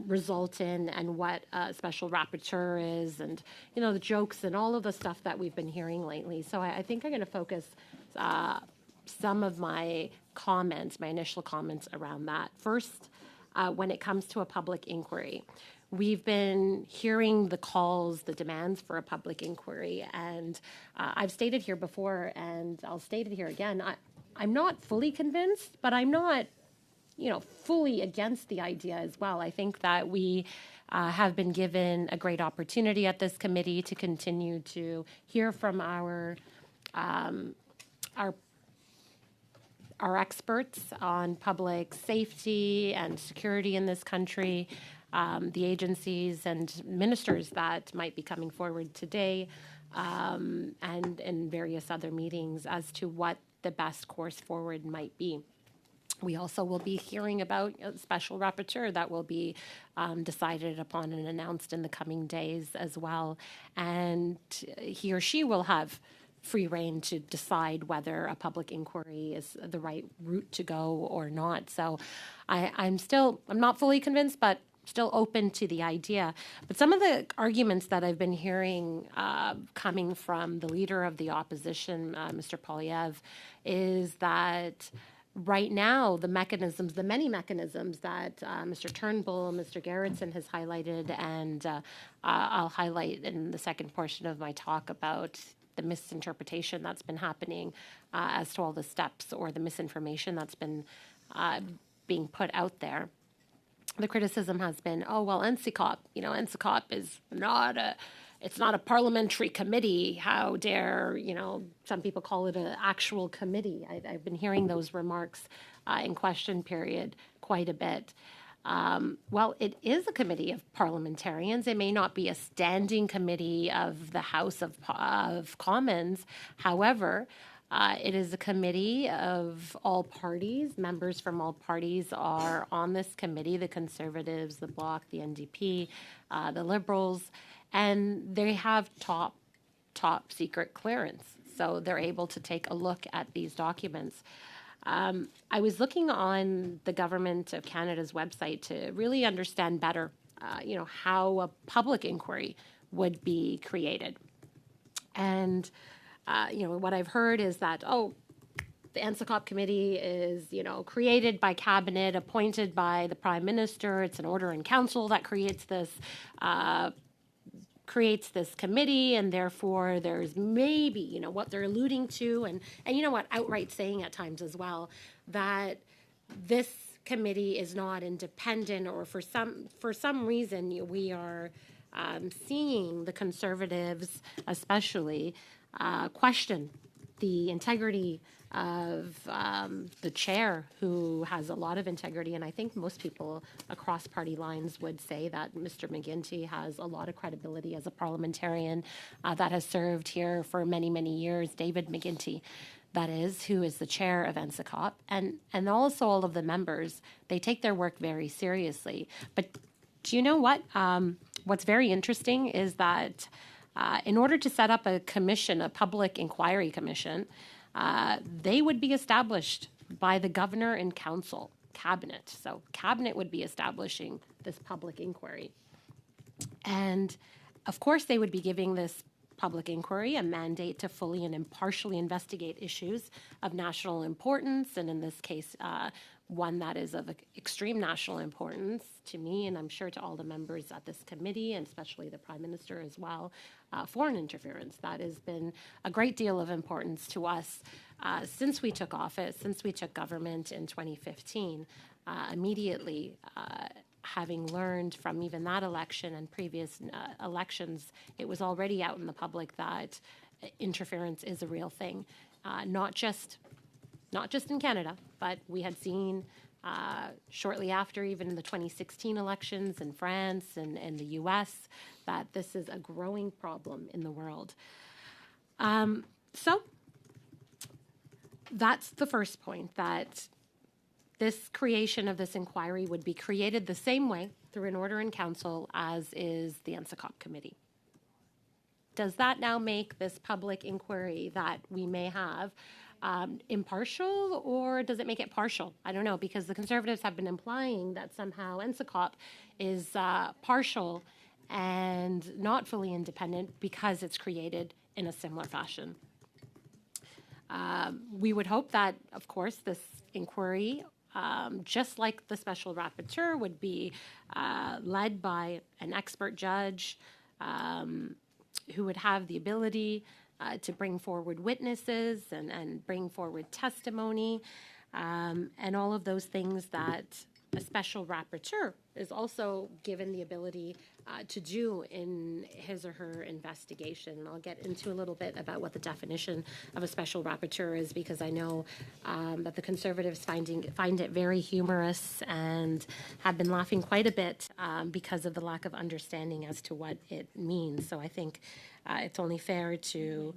Speaker 9: result in and what a special rapporteur is, and the jokes and all of the stuff that we've been hearing lately. So I think I'm going to focus some of my initial comments around that. First, when it comes to a public inquiry, we've been hearing the calls, the demands for a public inquiry, and I've stated here before, and I'll state it here again, I'm not fully convinced, but I'm not fully against the idea as well. I think that we have been given a great opportunity at this committee to continue to hear from our experts on public safety and security in this country, the agencies and ministers that might be coming forward today, and in various other meetings as to what the best course forward might be. We also will be hearing about a special rapporteur that will be decided upon and announced in the coming days as well. And he or she will have free rein to decide whether a public inquiry is the right route to go or not. So I'm not fully convinced, but still open to the idea. But some of the arguments that I've been hearing coming from the leader of the opposition, Mr. Poilievre, is that right now the many mechanisms that Mr. Turnbull, Mr. Gerritsen has highlighted, and I'll highlight in the second portion of my talk about the misinterpretation that's been happening as to all the steps or the misinformation that's been being put out there. The criticism has been, NCCOP, NCCOP is it's not a parliamentary committee. How dare, some people call it an actual committee. I've been hearing those remarks in question period quite a bit. Well, it is a committee of parliamentarians. It may not be a standing committee of the House of Commons. However, it is a committee of all parties. Members from all parties are on this committee: the Conservatives, the Bloc, the NDP, the Liberals, and they have top secret clearance. So they're able to take a look at these documents. I was looking on the Government of Canada's website to really understand better, how a public inquiry would be created. And what I've heard is that, the NCCOP committee is, created by cabinet, appointed by the Prime Minister. It's an order in council that creates this committee, and therefore there's maybe, what they're alluding to, and outright saying at times as well, that this committee is not independent, or for some reason we are seeing the Conservatives especially question the integrity of the chair, who has a lot of integrity, and I think most people across party lines would say that Mr. McGuinty has a lot of credibility as a parliamentarian that has served here for many, many years. David McGuinty, that is, who is the chair of NCCOP, and also all of the members, they take their work very seriously. But do you know what? What's very interesting is that in order to set up a commission, a public inquiry commission, they would be established by the governor and council, cabinet. So cabinet would be establishing this public inquiry. And of course, they would be giving this public inquiry a mandate to fully and impartially investigate issues of national importance, and in this case, one that is of extreme national importance to me, and I'm sure to all the members at this committee, and especially the Prime Minister as well, foreign interference. That has been a great deal of importance to us since we took office, since we took government in 2015. Immediately, having learned from even that election and previous elections, it was already out in the public that interference is a real thing, not just in Canada, but we had seen shortly after, even in the 2016 elections in France and the US, that this is a growing problem in the world. So that's the first point, that this creation of this inquiry would be created the same way through an order in council as is the NCCOP committee. Does that now make this public inquiry that we may have impartial, or does it make it partial? I don't know, because the Conservatives have been implying that somehow NSICOP is partial and not fully independent because it's created in a similar fashion. We would hope that, of course, this inquiry, just like the special rapporteur, would be led by an expert judge who would have the ability to bring forward witnesses and bring forward testimony, and all of those things that a special rapporteur is also given the ability to do in his or her investigation. And I'll get into a little bit about what the definition of a special rapporteur is, because I know that the Conservatives find it very humorous and have been laughing quite a bit because of the lack of understanding as to what it means. So I think it's only fair to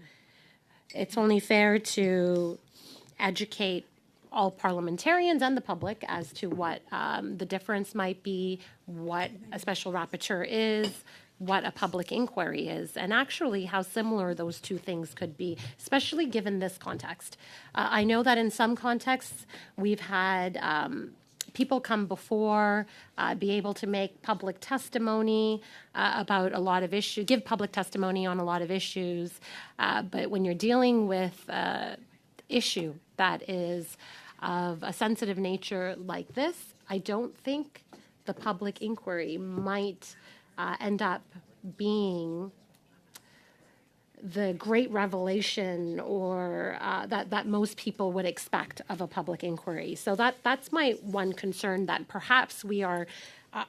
Speaker 9: educate all parliamentarians and the public as to what the difference might be, what a special rapporteur is, what a public inquiry is, and actually how similar those two things could be, especially given this context. I know that in some contexts we've had people come before, be able to make public testimony about a lot of issues, give public testimony on a lot of issues, but when you're dealing with issue that is of a sensitive nature like this, I don't think the public inquiry might end up being the great revelation or that most people would expect of a public inquiry. So that's my one concern, that perhaps we are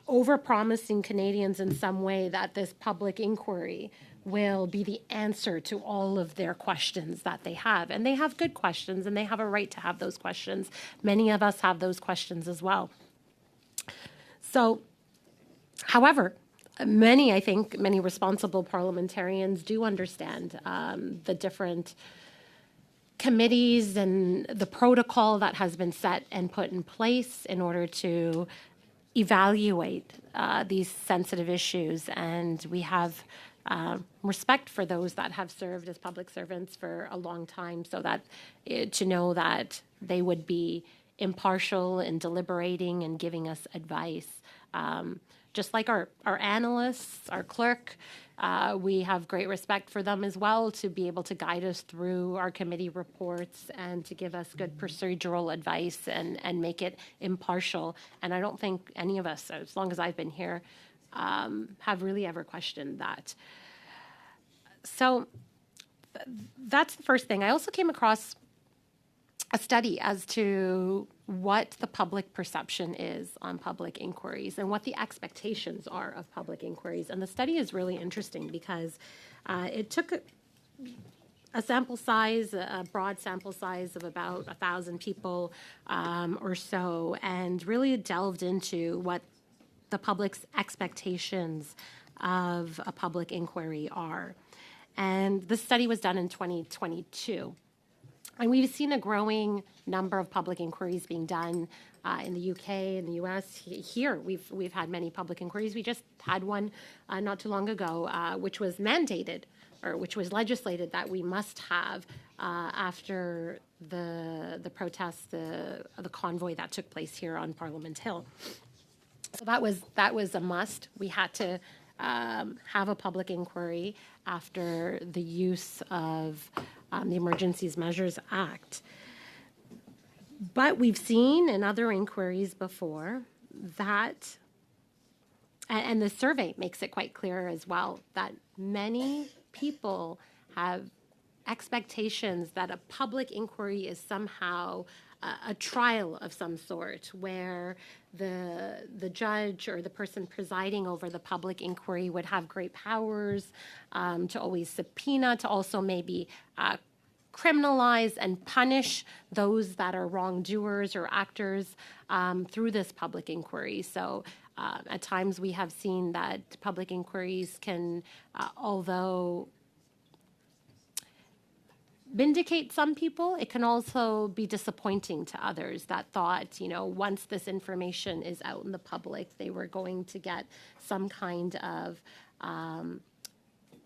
Speaker 9: over-promising Canadians in some way that this public inquiry will be the answer to all of their questions that they have. And they have good questions, and they have a right to have those questions. Many of us have those questions as well. So, however, I think many responsible parliamentarians do understand the different committees and the protocol that has been set and put in place in order to evaluate these sensitive issues. And we have respect for those that have served as public servants for a long time, so that to know that they would be impartial in deliberating and giving us advice. Just like our analysts, our clerk, we have great respect for them as well, to be able to guide us through our committee reports and to give us good procedural advice and make it impartial. And I don't think any of us, as long as I've been here, have really ever questioned that. So that's the first thing. I also came across a study as to what the public perception is on public inquiries and what the expectations are of public inquiries. And the study is really interesting because it took a sample size, a broad sample size of about 1,000 people or so, and really delved into what the public's expectations of a public inquiry are. And this study was done in 2022. And we've seen a growing number of public inquiries being done in the UK, in the US. Here, we've had many public inquiries. We just had one not too long ago, which was mandated, or which was legislated that we must have after the protests, the convoy that took place here on Parliament Hill. So that was a must. We had to have a public inquiry after the use of the Emergencies Measures Act. But we've seen in other inquiries before that, and the survey makes it quite clear as well, that many people have expectations that a public inquiry is somehow a trial of some sort, where the judge or the person presiding over the public inquiry would have great powers to always subpoena, to also maybe criminalize and punish those that are wrongdoers or actors through this public inquiry. So at times we have seen that public inquiries can, although vindicate some people, it can also be disappointing to others that thought, once this information is out in the public, they were going to get some kind of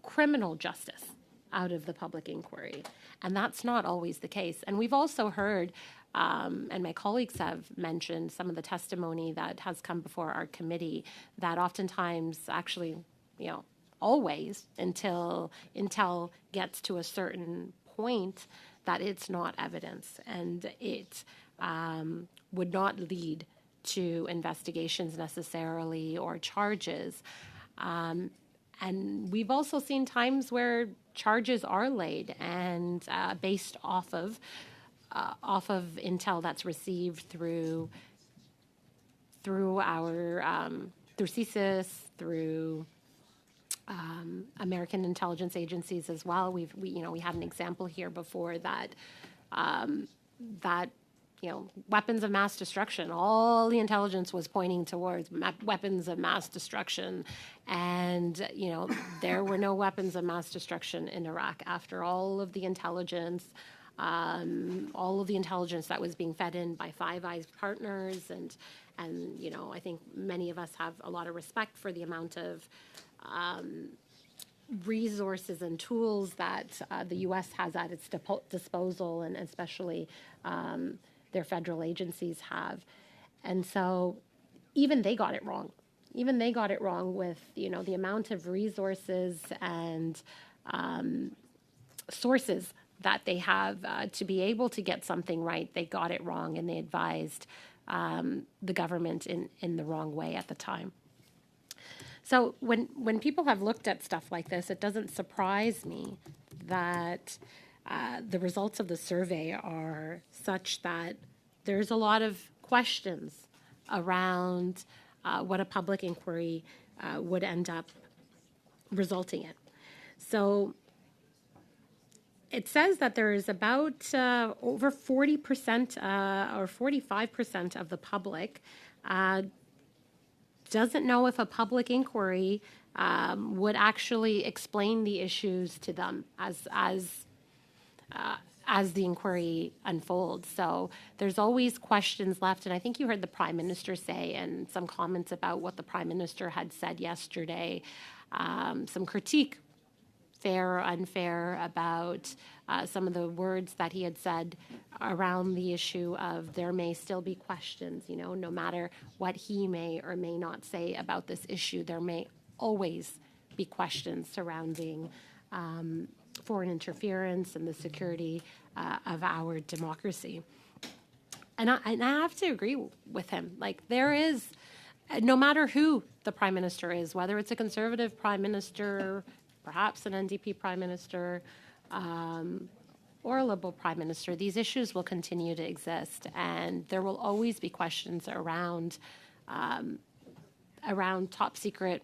Speaker 9: criminal justice out of the public inquiry. And that's not always the case. And we've also heard, and my colleagues have mentioned some of the testimony that has come before our committee, that oftentimes, actually, always, until intel gets to a certain point, that it's not evidence, and it would not lead to investigations necessarily or charges. And we've also seen times where charges are laid and based off of intel that's received through CSIS, through American intelligence agencies as well. We had an example here before that weapons of mass destruction. All the intelligence was pointing towards weapons of mass destruction, and there were no weapons of mass destruction in Iraq after all of the intelligence. All of the intelligence that was being fed in by Five Eyes partners, and I think many of us have a lot of respect for the amount of resources and tools that the U.S. has at its disposal, and especially their federal agencies have. And so even they got it wrong. Even they got it wrong with, the amount of resources and sources that they have to be able to get something right. They got it wrong, and they advised the government in the wrong way at the time. So when people have looked at stuff like this, it doesn't surprise me that the results of the survey are such that there's a lot of questions around what a public inquiry would end up resulting in. So it says that there is about over 40% or 45% of the public doesn't know if a public inquiry would actually explain the issues to them as the inquiry unfolds. So there's always questions left, and I think you heard the Prime Minister say, and some comments about what the Prime Minister had said yesterday, some critique, fair or unfair, about some of the words that he had said around the issue of there may still be questions, no matter what he may or may not say about this issue, there may always be questions surrounding foreign interference and the security of our democracy. And I have to agree with him. Like, there is, no matter who the Prime Minister is, whether it's a Conservative Prime Minister, perhaps an NDP Prime Minister, or a Liberal Prime Minister, these issues will continue to exist, and there will always be questions around top secret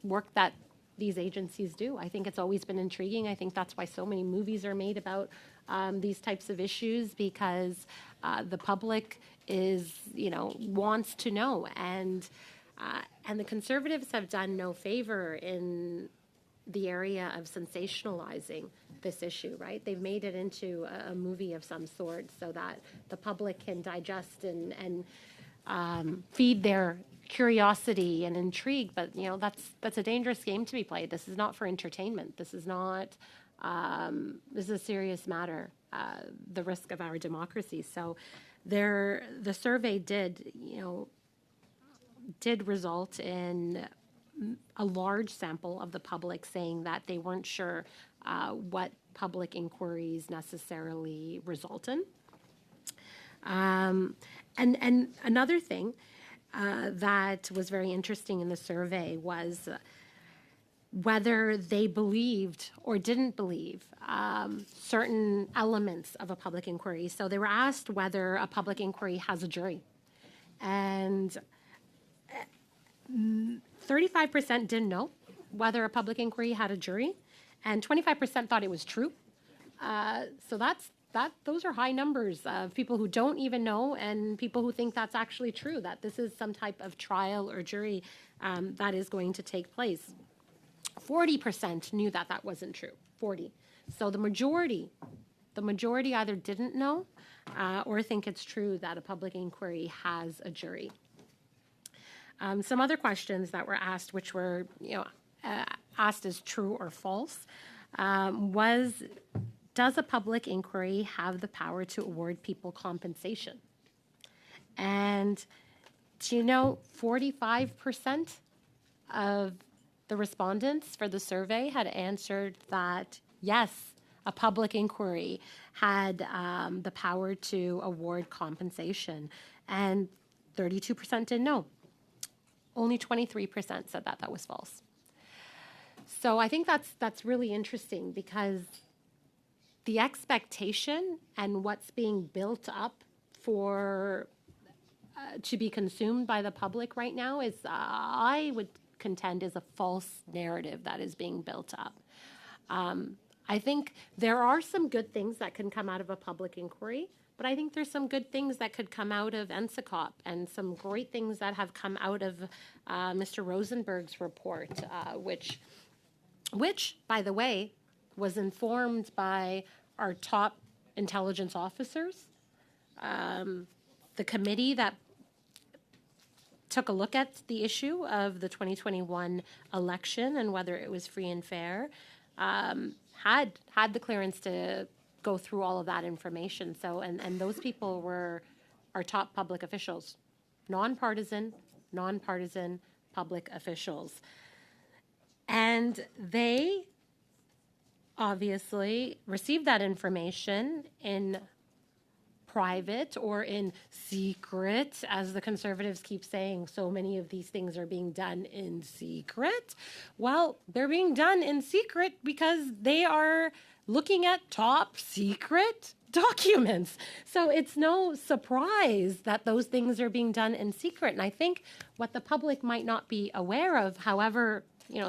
Speaker 9: work that these agencies do. I think it's always been intriguing. I think that's why so many movies are made about these types of issues, because the public wants to know, and the Conservatives have done no favor in the area of sensationalizing this issue, right? They've made it into a movie of some sort so that the public can digest and feed their curiosity and intrigue. But that's a dangerous game to be played. This is not for entertainment. This is not. This is a serious matter. The risk of our democracy. So, the survey did result in a large sample of the public saying that they weren't sure what public inquiries necessarily result in. And another thing that was very interesting in the survey was whether they believed or didn't believe certain elements of a public inquiry. So they were asked whether a public inquiry has a jury. And 35% didn't know whether a public inquiry had a jury, and 25% thought it was true. So those are high numbers of people who don't even know, and people who think that's actually true, that this is some type of trial or jury that is going to take place. 40% knew that that wasn't true. 40. So the majority either didn't know or think it's true that a public inquiry has a jury. Some other questions that were asked, which were asked as true or false, does a public inquiry have the power to award people compensation? And do you know 45% of the respondents for the survey had answered that yes, a public inquiry had the power to award compensation, and 32% didn't know. Only 23% said that was false. So I think that's really interesting, because the expectation and what's being built up for to be consumed by the public right now is, I would contend, is a false narrative that is being built up. I think there are some good things that can come out of a public inquiry, but I think there's some good things that could come out of NSICOP, and some great things that have come out of Mr. Rosenberg's report, which, by the way, was informed by our top intelligence officers. The committee that took a look at the issue of the 2021 election and whether it was free and fair, had the clearance to go through all of that information. So, and those people were our top public officials, nonpartisan public officials. And they obviously received that information in private or in secret, as the Conservatives keep saying. So many of these things are being done in secret. Well, they're being done in secret because they are looking at top secret documents. So it's no surprise that those things are being done in secret. And I think what the public might not be aware of, however,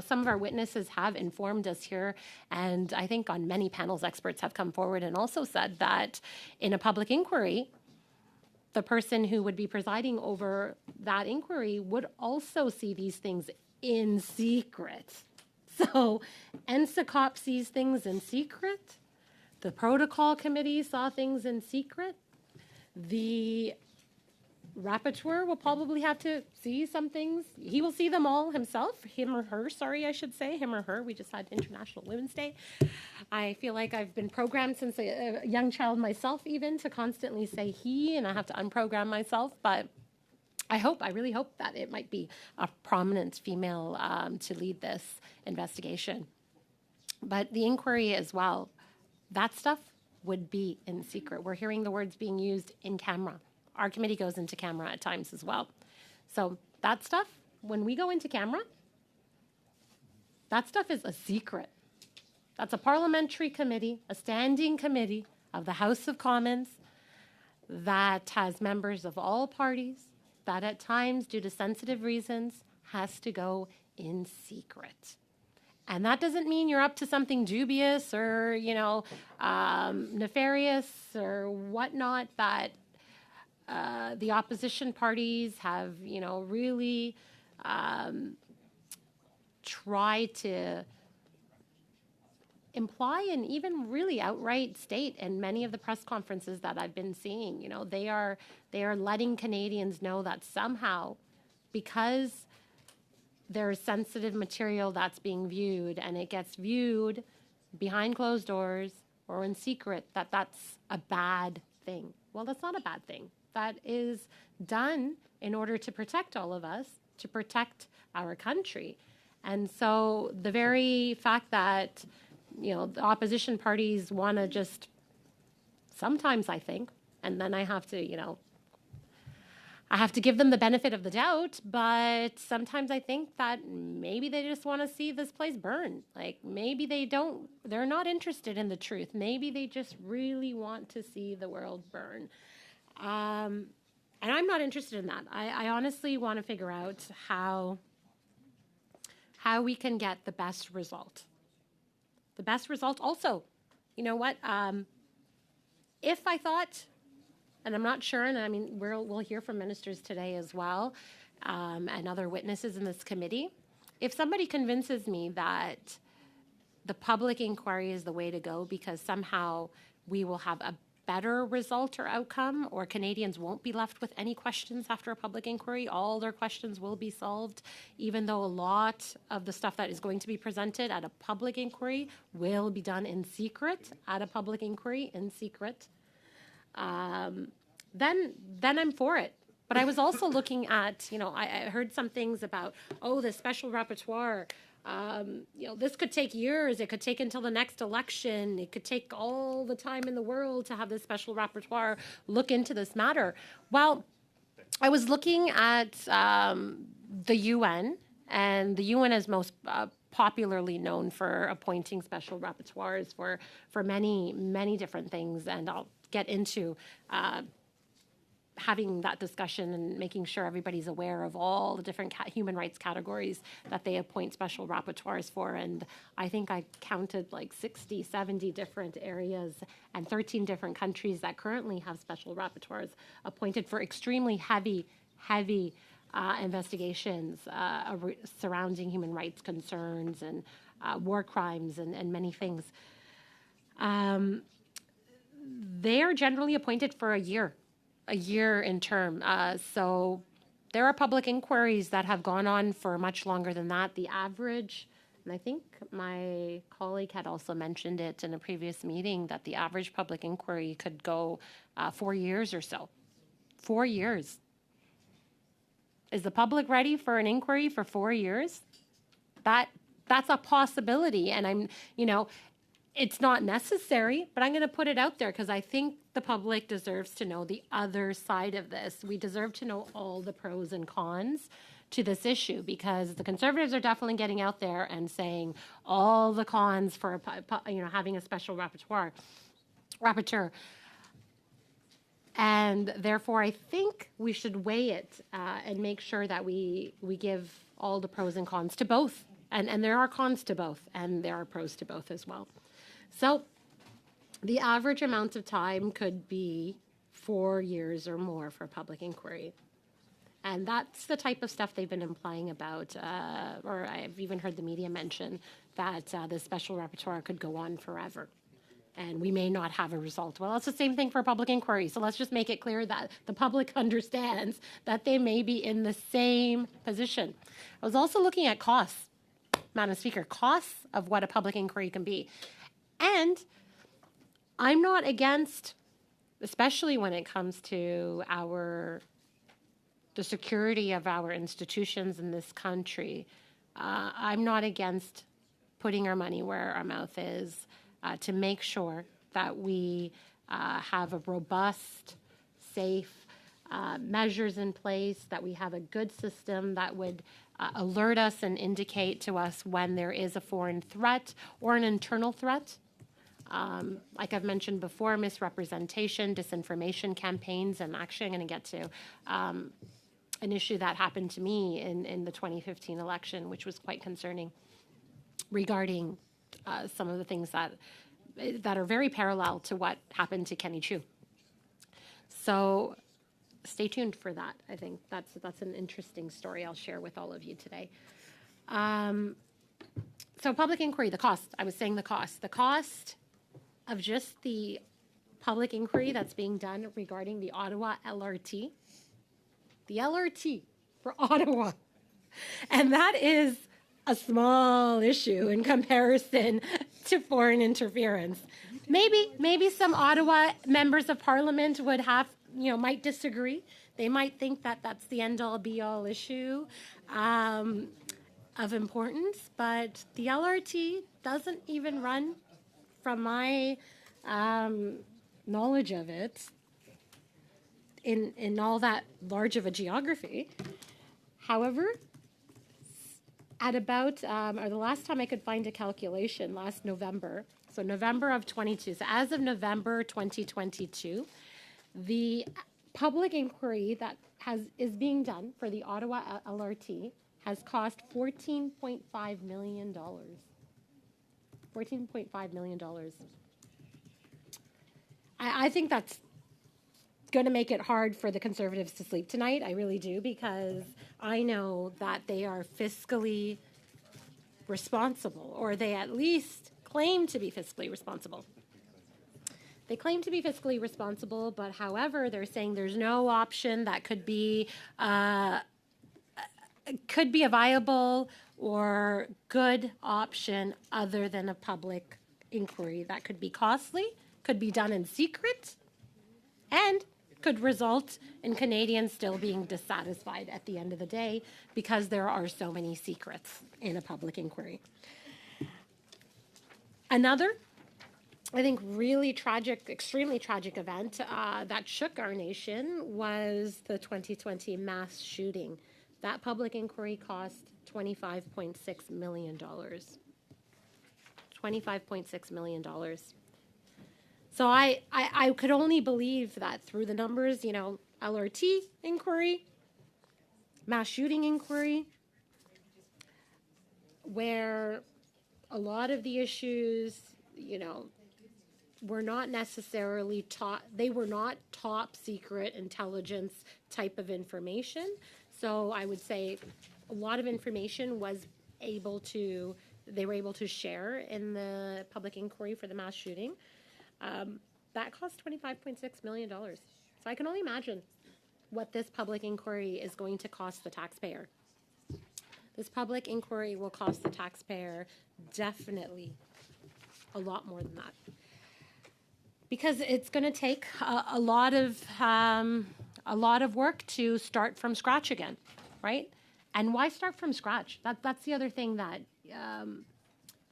Speaker 9: some of our witnesses have informed us here, and I think on many panels, experts have come forward and also said that in a public inquiry, the person who would be presiding over that inquiry would also see these things in secret. So NSICOP sees things in secret. The protocol committee saw things in secret. The rapporteur will probably have to see some things. He will see them all himself, him or her, I should say, him or her. We just had International Women's Day. I feel like I've been programmed since a young child myself even to constantly say he, and I have to unprogram myself, but I really hope that it might be a prominent female to lead this investigation. But the inquiry as well, that stuff would be in secret. We're hearing the words being used in camera. Our committee goes into camera at times as well. So that stuff, when we go into camera, that stuff is a secret. That's a parliamentary committee, a standing committee of the House of Commons that has members of all parties, that at times, due to sensitive reasons, has to go in secret. And that doesn't mean you're up to something dubious or, nefarious or whatnot, that the opposition parties have, really tried to imply and even really outright state in many of the press conferences that I've been seeing. They are letting Canadians know that somehow, because there's sensitive material that's being viewed and it gets viewed behind closed doors or in secret, that's a bad thing. Well, that's not a bad thing. That is done in order to protect all of us, to protect our country. And so the very fact that, the opposition parties want to just, sometimes I think, and then I have to, I have to give them the benefit of the doubt, but sometimes I think that maybe they just want to see this place burn. Like maybe they're not interested in the truth. Maybe they just really want to see the world burn. And I'm not interested in that. I honestly want to figure out how we can get the best result. The best result also, you know what? If I thought, and I'm not sure, and I mean, we'll hear from ministers today as well, and other witnesses in this committee. If somebody convinces me that the public inquiry is the way to go because somehow we will have a better result or outcome, or Canadians won't be left with any questions after a public inquiry. All their questions will be solved, even though a lot of the stuff that is going to be presented at a public inquiry will be done in secret, at a public inquiry in secret. Then I'm for it. But I was also looking at, I heard some things about, the special rapporteur. This could take years. It could take until the next election. It could take all the time in the world to have this special rapporteur look into this matter. Well, I was looking at the UN, and the UN is most popularly known for appointing special rapporteurs for many, many different things, and I'll get into having that discussion and making sure everybody's aware of all the different human rights categories that they appoint special rapporteurs for. And I think I counted like 60, 70 different areas and 13 different countries that currently have special rapporteurs appointed for extremely heavy investigations surrounding human rights concerns and war crimes and many things. They are generally appointed for a year in term. So there are public inquiries that have gone on for much longer than that. The average, and I think my colleague had also mentioned it in a previous meeting, that the average public inquiry could go 4 years or so. 4 years. Is the public ready for an inquiry for 4 years? That's a possibility. And it's not necessary, but I'm going to put it out there because I think the public deserves to know the other side of this. We deserve to know all the pros and cons to this issue, because the Conservatives are definitely getting out there and saying all the cons for having a special rapporteur. And therefore, I think we should weigh it and make sure that we give all the pros and cons to both. And there are cons to both, and there are pros to both as well. So the average amount of time could be 4 years or more for public inquiry. And that's the type of stuff they've been implying about, or I've even heard the media mention that the special rapporteur could go on forever. And we may not have a result. Well, it's the same thing for a public inquiry. So let's just make it clear that the public understands that they may be in the same position. I was also looking at costs, Madam Speaker, costs of what a public inquiry can be. And I'm not against, especially when it comes to the security of our institutions in this country, I'm not against putting our money where our mouth is to make sure that we have a robust, safe measures in place, that we have a good system that would alert us and indicate to us when there is a foreign threat or an internal threat. Like I've mentioned before, misrepresentation, disinformation campaigns. I'm going to get to an issue that happened to me in the 2015 election, which was quite concerning, regarding some of the things that are very parallel to what happened to Kenny Chu. So stay tuned for that. I think that's an interesting story I'll share with all of you today. So public inquiry, the cost. I was saying the cost. The cost of just the public inquiry that's being done regarding the Ottawa LRT. The LRT for Ottawa. And that is a small issue in comparison to foreign interference. Maybe some Ottawa members of Parliament would might disagree. They might think that that's the end-all, be-all issue of importance, but the LRT doesn't even run, from my knowledge of it, in all that large of a geography. However, at about, or the last time I could find a calculation, last November, so November of 22, so as of November 2022, the public inquiry that is being done for the Ottawa LRT has cost $14.5 million. $14.5 million. I think that's going to make it hard for the Conservatives to sleep tonight. I really do, because I know that they are fiscally responsible, or they at least claim to be fiscally responsible. They claim to be fiscally responsible, but however, they're saying there's no option that could be a viable or good option other than a public inquiry that could be costly, could be done in secret, and could result in Canadians still being dissatisfied at the end of the day because there are so many secrets in a public inquiry. Another, I think, really tragic, extremely tragic event that shook our nation was the 2020 mass shooting. That public inquiry cost $25.6 million. $25.6 million. So I could only believe that through the numbers, you know, LRT inquiry, mass shooting inquiry, where a lot of the issues, you know, were not necessarily they were not top secret intelligence type of information. So I would say a lot of information they were able to share in the public inquiry for the mass shooting. That cost $25.6 million. So I can only imagine what this public inquiry is going to cost the taxpayer. This public inquiry will cost the taxpayer definitely a lot more than that. Because it's going to take a lot of work to start from scratch again, right? And why start from scratch? That's the other thing that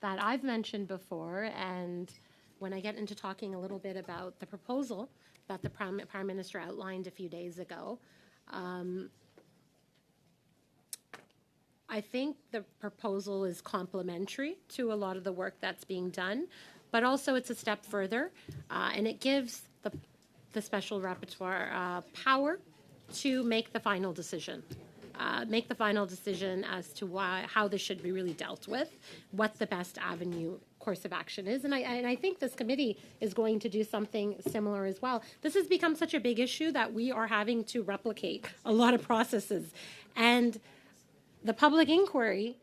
Speaker 9: I've mentioned before, and when I get into talking a little bit about the proposal that the Prime Minister outlined a few days ago, I think the proposal is complementary to a lot of the work that's being done, but also it's a step further, and it gives the special rapporteur power to make the final decision. Make the final decision as to how this should be really dealt with, what the best course of action is. And I think this committee is going to do something similar as well. This has become such a big issue that we are having to replicate a lot of processes. And the public inquiry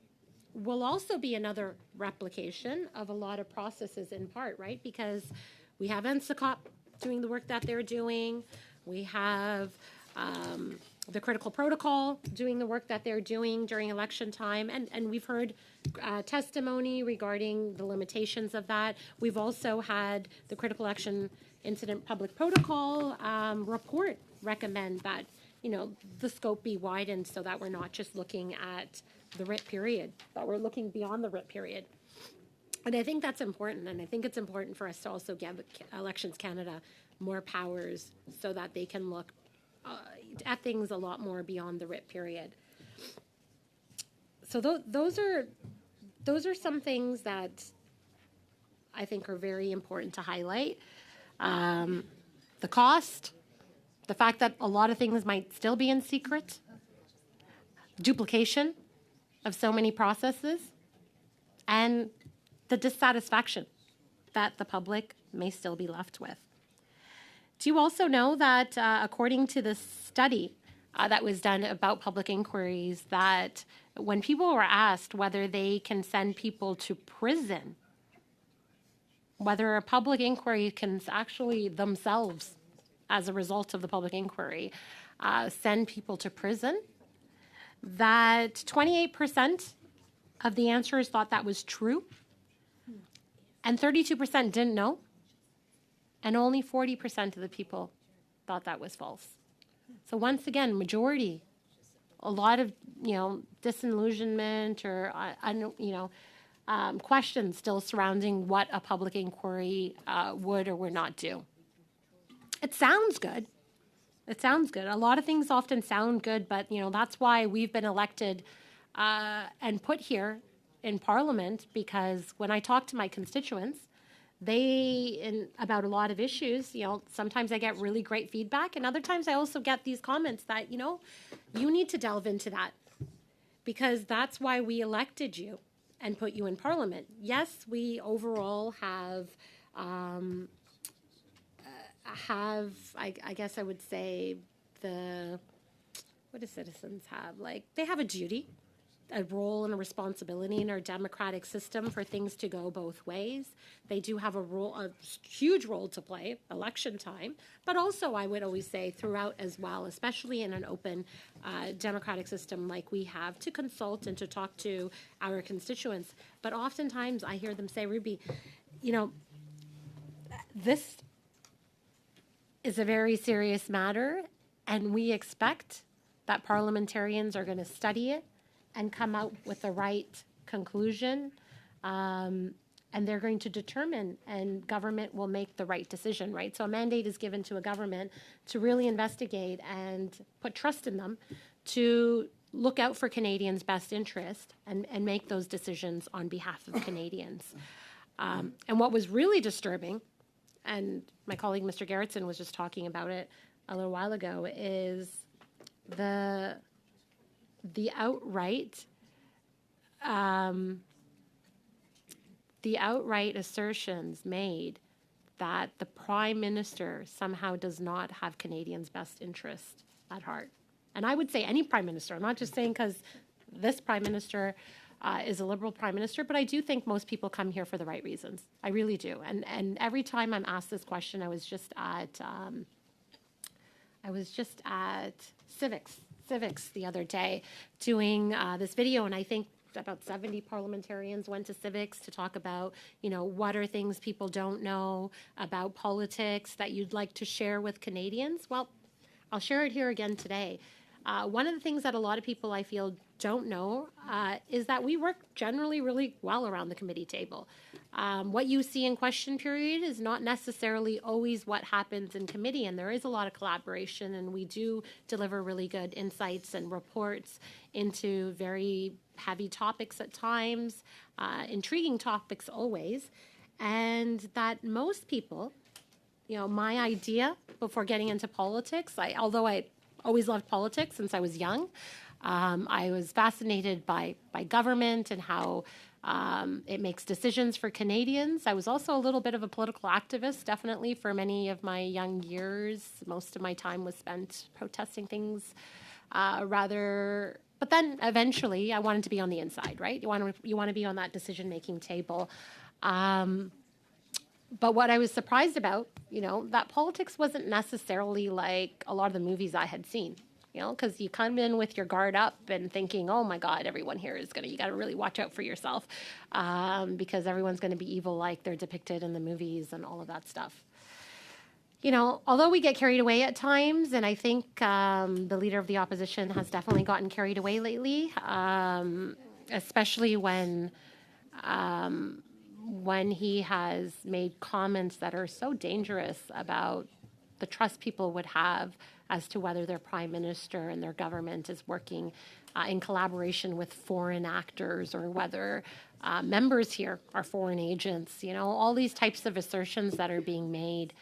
Speaker 9: will also be another replication of a lot of processes in part, right? Because we have NSICOP doing the work that they're doing. We have the critical protocol doing the work that they're doing during election time. And we've heard testimony regarding the limitations of that. We've also had the critical action incident public protocol report recommend that, you know, the scope be widened so that we're not just looking at the writ period, but we're looking beyond the writ period. And I think that's important, and I think it's important for us to also give Elections Canada more powers so that they can look at things a lot more beyond the writ period. So those are some things that I think are very important to highlight. The cost, the fact that a lot of things might still be in secret, duplication of so many processes, and the dissatisfaction that the public may still be left with. Do you also know that according to the study that was done about public inquiries, that when people were asked whether they can send people to prison, whether a public inquiry can actually themselves, as a result of the public inquiry, send people to prison, that 28% of the answers thought that was true, and 32% didn't know, and only 40% of the people thought that was false. So once again, majority, a lot of, you know, disillusionment or, questions still surrounding what a public inquiry would or would not do. It sounds good. It sounds good. A lot of things often sound good, but, you know, that's why we've been elected and put here in Parliament, because when I talk to my constituents, about a lot of issues, you know, sometimes I get really great feedback, and other times I also get these comments that, you know, you need to delve into that, because that's why we elected you and put you in Parliament. Yes, we overall have I guess I would say what do citizens have? Like, they have a duty a role and a responsibility in our democratic system for things to go both ways. They do have a huge role to play, election time, but also I would always say throughout as well, especially in an open democratic system like we have, to consult and to talk to our constituents. But oftentimes I hear them say, Ruby, this is a very serious matter, and we expect that parliamentarians are going to study it and come out with the right conclusion, and they're going to determine, and government will make the right decision, right? So a mandate is given to a government to really investigate and put trust in them to look out for Canadians' best interest and make those decisions on behalf of Canadians. And what was really disturbing, and my colleague Mr. Gerritsen was just talking about it a little while ago, is the outright assertions made that the Prime Minister somehow does not have Canadians' best interest at heart. And I would say any Prime Minister. I'm not just saying because this Prime Minister is a Liberal Prime Minister, but I do think most people come here for the right reasons. I really do. And every time I'm asked this question, I was just at Civics the other day doing this video, and I think about 70 parliamentarians went to Civics to talk about, what are things people don't know about politics that you'd like to share with Canadians? Well, I'll share it here again today. One of the things that a lot of people I feel don't know is that we work generally really well around the committee table. What you see in question period is not necessarily always what happens in committee, and there is a lot of collaboration, and we do deliver really good insights and reports into very heavy topics at times, intriguing topics always, and that most people, my idea before getting into politics, although I always loved politics since I was young, I was fascinated by government and how it makes decisions for Canadians. I was also a little bit of a political activist, definitely, for many of my young years. Most of my time was spent protesting things but then eventually I wanted to be on the inside, right? You want to be on that decision-making table. But what I was surprised about, that politics wasn't necessarily like a lot of the movies I had seen, because you come in with your guard up and thinking, oh my God, everyone here is you got to really watch out for yourself because everyone's going to be evil like they're depicted in the movies and all of that stuff. Although we get carried away at times, and I think the leader of the opposition has definitely gotten carried away lately, especially when he has made comments that are so dangerous about the trust people would have as to whether their prime minister and their government is working in collaboration with foreign actors, or whether members here are foreign agents. All these types of assertions that are being made.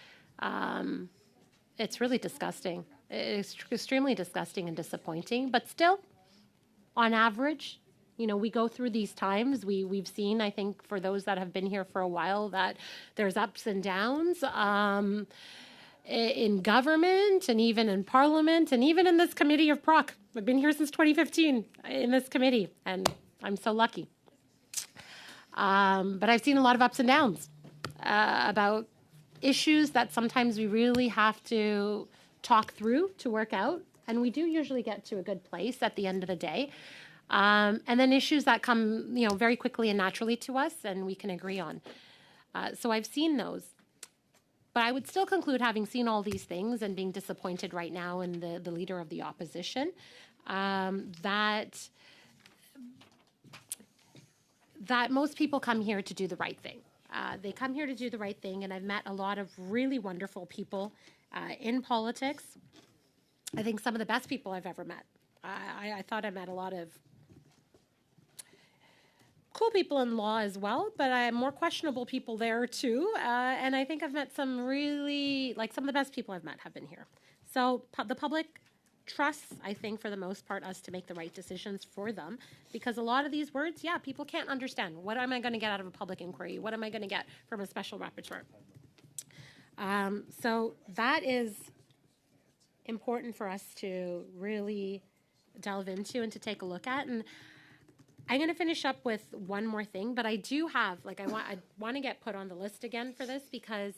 Speaker 9: It's really disgusting. It's extremely disgusting and disappointing, but still, on average, we go through these times. We've seen, I think, for those that have been here for a while, that there's ups and downs in government, and even in Parliament, and even in this committee of PROC. I've been here since 2015 in this committee, and I'm so lucky. But I've seen a lot of ups and downs about issues that sometimes we really have to talk through to work out, and we do usually get to a good place at the end of the day. And then issues that come, very quickly and naturally to us, and we can agree on. So I've seen those. But I would still conclude, having seen all these things and being disappointed right now in the leader of the opposition, that most people come here to do the right thing. They come here to do the right thing, and I've met a lot of really wonderful people in politics. I think some of the best people I've ever met. I thought I met a lot of cool people in law as well, but I have more questionable people there too. And I think I've met some really, some of the best people I've met have been here. So the public trusts, I think, for the most part, us to make the right decisions for them, because a lot of these words, people can't understand. What am I going to get out of a public inquiry? What am I going to get from a special rapporteur? So that is important for us to really delve into and to take a look at. And I'm going to finish up with one more thing, but I do have, like, I want to get put on the list again for this because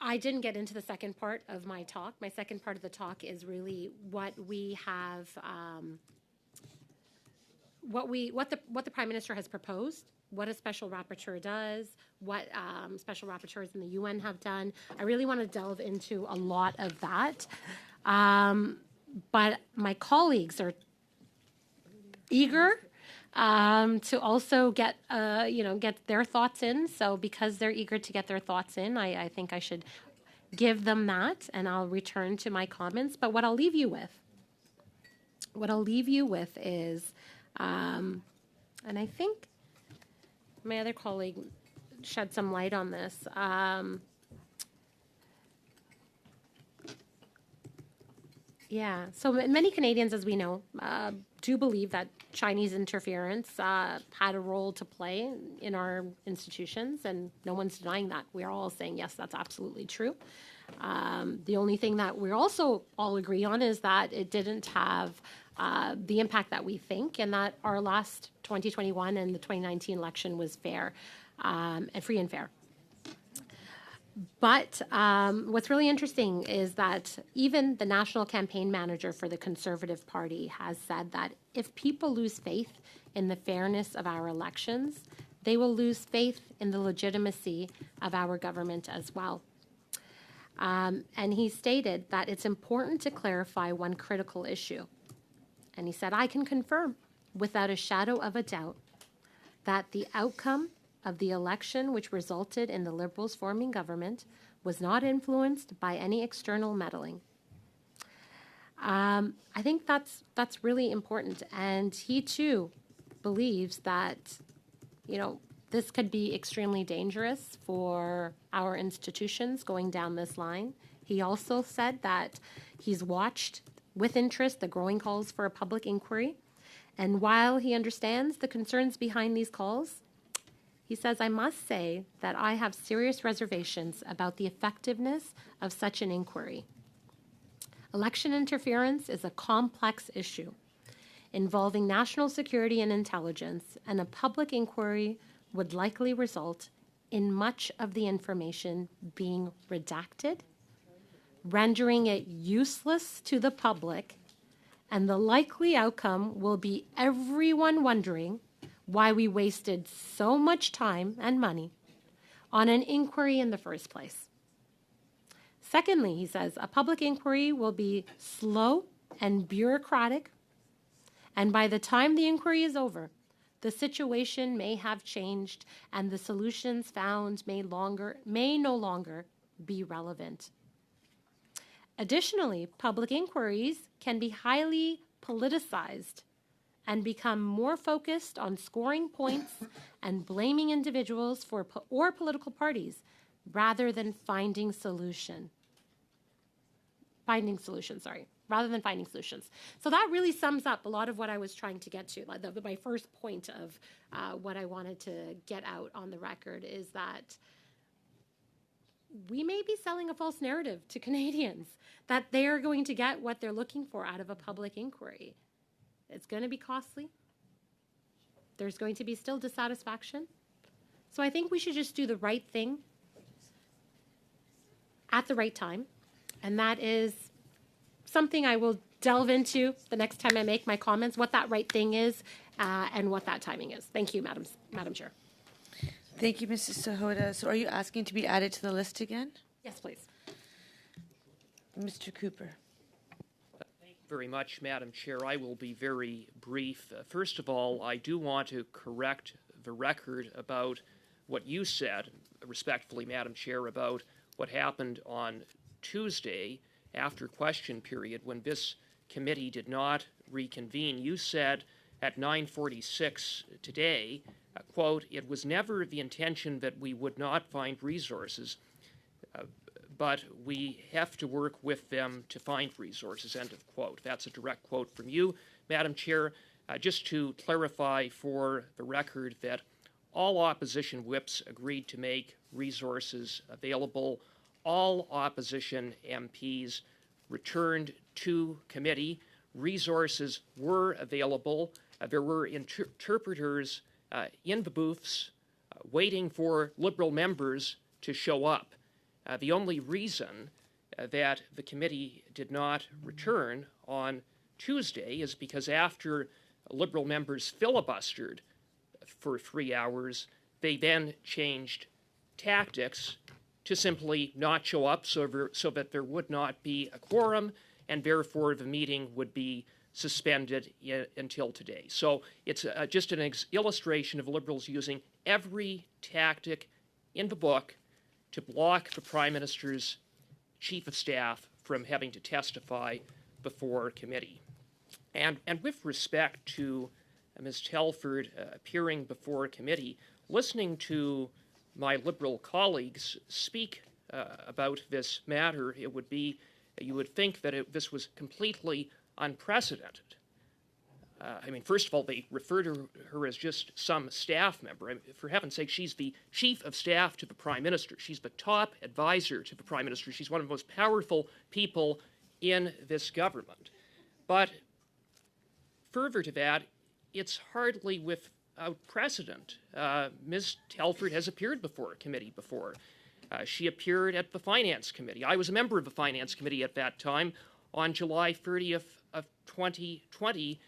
Speaker 9: I didn't get into the second part of my talk. My second part of the talk is really what we have, what the Prime Minister has proposed, what a special rapporteur does, what special rapporteurs in the UN have done. I really want to delve into a lot of that. But my colleagues are eager to also get their thoughts in. So because they're eager to get their thoughts in, I think I should give them that, and I'll return to my comments. But what I'll leave you with is, and I think my other colleague shed some light on this. Yeah, so many Canadians, as we know, do believe that Chinese interference had a role to play in our institutions, and no one's denying that. We're all saying, yes, that's absolutely true. The only thing that we also all agree on is that it didn't have the impact that we think, and that our last 2021 and the 2019 election was fair and free and fair. But what's really interesting is that even the national campaign manager for the Conservative Party has said that if people lose faith in the fairness of our elections, they will lose faith in the legitimacy of our government as well. And he stated that it's important to clarify one critical issue. And he said, I can confirm without a shadow of a doubt that the outcome of the election which resulted in the Liberals forming government was not influenced by any external meddling. I think that's really important. And he too believes that, this could be extremely dangerous for our institutions going down this line. He also said that he's watched with interest the growing calls for a public inquiry. And while he understands the concerns behind these calls, he says, I must say that I have serious reservations about the effectiveness of such an inquiry. Election interference is a complex issue involving national security and intelligence, and a public inquiry would likely result in much of the information being redacted, rendering it useless to the public, and the likely outcome will be everyone wondering why we wasted so much time and money on an inquiry in the first place. Secondly, he says, a public inquiry will be slow and bureaucratic, and by the time the inquiry is over, the situation may have changed and the solutions found may no longer be relevant. Additionally, public inquiries can be highly politicized and become more focused on scoring points and blaming individuals or political parties rather than finding solutions. So that really sums up a lot of what I was trying to get to. My first point of what I wanted to get out on the record is that we may be selling a false narrative to Canadians that they are going to get what they're looking for out of a public inquiry. It's going to be costly. There's going to be still dissatisfaction. So I think we should just do the right thing at the right time. And that is something I will delve into the next time I make my comments, what that right thing is and what that timing is. Thank you, Madam Chair.
Speaker 1: Thank you, Mrs. Sahota. So are you asking to be added to the list again?
Speaker 9: Yes, please.
Speaker 1: Mr. Cooper.
Speaker 10: Thank you very much, Madam Chair. I will be very brief. First of all, I do want to correct the record about what you said, respectfully, Madam Chair, about what happened on Tuesday after question period when this committee did not reconvene. You said at 9:46 today, quote, it was never the intention that we would not find resources, but we have to work with them to find resources, end of quote. That's a direct quote from you, Madam Chair. Just to clarify for the record that all opposition whips agreed to make resources available. All opposition MPs returned to committee. Resources were available, There were interpreters in the booths waiting for Liberal members to show up. The only reason that the committee did not return on Tuesday is because after Liberal members filibustered for 3 hours, they then changed tactics to simply not show up so that there would not be a quorum, and therefore the meeting would be suspended until today. So it's just an illustration of Liberals using every tactic in the book to block the Prime Minister's Chief of Staff from having to testify before committee. And with respect to Ms. Telford appearing before committee, listening to my Liberal colleagues speak about this matter, you would think that this was completely unprecedented. I mean, first of all, they refer to her as just some staff member. I mean, for heaven's sake, she's the Chief of Staff to the Prime Minister. She's the top advisor to the Prime Minister. She's one of the most powerful people in this government. But further to that, it's hardly without precedent. Ms. Telford has appeared before a committee before. She appeared at the Finance Committee. I was a member of the Finance Committee at that time on July 30th of 2020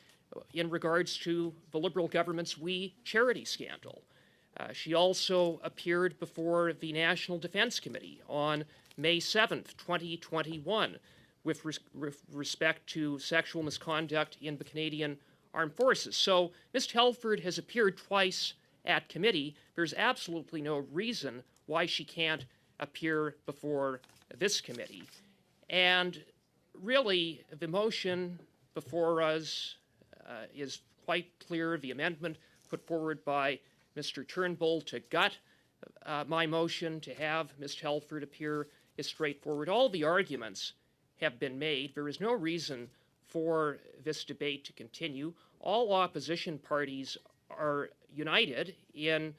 Speaker 10: in regards to the Liberal government's We Charity scandal. She also appeared before the National Defence Committee on May 7th, 2021 with respect to sexual misconduct in the Canadian Armed Forces. So Ms. Telford has appeared twice at committee. There's absolutely no reason why she can't appear before this committee. And really, the motion before us is quite clear. The amendment put forward by Mr. Turnbull to gut my motion to have Ms. Telford appear is straightforward. All the arguments have been made. There is no reason for this debate to continue. All opposition parties are united in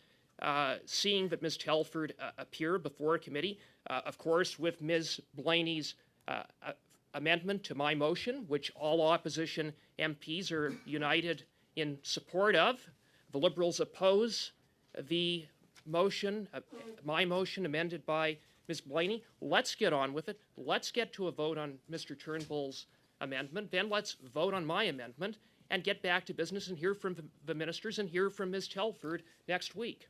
Speaker 10: seeing that Ms. Telford appear before a committee, of course, with Ms. Blaney's amendment to my motion, which all opposition MPs are united in support of. The Liberals oppose the motion, my motion amended by Ms. Blaney. Let's get on with it. Let's get to a vote on Mr. Turnbull's amendment. Then let's vote on my amendment and get back to business and hear from the ministers and hear from Ms. Telford next week.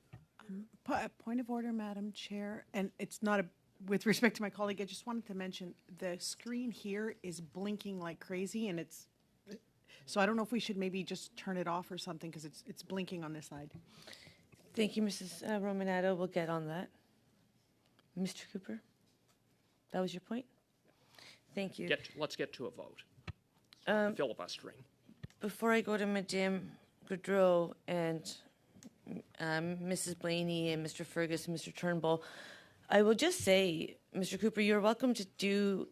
Speaker 6: Point of order, Madam Chair, and it's not with respect to my colleague, I just wanted to mention the screen here is blinking like crazy, and so I don't know if we should maybe just turn it off or something because it's blinking on this side.
Speaker 1: Thank you, Mrs. Romanato. We'll get on that. Mr. Cooper, that was your point? Thank you.
Speaker 10: Let's get to a vote. Filibustering.
Speaker 1: Before I go to Madame Gaudreau and Mrs. Blaney and Mr. Fergus and Mr. Turnbull, I will just say, Mr. Cooper, you're welcome to do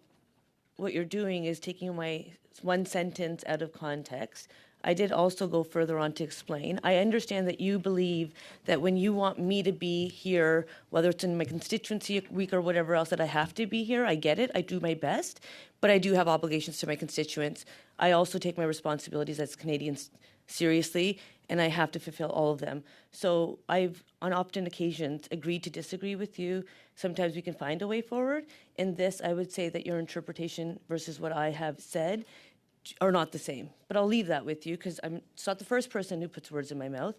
Speaker 1: what you're doing is taking my one sentence out of context. I did also go further on to explain. I understand that you believe that when you want me to be here, whether it's in my constituency week or whatever else, that I have to be here. I get it. I do my best. But I do have obligations to my constituents. I also take my responsibilities as Canadians seriously, and I have to fulfill all of them. So I've, on often occasions, agreed to disagree with you. Sometimes we can find a way forward. In this, I would say that your interpretation versus what I have said are not the same. But I'll leave that with you because it's not the first person who puts words in my mouth,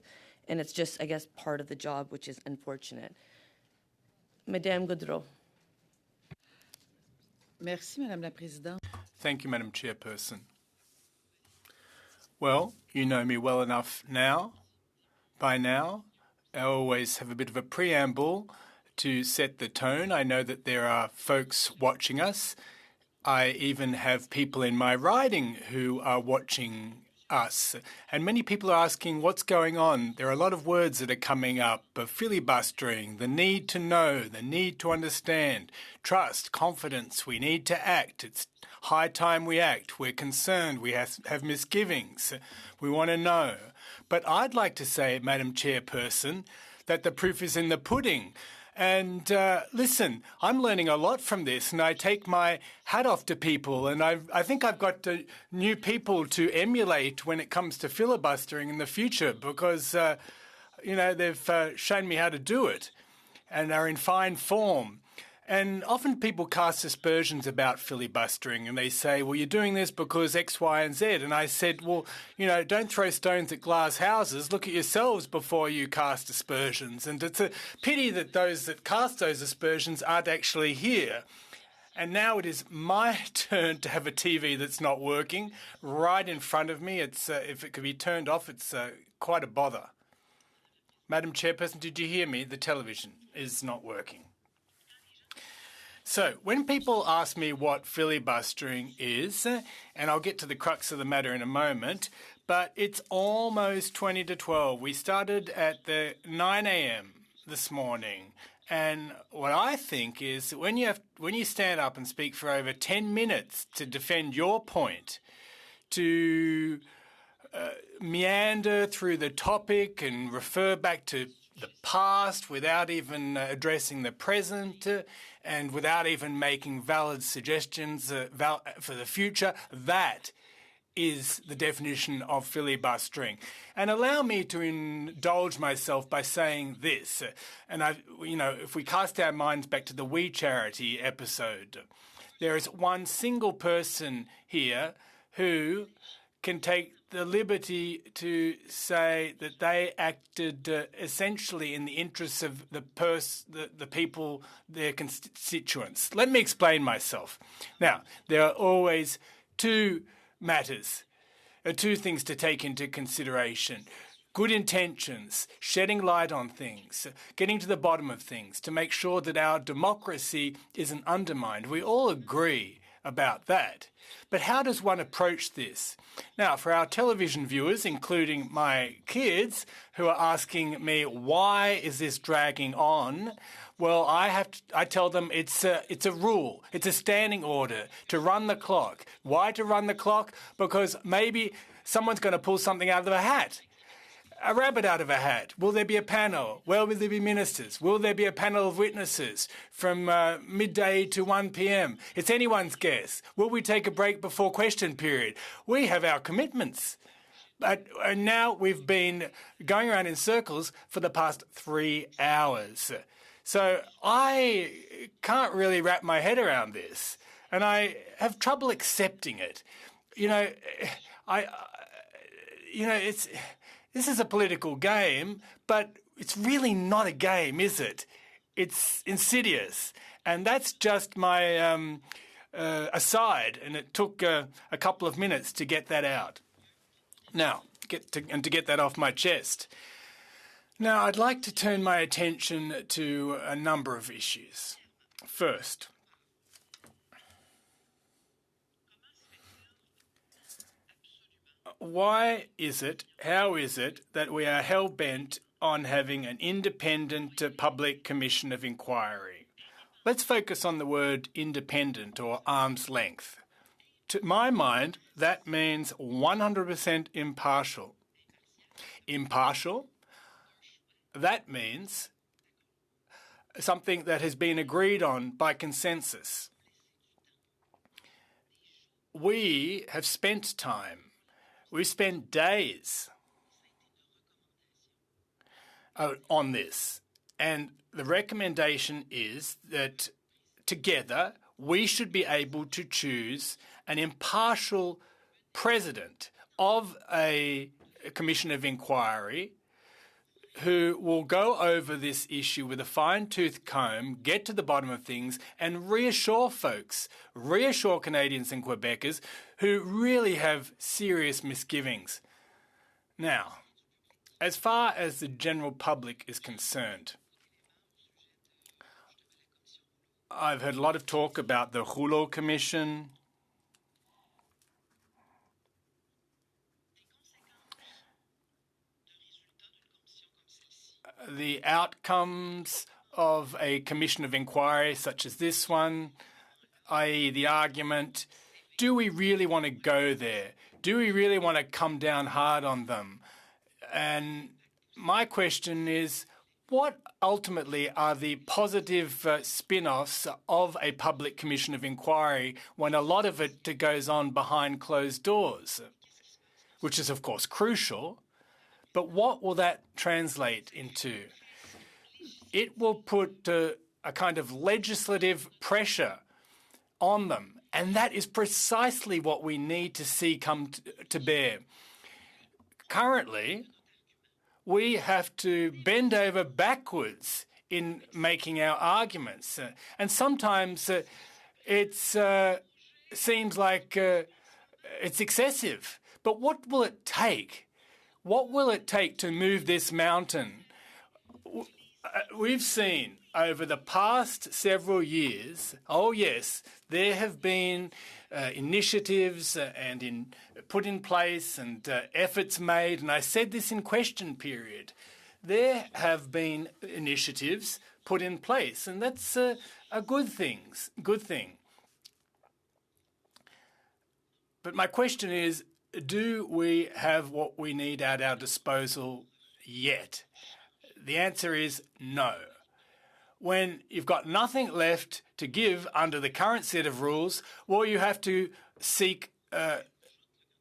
Speaker 1: and it's just, I guess, part of the job, which is unfortunate. Madame Gaudreau.
Speaker 11: Merci, Madame la Présidente.
Speaker 5: Thank you, Madam Chairperson. Well, you know me well enough now. By now, I always have a bit of a preamble to set the tone. I know that there are folks watching us. I even have people in my riding who are watching us. And many people are asking what's going on. There are a lot of words that are coming up, filibustering, the need to know, the need to understand, trust, confidence, we need to act. It's high time we act. We're concerned. We have misgivings. We want to know. But I'd like to say, Madam Chairperson, that the proof is in the pudding. And listen, I'm learning a lot from this, and I take my hat off to people. And I think I've got new people to emulate when it comes to filibustering in the future because, they've shown me how to do it and are in fine form. And often people cast aspersions about filibustering and they say, well, you're doing this because X, Y, and Z. And I said, well, don't throw stones at glass houses. Look at yourselves before you cast aspersions. And it's a pity that those that cast those aspersions aren't actually here. And now it is my turn to have a TV that's not working right in front of me. It's if it could be turned off, it's quite a bother. Madam Chairperson, did you hear me? The television is not working. So when people ask me what filibustering is, and I'll get to the crux of the matter in a moment, but it's almost 20 to 12. We started at the 9 a.m. this morning. And what I think is that when you stand up and speak for over 10 minutes to defend your point, to meander through the topic and refer back to the past without even addressing the present and without even making valid suggestions for the future, that is the definition of filibustering. And allow me to indulge myself by saying this. And if we cast our minds back to the We Charity episode, there is one single person here who can take the liberty to say that they acted essentially in the interests of the people, their constituents. Let me explain myself. Now, there are always two matters, two things to take into consideration. Good intentions, shedding light on things, getting to the bottom of things to make sure that our democracy isn't undermined. We all agree about that. But how does one approach this? Now, for our television viewers, including my kids, who are asking me, why is this dragging on? Well, I tell them it's a rule. It's a standing order to run the clock. Why to run the clock? Because maybe someone's going to pull something out of a hat. A rabbit out of a hat. Will there be a panel? Will there be ministers? Will there be a panel of witnesses from midday to 1 p.m.? It's anyone's guess. Will we take a break before question period? We have our commitments. But now we've been going around in circles for the past 3 hours. So I can't really wrap my head around this. And I have trouble accepting it. This is a political game, but it's really not a game, is it? It's insidious. And that's just my aside, and it took a couple of minutes to get that out. Now, to get that off my chest. Now, I'd like to turn my attention to a number of issues. First, how is it that we are hell-bent on having an independent public commission of inquiry? Let's focus on the word independent or arm's length. To my mind, that means 100% impartial. Impartial? That means something that has been agreed on by consensus. We have spent time. We spent days on this, and the recommendation is that together we should be able to choose an impartial president of a commission of inquiry who will go over this issue with a fine-tooth comb, get to the bottom of things, and reassure folks, reassure Canadians and Quebecers who really have serious misgivings. Now, as far as the general public is concerned, I've heard a lot of talk about the Rouleau Commission. The outcomes of a commission of inquiry such as this one, i.e. the argument, do we really want to go there? Do we really want to come down hard on them? And my question is, what ultimately are the positive spin-offs of a public commission of inquiry when a lot of it goes on behind closed doors, which is, of course, crucial. But what will that translate into? It will put a kind of legislative pressure on them. And that is precisely what we need to see come to bear. Currently, we have to bend over backwards in making our arguments. And sometimes it seems like it's excessive. But what will it take? What will it take to move this mountain? We've seen over the past several years, oh yes, there have been initiatives and put in place and efforts made, and I said this in question period. There have been initiatives put in place, and that's a good thing. But my question is, do we have what we need at our disposal yet? The answer is no. When you've got nothing left to give under the current set of rules, well, you have to seek,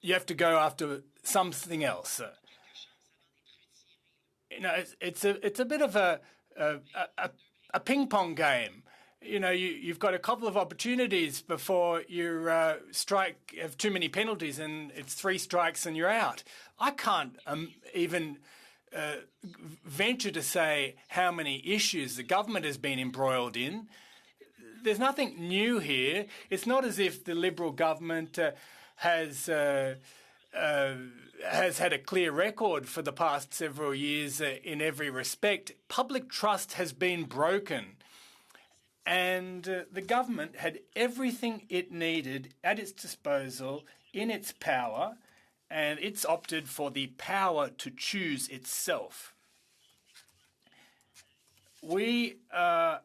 Speaker 5: you have to go after something else. You know, it's a bit of a ping pong game. You know, you've got a couple of opportunities before you have too many penalties, and it's 3 strikes and you're out. I can't even venture to say how many issues the government has been embroiled in. There's nothing new here. It's not as if the Liberal government has had a clear record for the past several years in every respect. Public trust has been broken. And the government had everything it needed at its disposal, in its power, and it's opted for the power to choose itself. We, to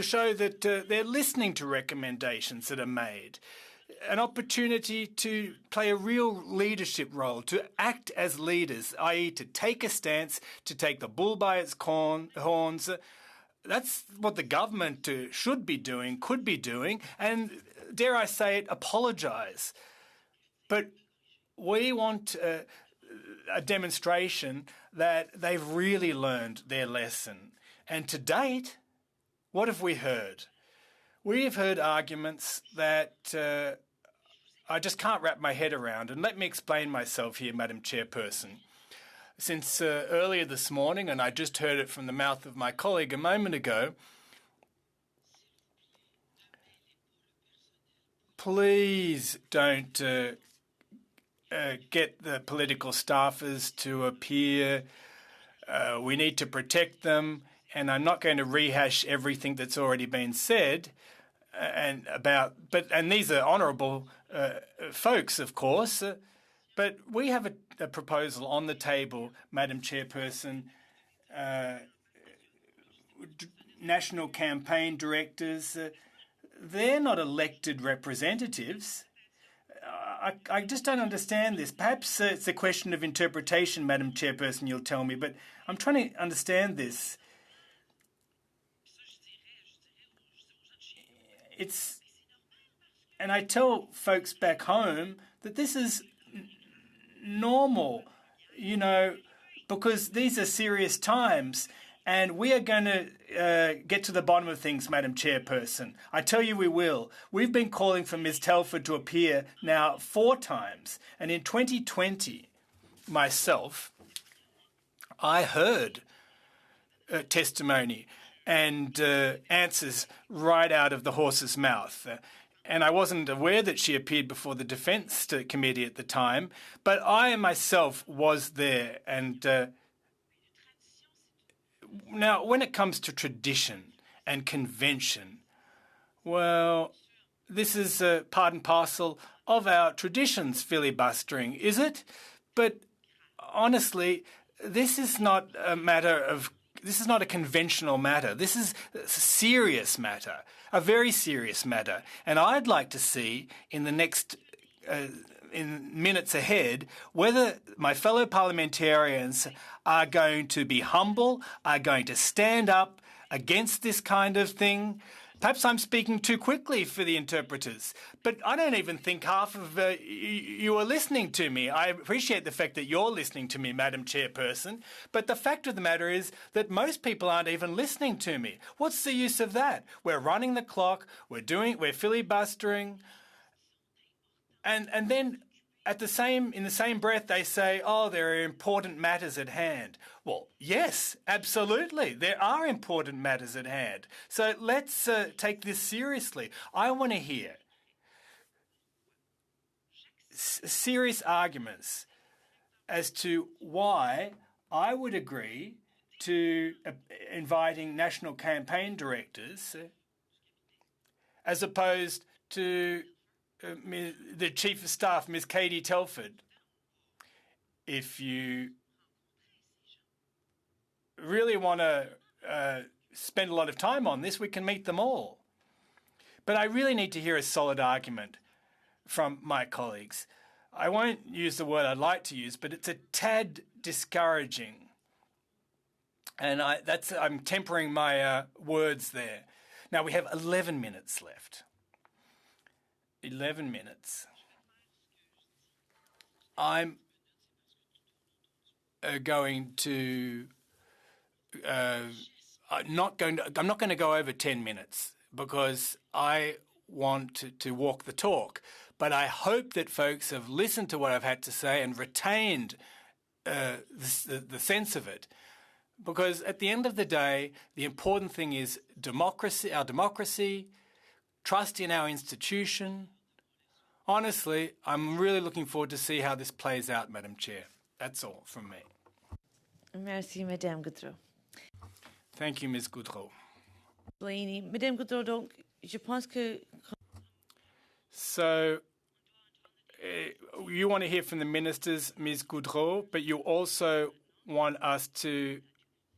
Speaker 5: show that they're listening to recommendations that are made, an opportunity to play a real leadership role, to act as leaders, i.e. to take a stance, to take the bull by its horns. That's what the government should be doing, could be doing, and dare I say it, apologise. But we want a demonstration that they've really learned their lesson. And to date, what have we heard? We have heard arguments that I just can't wrap my head around. And let me explain myself here, Madam Chairperson. Since earlier this morning, and I just heard it from the mouth of my colleague a moment ago, please don't get the political staffers to appear. We need to protect them, and I'm not going to rehash everything that's already been said. And these are honourable folks, of course. But we have a proposal on the table, Madam Chairperson. National campaign directors, they're not elected representatives. I just don't understand this. Perhaps it's a question of interpretation, Madam Chairperson, you'll tell me, but I'm trying to understand this. And I tell folks back home that this is normal, you know, because these are serious times, and we are going to get to the bottom of things, Madam Chairperson. I tell you we will. We've been calling for Ms. Telford to appear now 4 times, and in 2020, myself, I heard testimony and answers right out of the horse's mouth. And I wasn't aware that she appeared before the Defence Committee at the time, but I myself was there. And now, when it comes to tradition and convention, well, this is part and parcel of our traditions, filibustering, is it? But honestly, this is not a matter of This is not a conventional matter. This is a serious matter, a very serious matter. And I'd like to see in the next in minutes ahead whether my fellow parliamentarians are going to be humble, are going to stand up against this kind of thing. Perhaps I'm speaking too quickly for the interpreters, but I don't even think half of you are listening to me. I appreciate the fact that you're listening to me, Madam Chairperson, but the fact of the matter is that most people aren't even listening to me. What's the use of that? We're running the clock, we're filibustering, and then in the same breath, they say, oh, there are important matters at hand. Well, yes, absolutely. There are important matters at hand. So let's take this seriously. I want to hear serious arguments as to why I would agree to inviting national campaign directors as opposed to the Chief of Staff, Ms. Katie Telford. If you really want to spend a lot of time on this, we can meet them all. But I really need to hear a solid argument from my colleagues. I won't use the word I'd like to use, but it's a tad discouraging. And I'm tempering my words there. Now, we have 11 minutes left. 11 minutes. I'm going to I'm not going to go over 10 minutes because I want to walk the talk. But I hope that folks have listened to what I've had to say and retained the sense of it. Because at the end of the day, the important thing is democracy, our democracy, trust in our institution. Honestly, I'm really looking forward to see how this plays out, Madam Chair. That's all from me.
Speaker 1: Merci, Madame Goudreau.
Speaker 5: Thank you, Ms. Goudreau.
Speaker 1: Blaney. Madame Goudreau, donc, je pense que...
Speaker 5: So, you want to hear from the ministers, Ms. Goudreau, but you also want us to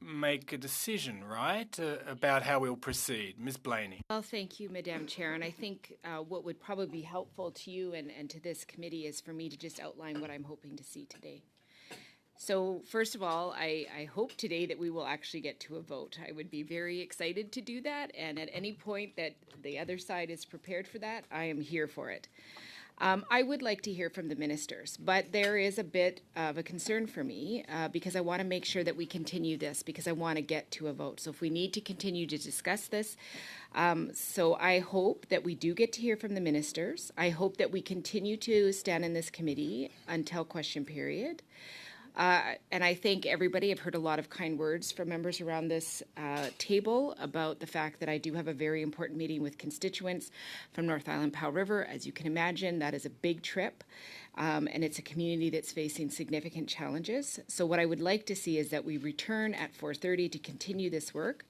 Speaker 5: make a decision, right, about how we'll proceed. Ms. Blaney.
Speaker 7: Well, thank you, Madam Chair. And I think what would probably be helpful to you and to this committee is for me to just outline what I'm hoping to see today. So first of all, I hope today that we will actually get to a vote. I would be very excited to do that. And at any point that the other side is prepared for that, I am here for it. I would like to hear from the ministers, but there is a bit of a concern for me because I want to make sure that we continue this because I want to get to a vote. So if we need to continue to discuss this, so I hope that we do get to hear from the ministers. I hope that we continue to stand in this committee until question period. And I thank everybody. I've heard a lot of kind words from members around this table about the fact that I do have a very important meeting with constituents from North Island Powell River. As you can imagine, that is a big trip, and it's a community that's facing significant challenges. So what I would like to see is that we return at 4:30 to continue this work.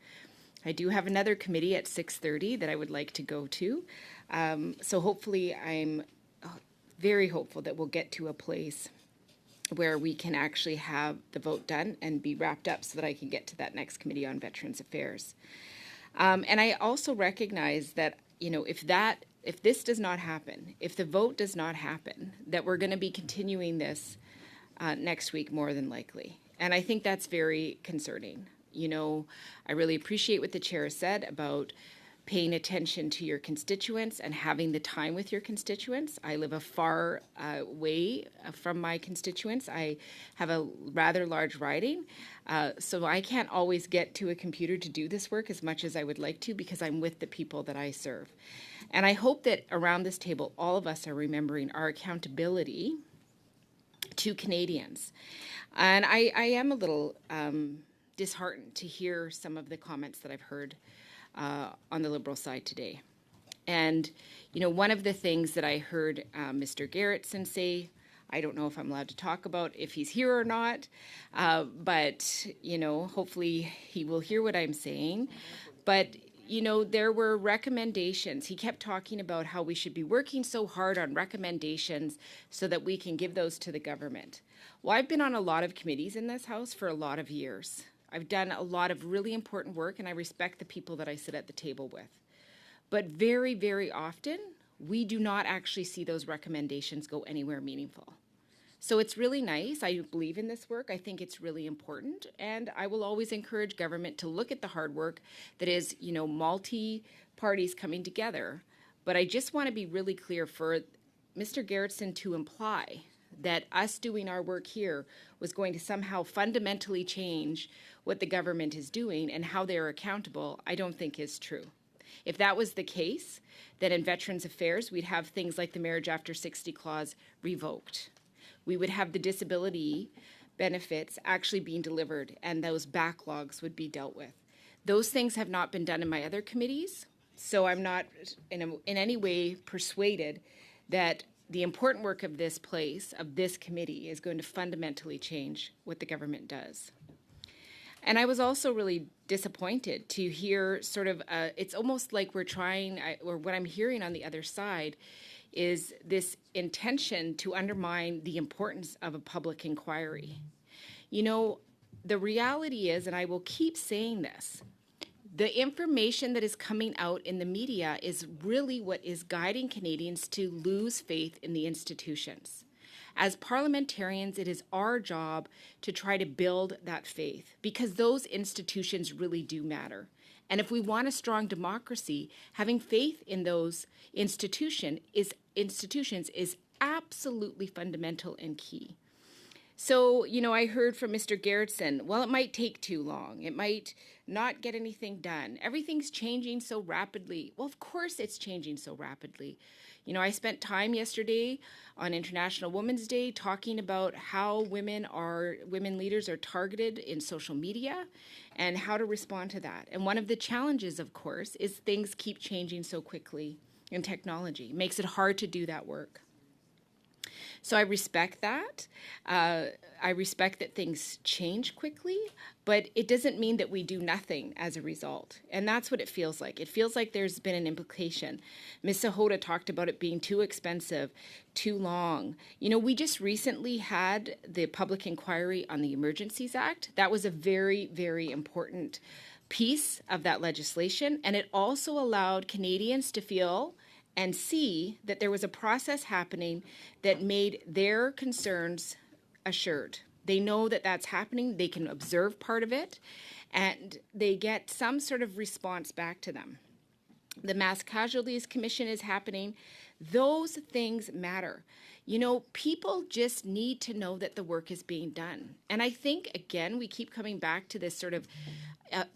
Speaker 7: I do have another committee at 6:30 that I would like to go to. So hopefully I'm very hopeful that we'll get to a place where we can actually have the vote done and be wrapped up so that I can get to that next Committee on Veterans Affairs. And I also recognize that, you know, if this does not happen, if the vote does not happen, that we're going to be continuing this next week more than likely. And I think that's very concerning. You know, I really appreciate what the chair said about paying attention to your constituents and having the time with your constituents. I live a far way from my constituents. I have a rather large riding, so I can't always get to a computer to do this work as much as I would like to because I'm with the people that I serve. And I hope that around this table, all of us are remembering our accountability to Canadians. And I am a little disheartened to hear some of the comments that I've heard on the Liberal side today. And, you know, one of the things that I heard Mr. Garrettson say, I don't know if I'm allowed to talk about if he's here or not, but, you know, hopefully he will hear what I'm saying. But, you know, there were recommendations. He kept talking about how we should be working so hard on recommendations so that we can give those to the government. Well, I've been on a lot of committees in this House for a lot of years. I've done a lot of really important work, and I respect the people that I sit at the table with. But very, very often, we do not actually see those recommendations go anywhere meaningful. So it's really nice. I believe in this work. I think it's really important. And I will always encourage government to look at the hard work that is, multi-parties coming together. But I just want to be really clear for Mr. Gerritsen to imply that us doing our work here was going to somehow fundamentally change what the government is doing and how they're accountable, I don't think is true. If that was the case, then in Veterans Affairs, we'd have things like the Marriage After 60 clause revoked. We would have the disability benefits actually being delivered, and those backlogs would be dealt with. Those things have not been done in my other committees, so I'm not in any way persuaded that the important work of this place, of this committee, is going to fundamentally change what the government does. And I was also really disappointed to hear sort of, it's almost like we're trying, or what I'm hearing on the other side is this intention to undermine the importance of a public inquiry. The reality is, and I will keep saying this, the information that is coming out in the media is really what is guiding Canadians to lose faith in the institutions. As parliamentarians, it is our job to try to build that faith because those institutions really do matter. And if we want a strong democracy, having faith in those institutions is absolutely fundamental and key. So, I heard from Mr. Gerritsen, well, it might take too long. It might not get anything done. Everything's changing so rapidly. Well, of course it's changing so rapidly. I spent time yesterday on International Women's Day talking about how women leaders are targeted in social media and how to respond to that. And one of the challenges, of course, is things keep changing so quickly in technology. It makes it hard to do that work. So I respect that. I respect that things change quickly, but it doesn't mean that we do nothing as a result. And that's what it feels like. It feels like there's been an implication. Ms. Sahota talked about it being too expensive, too long. We just recently had the public inquiry on the Emergencies Act. That was a very, very important piece of that legislation. And it also allowed Canadians to feel and see that there was a process happening that made their concerns assured. They know that that's happening, they can observe part of it, and they get some sort of response back to them. The Mass Casualties Commission is happening. Those things matter. People just need to know that the work is being done. And I think, again, we keep coming back to this sort of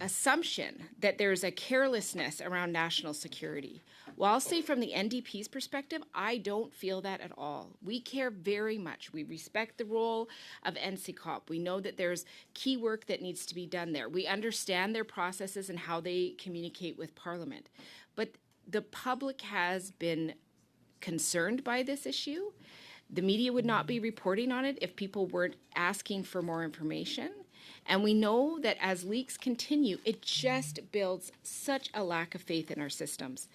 Speaker 7: assumption that there's a carelessness around national security. Well, I'll say from the NDP's perspective, I don't feel that at all. We care very much. We respect the role of NCCOP. We know that there's key work that needs to be done there. We understand their processes and how they communicate with Parliament. But the public has been concerned by this issue. The media would not be reporting on it if people weren't asking for more information. And we know that as leaks continue, it just builds such a lack of faith in our systems.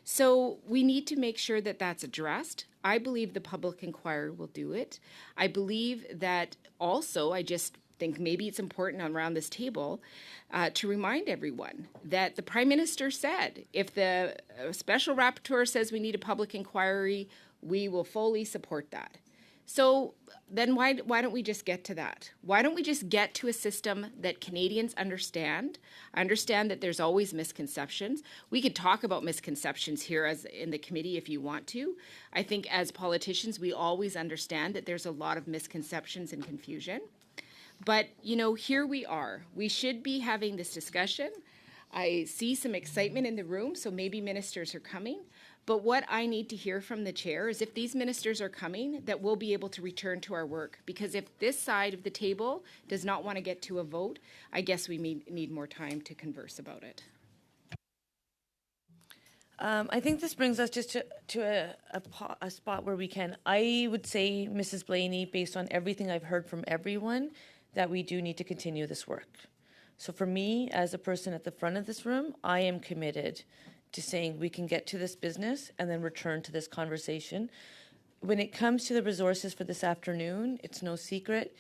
Speaker 7: So we need to make sure that that's addressed. I believe the public inquiry will do it. I believe that also, I just think maybe it's important around this table to remind everyone that the Prime Minister said, if the Special Rapporteur says we need a public inquiry, we will fully support that. So then why don't we just get to that? Why don't we just get to a system that Canadians understand? I understand that there's always misconceptions. We could talk about misconceptions here as in the committee if you want to. I think as politicians, we always understand that there's a lot of misconceptions and confusion. But, here we are. We should be having this discussion. I see some excitement in the room, so maybe ministers are coming. But what I need to hear from the chair is if these ministers are coming, that we'll be able to return to our work. Because if this side of the table does not want to get to a vote, I guess we need more time to converse about it.
Speaker 1: I think this brings us just to a spot where we can. I would say, Mrs. Blaney, based on everything I've heard from everyone, that we do need to continue this work. So for me, as a person at the front of this room, I am committed to saying we can get to this business and then return to this conversation. When it comes to the resources for this afternoon, it's no secret.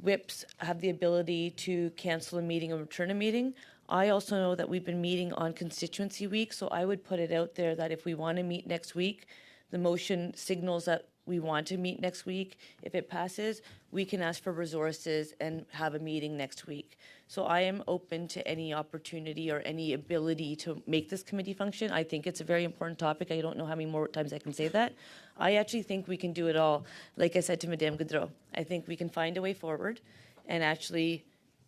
Speaker 1: Whips have the ability to cancel a meeting and return a meeting. I also know that we've been meeting on constituency week, so I would put it out there that if we want to meet next week, the motion signals that we want to meet next week. If it passes, we can ask for resources and have a meeting next week. So I am open to any opportunity or any ability to make this committee function. I think it's a very important topic. I don't know how many more times I can say that. I actually think we can do it all. Like I said to Madame Gaudreau, I think we can find a way forward and actually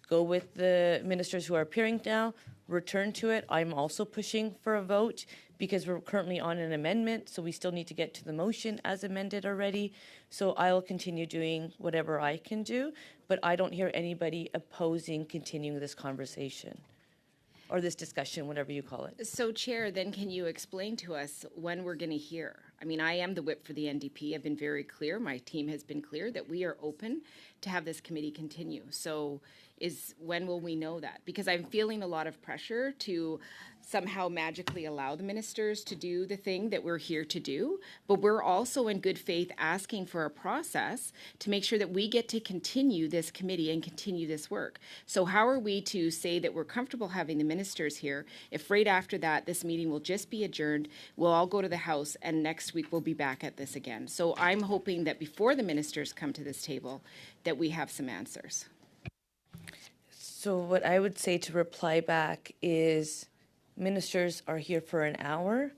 Speaker 1: go with the ministers who are appearing now, return to it. I'm also pushing for a vote because we're currently on an amendment, so we still need to get to the motion as amended already. So I'll continue doing whatever I can do, but I don't hear anybody opposing continuing this conversation or this discussion, whatever you call it.
Speaker 7: So, Chair, then can you explain to us when we're going to hear? I mean, I am the whip for the NDP. I've been very clear. My team has been clear that we are open to have this committee continue. So when will we know that? Because I'm feeling a lot of pressure to somehow magically allow the ministers to do the thing that we're here to do, but we're also in good faith asking for a process to make sure that we get to continue this committee and continue this work. So how are we to say that we're comfortable having the ministers here if right after that this meeting will just be adjourned, we'll all go to the House, and next week we'll be back at this again? So I'm hoping that before the ministers come to this table that we have some answers.
Speaker 1: So what I would say to reply back is ministers are here for an hour.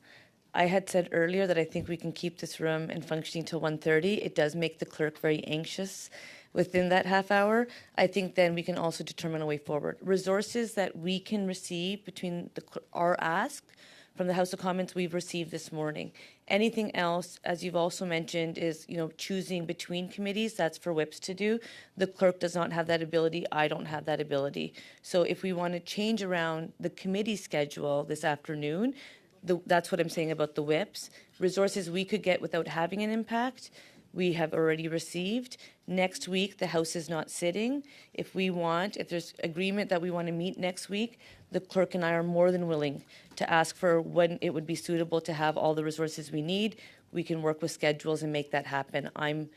Speaker 1: I had said earlier that I think we can keep this room and functioning till 1:30. It does make the clerk very anxious within that half hour. I think then we can also determine a way forward. Resources that we can receive between our ask from the House of Commons we've received this morning. Anything else, as you've also mentioned, is choosing between committees. That's for whips to do. The clerk does not have that ability. I don't have that ability. So if we want to change around the committee schedule this afternoon, that's what I'm saying about the whips. Resources we could get without having an impact, we have already received. Next week, the House is not sitting. If there's agreement that we want to meet next week, the clerk and I are more than willing to ask for when it would be suitable to have all the resources we need. We can work with schedules and make that happen. I'm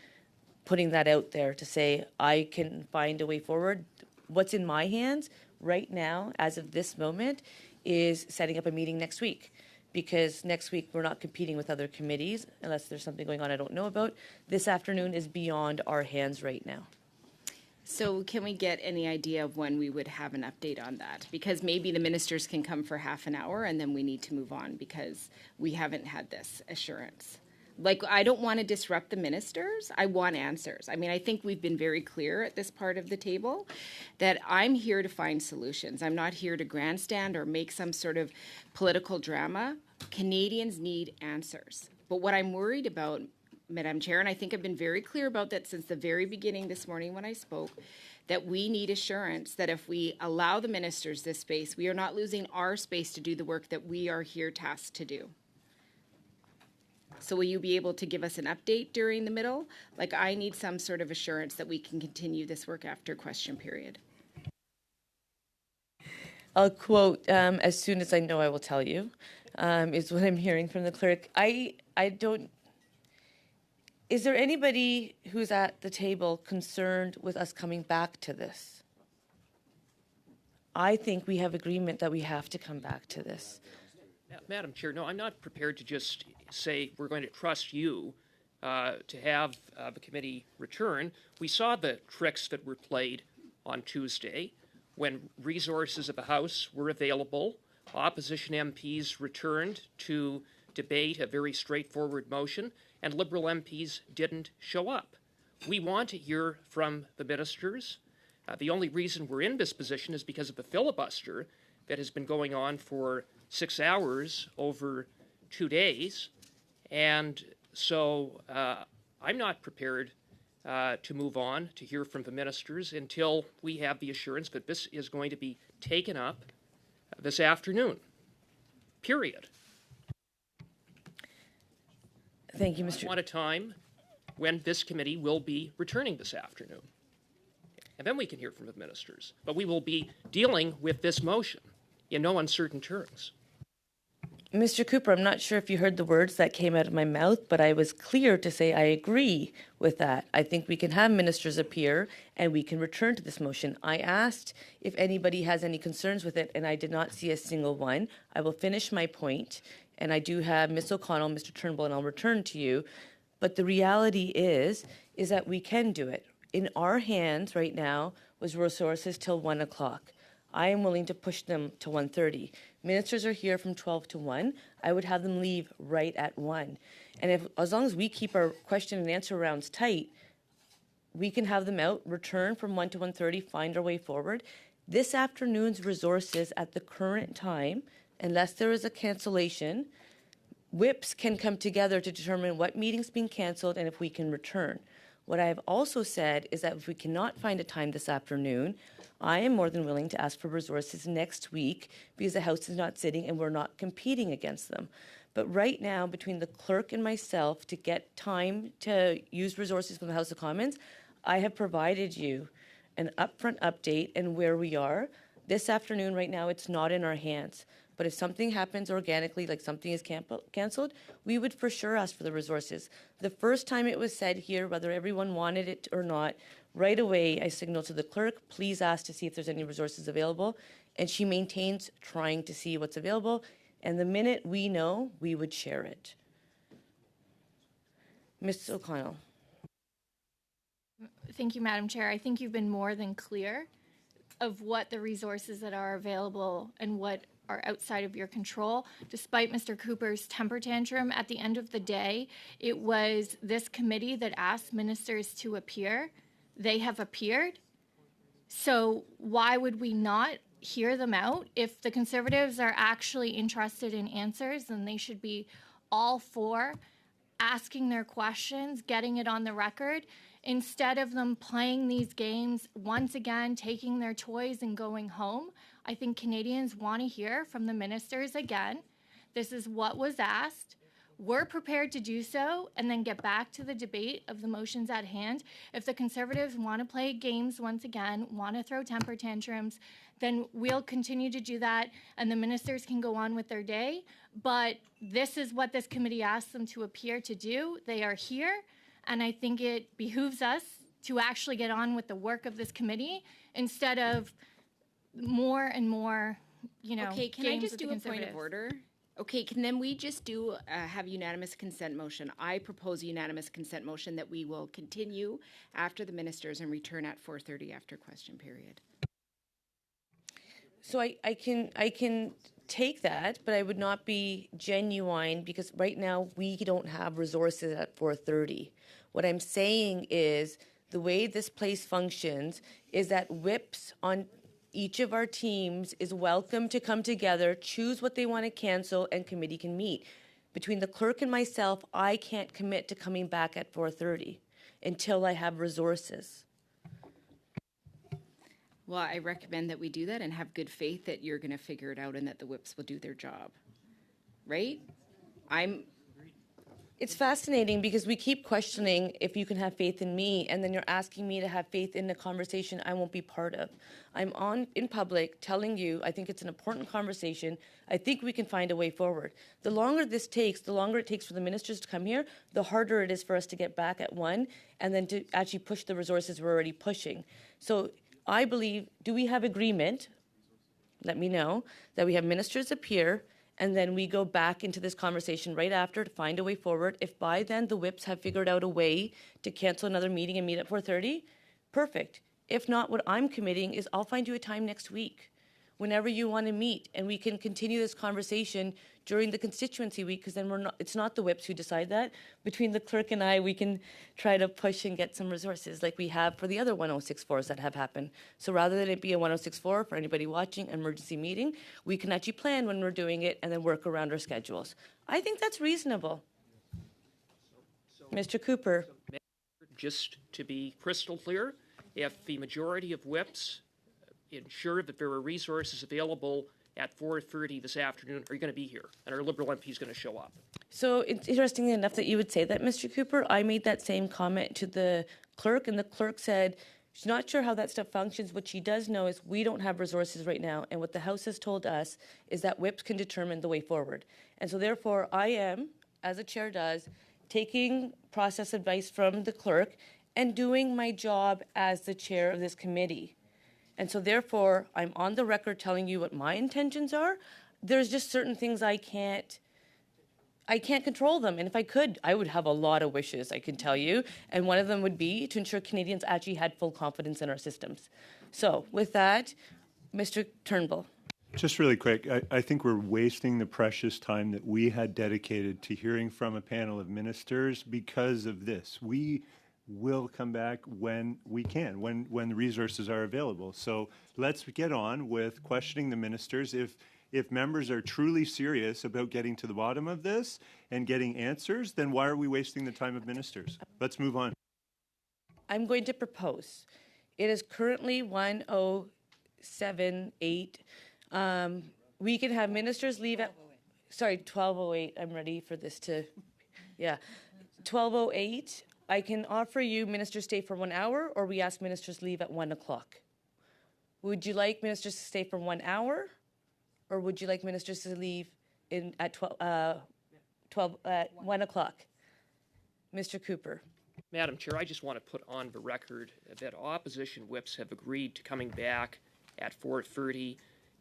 Speaker 1: putting that out there to say I can find a way forward. What's in my hands right now, as of this moment, is setting up a meeting next week. Because next week we're not competing with other committees unless there's something going on I don't know about. This afternoon is beyond our hands right now.
Speaker 7: So can we get any idea of when we would have an update on that? Because maybe the ministers can come for half an hour and then we need to move on because we haven't had this assurance. Like, I don't want to disrupt the ministers. I want answers. I mean, I think we've been very clear at this part of the table that I'm here to find solutions. I'm not here to grandstand or make some sort of political drama. Canadians need answers. But what I'm worried about, Madam Chair, and I think I've been very clear about that since the very beginning this morning when I spoke, that we need assurance that if we allow the ministers this space, we are not losing our space to do the work that we are here tasked to do. So will you be able to give us an update during the middle? Like, I need some sort of assurance that we can continue this work after question period.
Speaker 1: I'll quote, as soon as I know I will tell you, is what I'm hearing from the clerk. Is there anybody who's at the table concerned with us coming back to this? I think we have agreement that we have to come back to this.
Speaker 10: Madam Chair, no, I'm not prepared to just say we're going to trust you to have the committee return. We saw the tricks that were played on Tuesday when resources of the House were available. Opposition MPs returned to debate a very straightforward motion, and Liberal MPs didn't show up. We want to hear from the ministers. The only reason we're in this position is because of the filibuster that has been going on for 6 hours over 2 days. And so I'm not prepared to move on to hear from the ministers until we have the assurance that this is going to be taken up this afternoon, period.
Speaker 1: Thank you, Mr.
Speaker 10: I want a time when this committee will be returning this afternoon. And then we can hear from the ministers. But we will be dealing with this motion in no uncertain terms.
Speaker 1: Mr. Cooper, I'm not sure if you heard the words that came out of my mouth, but I was clear to say I agree with that. I think we can have ministers appear and we can return to this motion. I asked if anybody has any concerns with it, and I did not see a single one. I will finish my point, and I do have Ms. O'Connell, Mr. Turnbull, and I'll return to you. But the reality is that we can do it. In our hands right now was resources till 1 o'clock. I am willing to push them to 1:30. Ministers are here from 12 to 1. I would have them leave right at 1. And as long as we keep our question and answer rounds tight, we can have them out, return from 1 to 1:30, find our way forward. This afternoon's resources at the current time, unless there is a cancellation, whips can come together to determine what meeting's being canceled and if we can return. What I have also said is that if we cannot find a time this afternoon, I am more than willing to ask for resources next week because the House is not sitting and we're not competing against them. But right now, between the clerk and myself to get time to use resources from the House of Commons, I have provided you an upfront update and where we are. This afternoon, right now, it's not in our hands. But if something happens organically, like something is cancelled, we would for sure ask for the resources. The first time it was said here, whether everyone wanted it or not, right away I signaled to the clerk, please ask to see if there's any resources available. And she maintains trying to see what's available. And the minute we know, we would share it. Ms. O'Connell.
Speaker 12: Thank you, Madam Chair. I think you've been more than clear of what the resources that are available and what are outside of your control. Despite Mr. Cooper's temper tantrum, at the end of the day, it was this committee that asked ministers to appear. They have appeared. So why would we not hear them out? If the Conservatives are actually interested in answers, then they should be all for asking their questions, getting it on the record, instead of them playing these games, once again, taking their toys and going home. I think Canadians want to hear from the ministers again. This is what was asked. We're prepared to do so and then get back to the debate of the motions at hand. If the Conservatives want to play games once again, want to throw temper tantrums, then we'll continue to do that and the ministers can go on with their day. But this is what this committee asked them to appear to do. They are here, and I think it behooves us to actually get on with the work of this committee instead of more and more,
Speaker 7: Okay, can I just do a point of order? Okay, can then we just do have unanimous consent motion? I propose a unanimous consent motion that we will continue after the ministers and return at 4:30 after question period.
Speaker 1: So I can take that, but I would not be genuine because right now we don't have resources at 4:30. What I'm saying is the way this place functions is that whips on each of our teams is welcome to come together, choose what they want to cancel, and committee can meet. Between the clerk and myself, I can't commit to coming back at 4:30 until I have resources.
Speaker 7: Well, I recommend that we do that and have good faith that you're going to figure it out and that the whips will do their job. Right?
Speaker 1: It's fascinating because we keep questioning if you can have faith in me, and then you're asking me to have faith in a conversation I won't be part of. I'm on in public telling you I think it's an important conversation. I think we can find a way forward. The longer this takes, the longer it takes for the ministers to come here, the harder it is for us to get back at 1 and then to actually push the resources we're already pushing. So I believe, do we have agreement? Let me know that we have ministers appear, and then we go back into this conversation right after to find a way forward. If by then the whips have figured out a way to cancel another meeting and meet at 4:30, perfect. If not, what I'm committing is I'll find you a time next week, whenever you want to meet, and we can continue this conversation during the constituency week, because then it's not the whips who decide that. Between the clerk and I, we can try to push and get some resources like we have for the other 1064s that have happened. So rather than it be a 1064 for anybody watching, emergency meeting, we can actually plan when we're doing it and then work around our schedules. I think that's reasonable. Mr. Cooper.
Speaker 10: Just to be crystal clear, if the majority of whips ensure that there are resources available at 4:30 this afternoon, are you going to be here? And our Liberal MP is going to show up?
Speaker 1: So it's interesting enough that you would say that, Mr. Cooper. I made that same comment to the clerk, and the clerk said, She's not sure how that stuff functions. What she does know is we don't have resources right now, and what the House has told us is that whips can determine the way forward. And so therefore, I am, as the chair does, taking process advice from the clerk and doing my job as the chair of this committee. And so therefore, I'm on the record telling you what my intentions are. There's just certain things I can't control them. And if I could, I would have a lot of wishes, I can tell you. And one of them would be to ensure Canadians actually had full confidence in our systems. So with that, Mr. Turnbull.
Speaker 3: Just really quick, I think we're wasting the precious time that we had dedicated to hearing from a panel of ministers because of this. We will come back when we can, when the resources are available. So let's get on with questioning the ministers. If members are truly serious about getting to the bottom of this and getting answers, then why are we wasting the time of ministers? Let's move on.
Speaker 1: I'm going to propose. It is currently 10:78. We can have ministers leave at, sorry, 12:08. I'm ready for this to, yeah. 12:08. I can offer you ministers stay for 1 hour, or we ask ministers leave at 1 o'clock. Would you like ministers to stay for 1 hour? Or would you like ministers to leave at 1 o'clock? Mr. Cooper.
Speaker 10: Madam Chair, I just want to put on the record that opposition whips have agreed to coming back at 4:30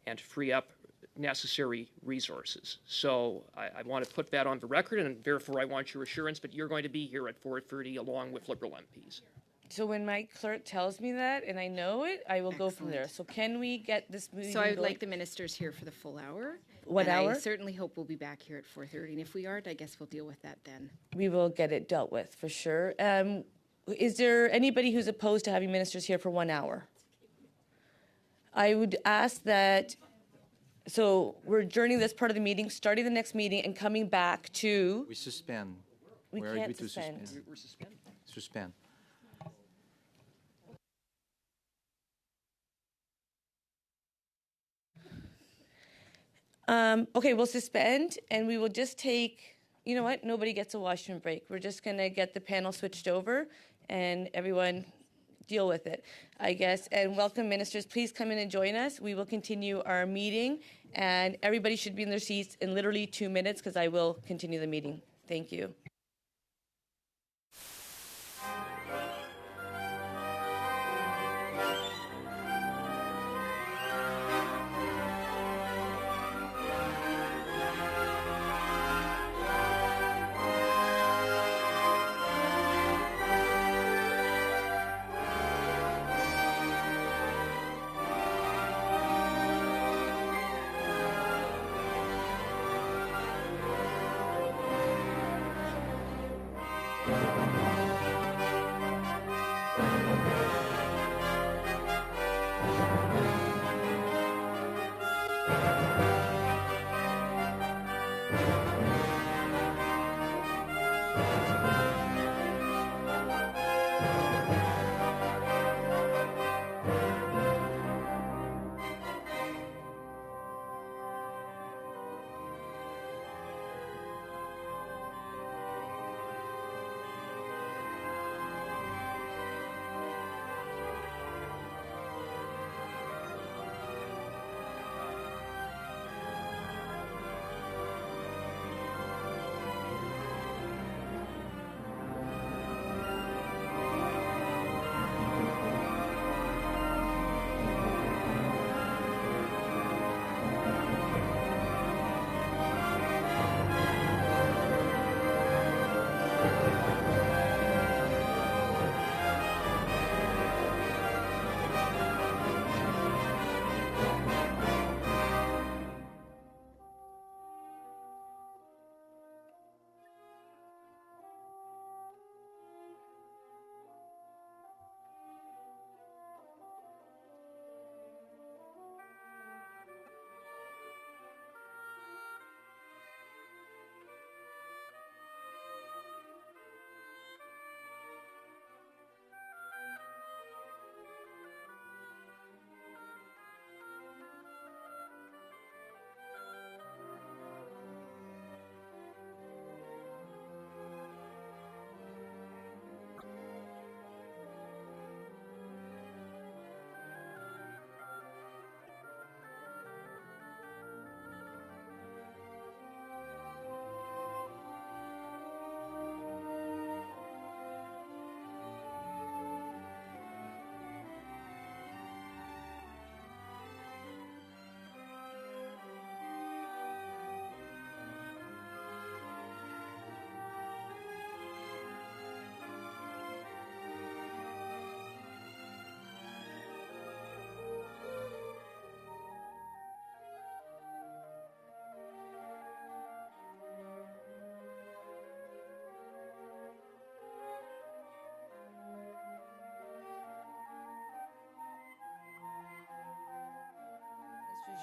Speaker 10: and free up necessary resources. So I want to put that on the record, and therefore I want your assurance that you're going to be here at 4:30 along with Liberal MPs.
Speaker 1: So when my clerk tells me that and I know it, I will go from there. So can we get this moving?
Speaker 7: So I would like the ministers here for the full hour.
Speaker 1: What
Speaker 7: and
Speaker 1: hour?
Speaker 7: I certainly hope we'll be back here at 4:30. And if we aren't, I guess we'll deal with that then.
Speaker 1: We will get it dealt with for sure. Is there anybody who's opposed to having ministers here for 1 hour? I would ask that, so we're adjourning this part of the meeting, starting the next meeting and coming back to.
Speaker 2: We suspend.
Speaker 1: We
Speaker 2: We're
Speaker 1: can't
Speaker 2: agreed to
Speaker 1: suspend.
Speaker 10: We're suspended.
Speaker 2: Suspend.
Speaker 1: Okay, we'll suspend and we will just take, you know what, nobody gets a washroom break. We're just going to get the panel switched over and everyone deal with it, I guess. And welcome, ministers. Please come in and join us. We will continue our meeting and everybody should be in their seats in literally 2 minutes because I will continue the meeting. Thank you.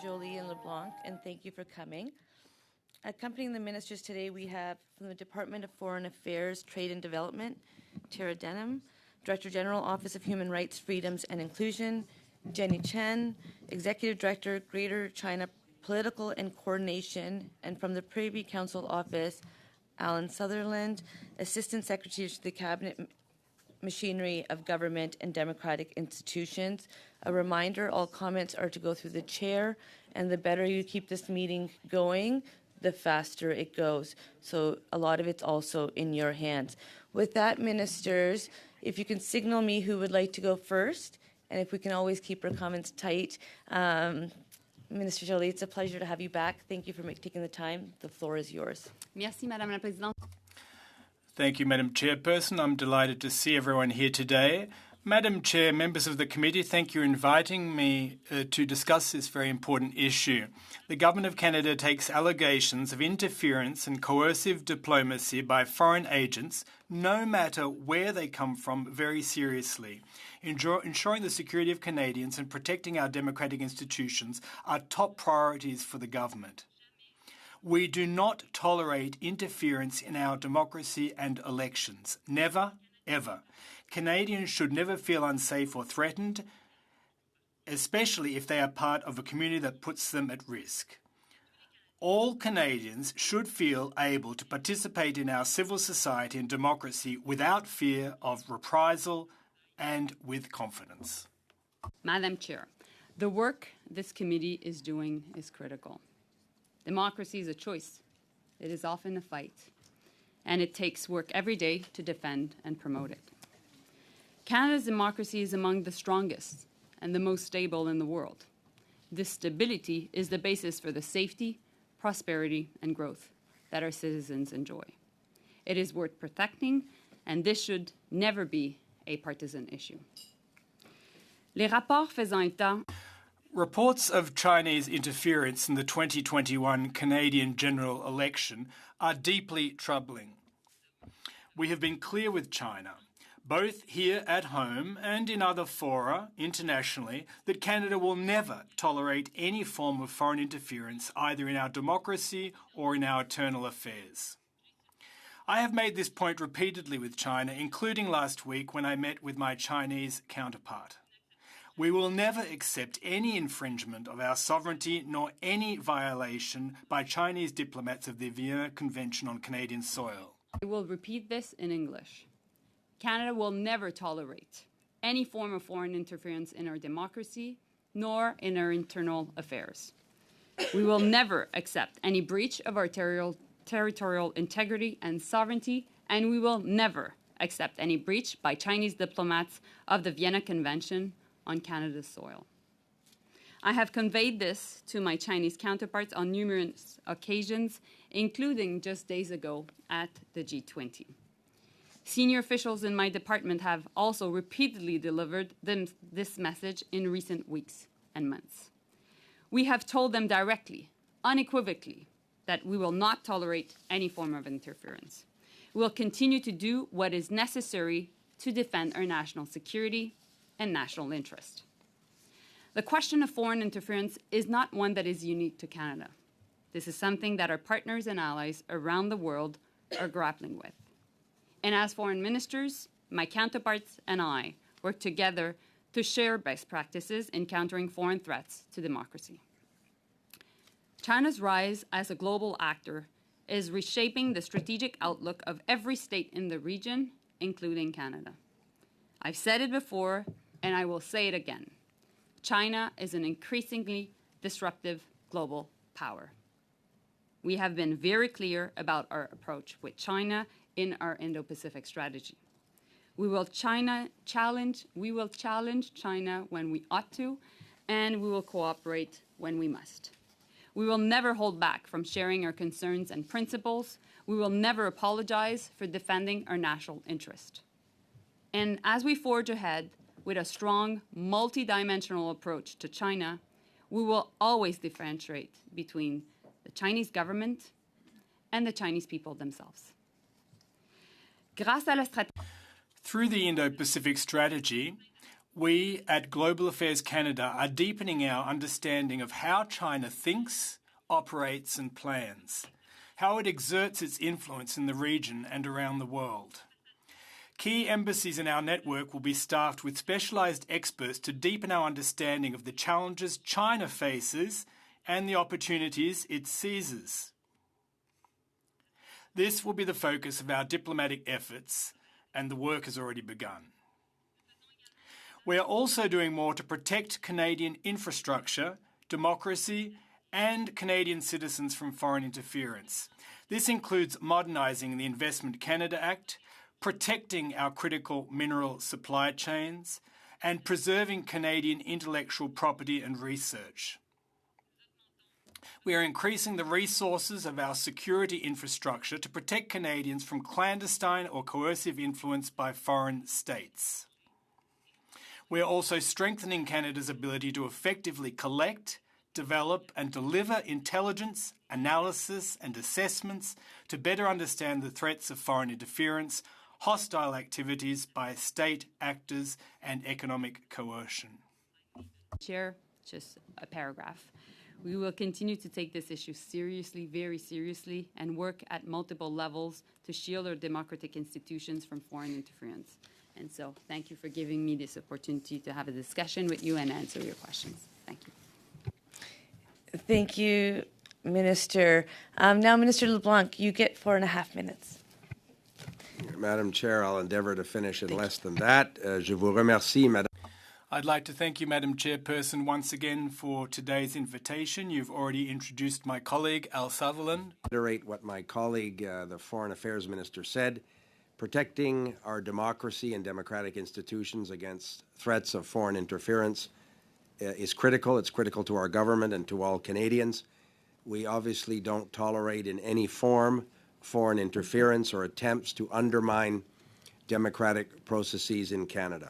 Speaker 1: Jolie and LeBlanc, and thank you for coming. Accompanying the ministers today, we have from the Department of Foreign Affairs, Trade and Development, Tara Denham, Director General, Office of Human Rights, Freedoms and Inclusion, Jenny Chen, Executive Director, Greater China Political and Coordination, and from the Privy Council Office, Alan Sutherland, Assistant Secretary to the Cabinet Machinery of Government and Democratic Institutions. A reminder, all comments are to go through the chair, and the better you keep this meeting going, the faster it goes. So a lot of it's also in your hands. With that, ministers, if you can signal me who would like to go first, and if we can always keep our comments tight. Minister Jolie, it's a pleasure to have you back. Thank you for taking the time. The floor is yours.
Speaker 11: Merci, Madame la Présidente.
Speaker 5: Thank you, Madam Chairperson. I'm delighted to see everyone here today. Madam Chair, members of the committee, thank you for inviting me to discuss this very important issue. The Government of Canada takes allegations of interference and coercive diplomacy by foreign agents, no matter where they come from, very seriously. Ensuring the security of Canadians and protecting our democratic institutions are top priorities for the government. We do not tolerate interference in our democracy and elections. Never, ever. Canadians should never feel unsafe or threatened, especially if they are part of a community that puts them at risk. All Canadians should feel able to participate in our civil society and democracy without fear of reprisal and with confidence.
Speaker 11: Madam Chair, the work this committee is doing is critical. Democracy is a choice. It is often a fight, and it takes work every day to defend and promote it. Canada's democracy is among the strongest and the most stable in the world. This stability is the basis for the safety, prosperity, and growth that our citizens enjoy. It is worth protecting, and this should never be a partisan issue. Les rapports faisant état
Speaker 5: Reports of Chinese interference in the 2021 Canadian general election are deeply troubling. We have been clear with China, both here at home and in other fora internationally, that Canada will never tolerate any form of foreign interference either in our democracy or in our internal affairs. I have made this point repeatedly with China, including last week when I met with my Chinese counterpart. We will never accept any infringement of our sovereignty nor any violation by Chinese diplomats of the Vienna Convention on Canadian soil.
Speaker 11: I will repeat this in English. Canada will never tolerate any form of foreign interference in our democracy nor in our internal affairs. We will never accept any breach of our territorial integrity and sovereignty, and we will never accept any breach by Chinese diplomats of the Vienna Convention on Canada's soil. I have conveyed this to my Chinese counterparts on numerous occasions, including just days ago at the G20. Senior officials in my department have also repeatedly delivered this message in recent weeks and months. We have told them directly, unequivocally, that we will not tolerate any form of interference. We will continue to do what is necessary to defend our national security and national interest. The question of foreign interference is not one that is unique to Canada. This is something that our partners and allies around the world are grappling with. And as foreign ministers, my counterparts and I work together to share best practices in countering foreign threats to democracy. China's rise as a global actor is reshaping the strategic outlook of every state in the region, including Canada. I've said it before, and I will say it again. China is an increasingly disruptive global power. We have been very clear about our approach with China in our Indo-Pacific strategy. We will challenge China when we ought to, and we will cooperate when we must. We will never hold back from sharing our concerns and principles. We will never apologize for defending our national interest. And as we forge ahead with a strong, multidimensional approach to China, we will always differentiate between the Chinese government and the Chinese people themselves. Through
Speaker 5: the Indo-Pacific strategy, We at Global Affairs Canada are deepening our understanding of how China thinks, operates and plans, how it exerts its influence in the region and around the world. Key embassies in our network will be staffed with specialised experts to deepen our understanding of the challenges China faces and the opportunities it seizes. This will be the focus of our diplomatic efforts, and the work has already begun. We are also doing more to protect Canadian infrastructure, democracy, and Canadian citizens from foreign interference. This includes modernising the Investment Canada Act, protecting our critical mineral supply chains, and preserving Canadian intellectual property and research. We are increasing the resources of our security infrastructure to protect Canadians from clandestine or coercive influence by foreign states. We are also strengthening Canada's ability to effectively collect, develop and deliver intelligence, analysis and assessments to better understand the threats of foreign interference, hostile activities by state actors and economic coercion.
Speaker 11: Chair, just a paragraph. We will continue to take this issue seriously, very seriously, and work at multiple levels to shield our democratic institutions from foreign interference. And so, thank you for giving me this opportunity to have a discussion with you and answer your questions. Thank you.
Speaker 1: Thank you, Minister. Now, Minister LeBlanc, you get 4.5 minutes.
Speaker 13: Madam Chair, I'll endeavour to finish in less than that. Je vous remercie, Madame.
Speaker 5: I'd like to thank you, Madam Chairperson, once again for today's invitation. You've already introduced my colleague, Al Sutherland.
Speaker 13: Reiterate what my colleague, the Foreign Affairs Minister, said. Protecting our democracy and democratic institutions against threats of foreign interference is critical. It's critical to our government and to all Canadians. We obviously don't tolerate in any form foreign interference or attempts to undermine democratic processes in Canada.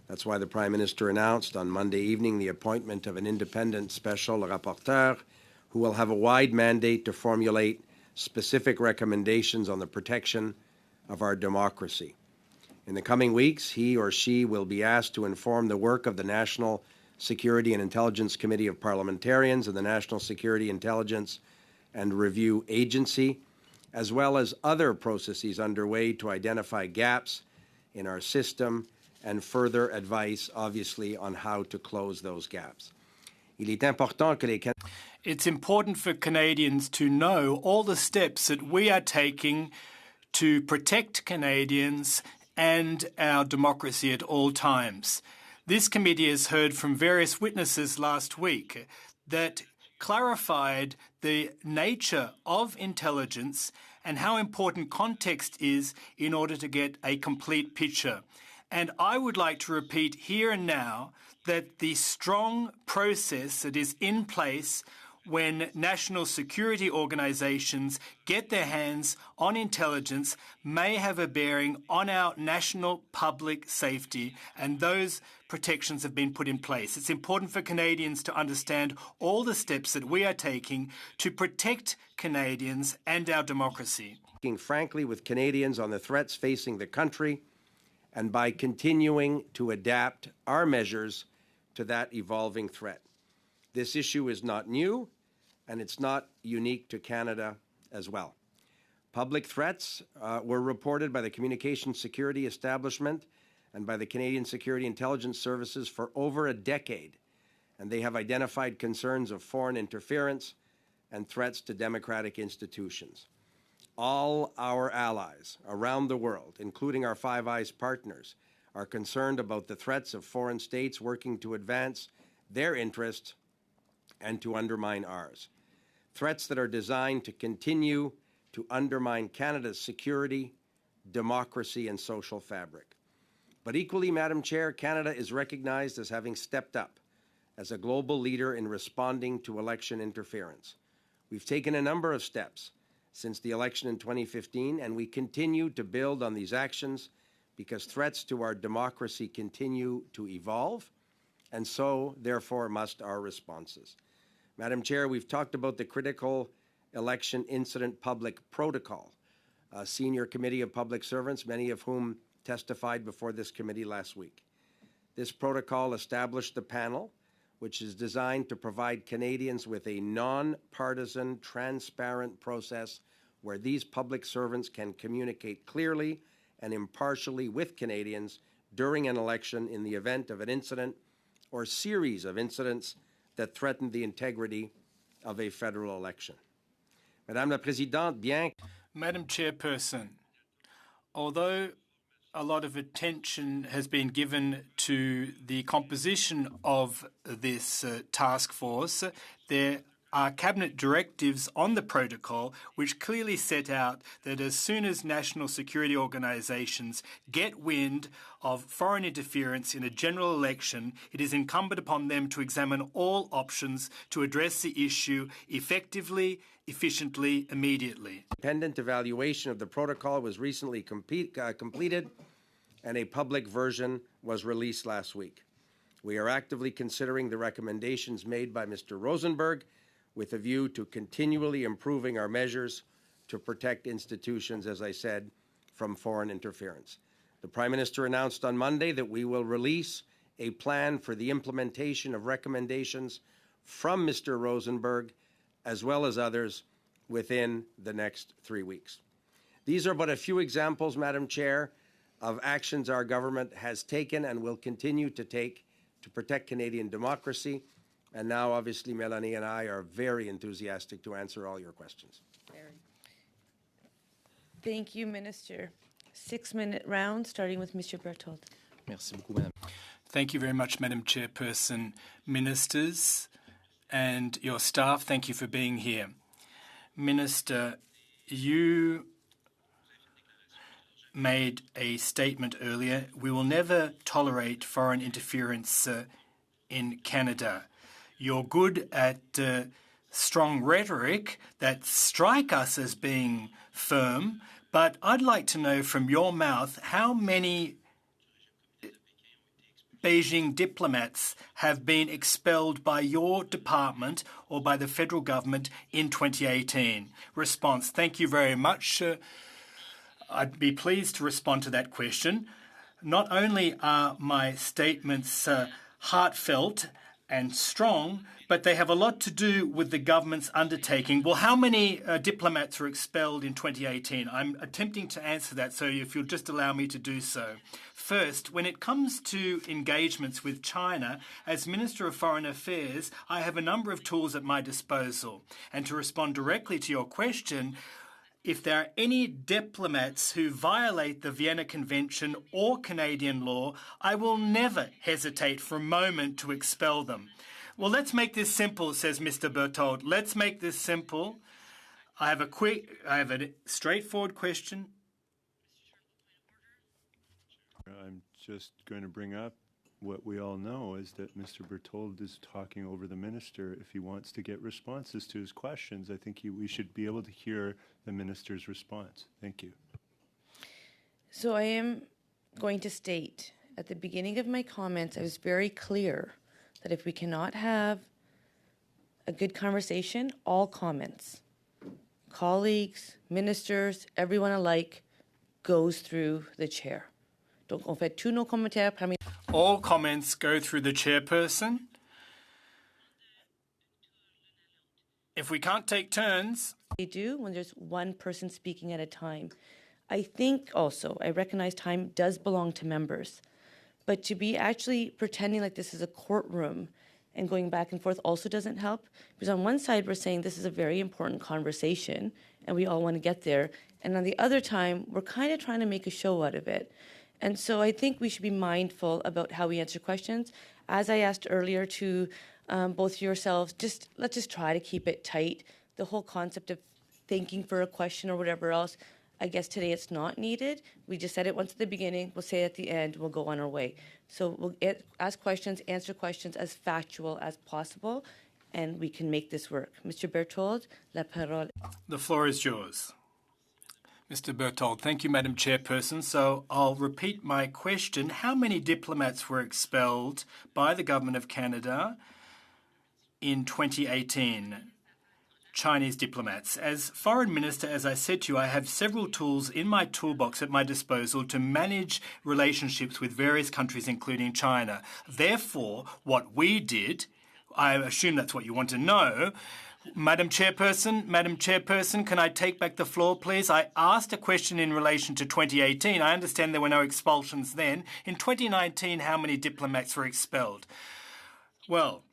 Speaker 13: That's why the Prime Minister announced on Monday evening the appointment of an independent special rapporteur who will have a wide mandate to formulate specific recommendations on the protection of our democracy. In the coming weeks, he or she will be asked to inform the work of the National Security and Intelligence Committee of Parliamentarians and the National Security, Intelligence and Review Agency, as well as other processes underway to identify gaps in our system and further advice, obviously, on how to close those gaps.
Speaker 5: It's important for Canadians to know all the steps that we are taking to protect Canadians and our democracy at all times. This committee has heard from various witnesses last week that clarified the nature of intelligence and how important context is in order to get a complete picture. And I would like to repeat here and now that the strong process that is in place when national security organisations get their hands on intelligence may have a bearing on our national public safety, and those protections have been put in place. It's important for Canadians to understand all the steps that we are taking to protect Canadians and our democracy.
Speaker 13: Speaking frankly with Canadians on the threats facing the country, and by continuing to adapt our measures to that evolving threat. This issue is not new, and it's not unique to Canada as well. Public threats were reported by the Communications Security Establishment and by the Canadian Security Intelligence Services for over a decade, and they have identified concerns of foreign interference and threats to democratic institutions. All our allies around the world, including our Five Eyes partners, are concerned about the threats of foreign states working to advance their interests and to undermine ours. Threats that are designed to continue to undermine Canada's security, democracy, and social fabric. But equally, Madam Chair, Canada is recognized as having stepped up as a global leader in responding to election interference. We've taken a number of steps since the election in 2015, and we continue to build on these actions because threats to our democracy continue to evolve, and so, therefore, must our responses. Madam Chair, we've talked about the critical election incident public protocol, a senior committee of public servants, many of whom testified before this committee last week. This protocol established the panel, which is designed to provide Canadians with a non-partisan, transparent process where these public servants can communicate clearly and impartially with Canadians during an election in the event of an incident or series of incidents that threaten the integrity of a federal election. Madame la Présidente, bien...
Speaker 5: Madam Chairperson, although a lot of attention has been given to the composition of this task force, there are cabinet directives on the protocol which clearly set out that as soon as national security organisations get wind of foreign interference in a general election, it is incumbent upon them to examine all options to address the issue effectively, efficiently, immediately.
Speaker 13: Independent evaluation of the protocol was recently completed, and a public version was released last week. We are actively considering the recommendations made by Mr. Rosenberg with a view to continually improving our measures to protect institutions, as I said, from foreign interference. The Prime Minister announced on Monday that we will release a plan for the implementation of recommendations from Mr. Rosenberg, as well as others, within the next 3 weeks. These are but a few examples, Madam Chair, of actions our government has taken and will continue to take to protect Canadian democracy. And now, obviously, Melanie and I are very enthusiastic to answer all your questions.
Speaker 1: Thank you, Minister. 6-minute round, starting with Mr. Berthold.
Speaker 2: Merci beaucoup, Madame.
Speaker 5: Thank you very much, Madam Chairperson. Ministers and your staff, thank you for being here. Minister, you made a statement earlier. We will never tolerate foreign interference in Canada. You're good at strong rhetoric that strike us as being firm, but I'd like to know from your mouth how many Beijing diplomats have been expelled by your department or by the federal government in 2018. Response. Thank you very much. I'd be pleased to respond to that question. Not only are my statements heartfelt and strong, but they have a lot to do with the government's undertaking. Well, how many diplomats were expelled in 2018? I'm attempting to answer that, so if you'll just allow me to do so. First, when it comes to engagements with China, as Minister of Foreign Affairs, I have a number of tools at my disposal. And to respond directly to your question, if there are any diplomats who violate the Vienna Convention or Canadian law, I will never hesitate for a moment to expel them. Well, let's make this simple, says Mr. Berthold. Let's make this simple. I have a straightforward question.
Speaker 3: I'm just going to bring up what we all know is that Mr. Berthold is talking over the minister. If he wants to get responses to his questions, I think we should be able to hear the minister's response. Thank you.
Speaker 1: So I am going to state at the beginning of my comments, I was very clear that if we cannot have a good conversation, all comments, colleagues, ministers, everyone alike, goes through the chair. Donc, on fait tous nos commentaires parmi...
Speaker 5: All comments go through the chairperson. If we can't take turns...
Speaker 1: They do when there's one person speaking at a time. I think also, I recognize time does belong to members, but to be actually pretending like this is a courtroom and going back and forth also doesn't help. Because on one side, we're saying this is a very important conversation and we all want to get there. And on the other time, we're kind of trying to make a show out of it. And so I think we should be mindful about how we answer questions. As I asked earlier to both yourselves, let's just try to keep it tight. The whole concept of thanking for a question or whatever else, I guess today it's not needed. We just said it once at the beginning, we'll say it at the end, we'll go on our way. So we'll ask questions, answer questions as factual as possible, and we can make this work. Mr. Berthold, la parole.
Speaker 5: The floor is yours. Mr. Berthold, thank you, Madam Chairperson. So I'll repeat my question. How many diplomats were expelled by the Government of Canada in 2018? Chinese diplomats. As Foreign Minister, as I said to you, I have several tools in my toolbox at my disposal to manage relationships with various countries, including China. Therefore, what we did, I assume that's what you want to know, Madam Chairperson, can I take back the floor, please? I asked a question in relation to 2018. I understand there were no expulsions then. In 2019, how many diplomats were expelled? Well,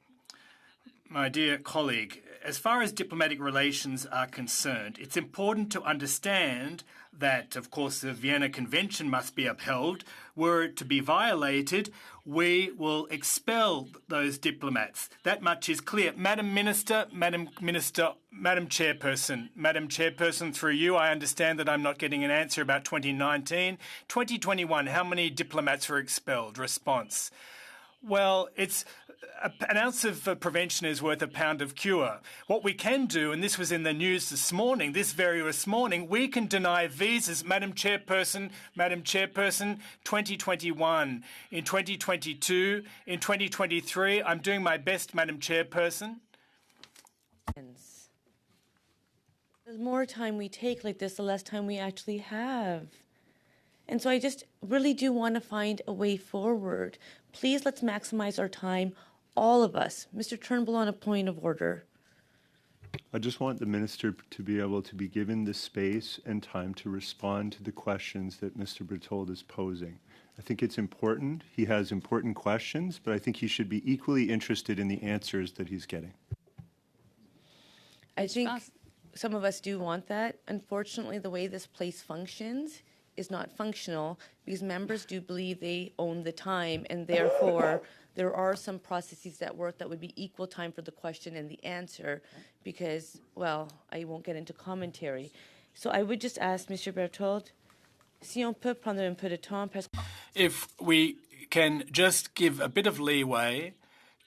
Speaker 5: my dear colleague, as far as diplomatic relations are concerned, it's important to understand that, of course, the Vienna Convention must be upheld. Were it to be violated, we will expel those diplomats. That much is clear. Madam Chairperson, through you, I understand that I'm not getting an answer about 2019. 2021, how many diplomats were expelled? Response. Well, it's an ounce of prevention is worth a pound of cure. What we can do, and this was in the news this morning, we can deny visas, Madam Chairperson, 2021, in 2022, in 2023. I'm doing my best, Madam Chairperson.
Speaker 1: The more time we take like this, the less time we actually have. And so I just really do want to find a way forward. Please, let's maximize our time, all of us. Mr. Turnbull, on a point of order.
Speaker 3: I just want the minister to be able to be given the space and time to respond to the questions that Mr. Berthold is posing. I think it's important. He has important questions, but I think he should be equally interested in the answers that he's getting.
Speaker 1: I think some of us do want that. Unfortunately, the way this place functions is not functional because members do believe they own the time, and therefore there are some processes that work that would be equal time for the question and the answer because, well, I won't get into commentary. So I would just ask Mr. Berthold, si on peut prendre un peu de temps parce que
Speaker 5: if we can just give a bit of leeway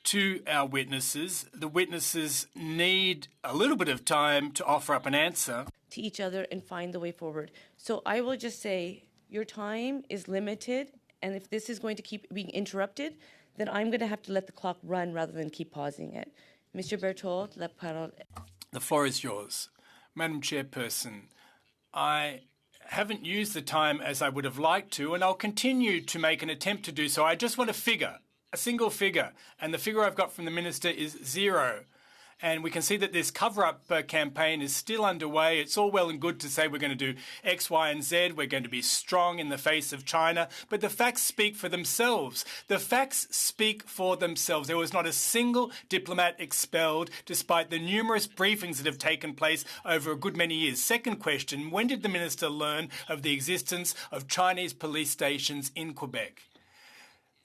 Speaker 5: to our witnesses. The witnesses need a little bit of time to offer up an answer
Speaker 1: to each other and find the way forward. So I will just say your time is limited, and if this is going to keep being interrupted, then I'm going to have to let the clock run rather than keep pausing it. Mr. Berthold, la parole.
Speaker 5: The floor is yours. Madam Chairperson, I haven't used the time as I would have liked to, and I'll continue to make an attempt to do so. I just want a figure, a single figure, and the figure I've got from the Minister is 0. And we can see that this cover-up campaign is still underway. It's all well and good to say we're going to do X, Y, and Z. We're going to be strong in the face of China. But the facts speak for themselves. The facts speak for themselves. There was not a single diplomat expelled, despite the numerous briefings that have taken place over a good many years. Second question, when did the Minister learn of the existence of Chinese police stations in Quebec?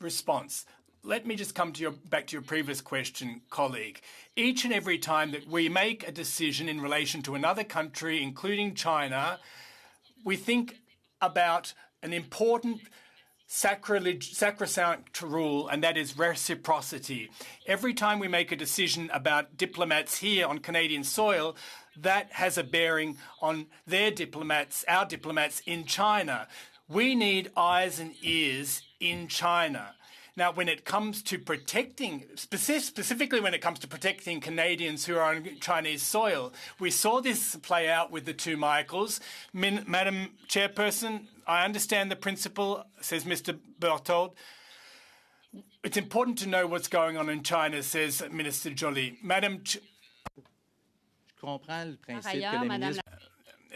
Speaker 5: Response. Let me just come to back to your previous question, colleague. Each and every time that we make a decision in relation to another country, including China, we think about an important sacrosanct rule, and that is reciprocity. Every time we make a decision about diplomats here on Canadian soil, that has a bearing on their diplomats, our diplomats in China. We need eyes and ears in China. Now, when it comes to protecting, specifically when it comes to protecting Canadians who are on Chinese soil, we saw this play out with the two Michaels. Madam Chairperson, I understand the principle, says Mr. Berthold. It's important to know what's going on in China, says Minister Joly.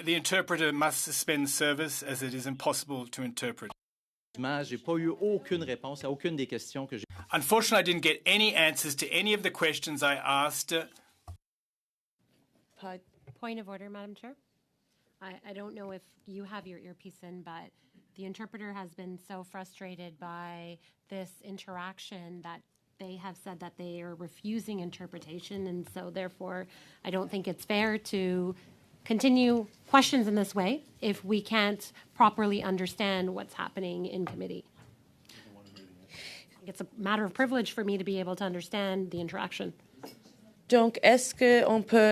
Speaker 5: The interpreter must suspend service as it is impossible to interpret. Unfortunately, I didn't get any answers to any of the questions I asked.
Speaker 9: Point of order, Madam Chair. I don't know if you have your earpiece in, but the interpreter has been so frustrated by this interaction that they have said that they are refusing interpretation, and so therefore I don't think it's fair to continue questions in this way if we can't properly understand what's happening in committee. It's a matter of privilege for me to be able to understand the interaction.
Speaker 1: Donc, est-ce qu'on peut...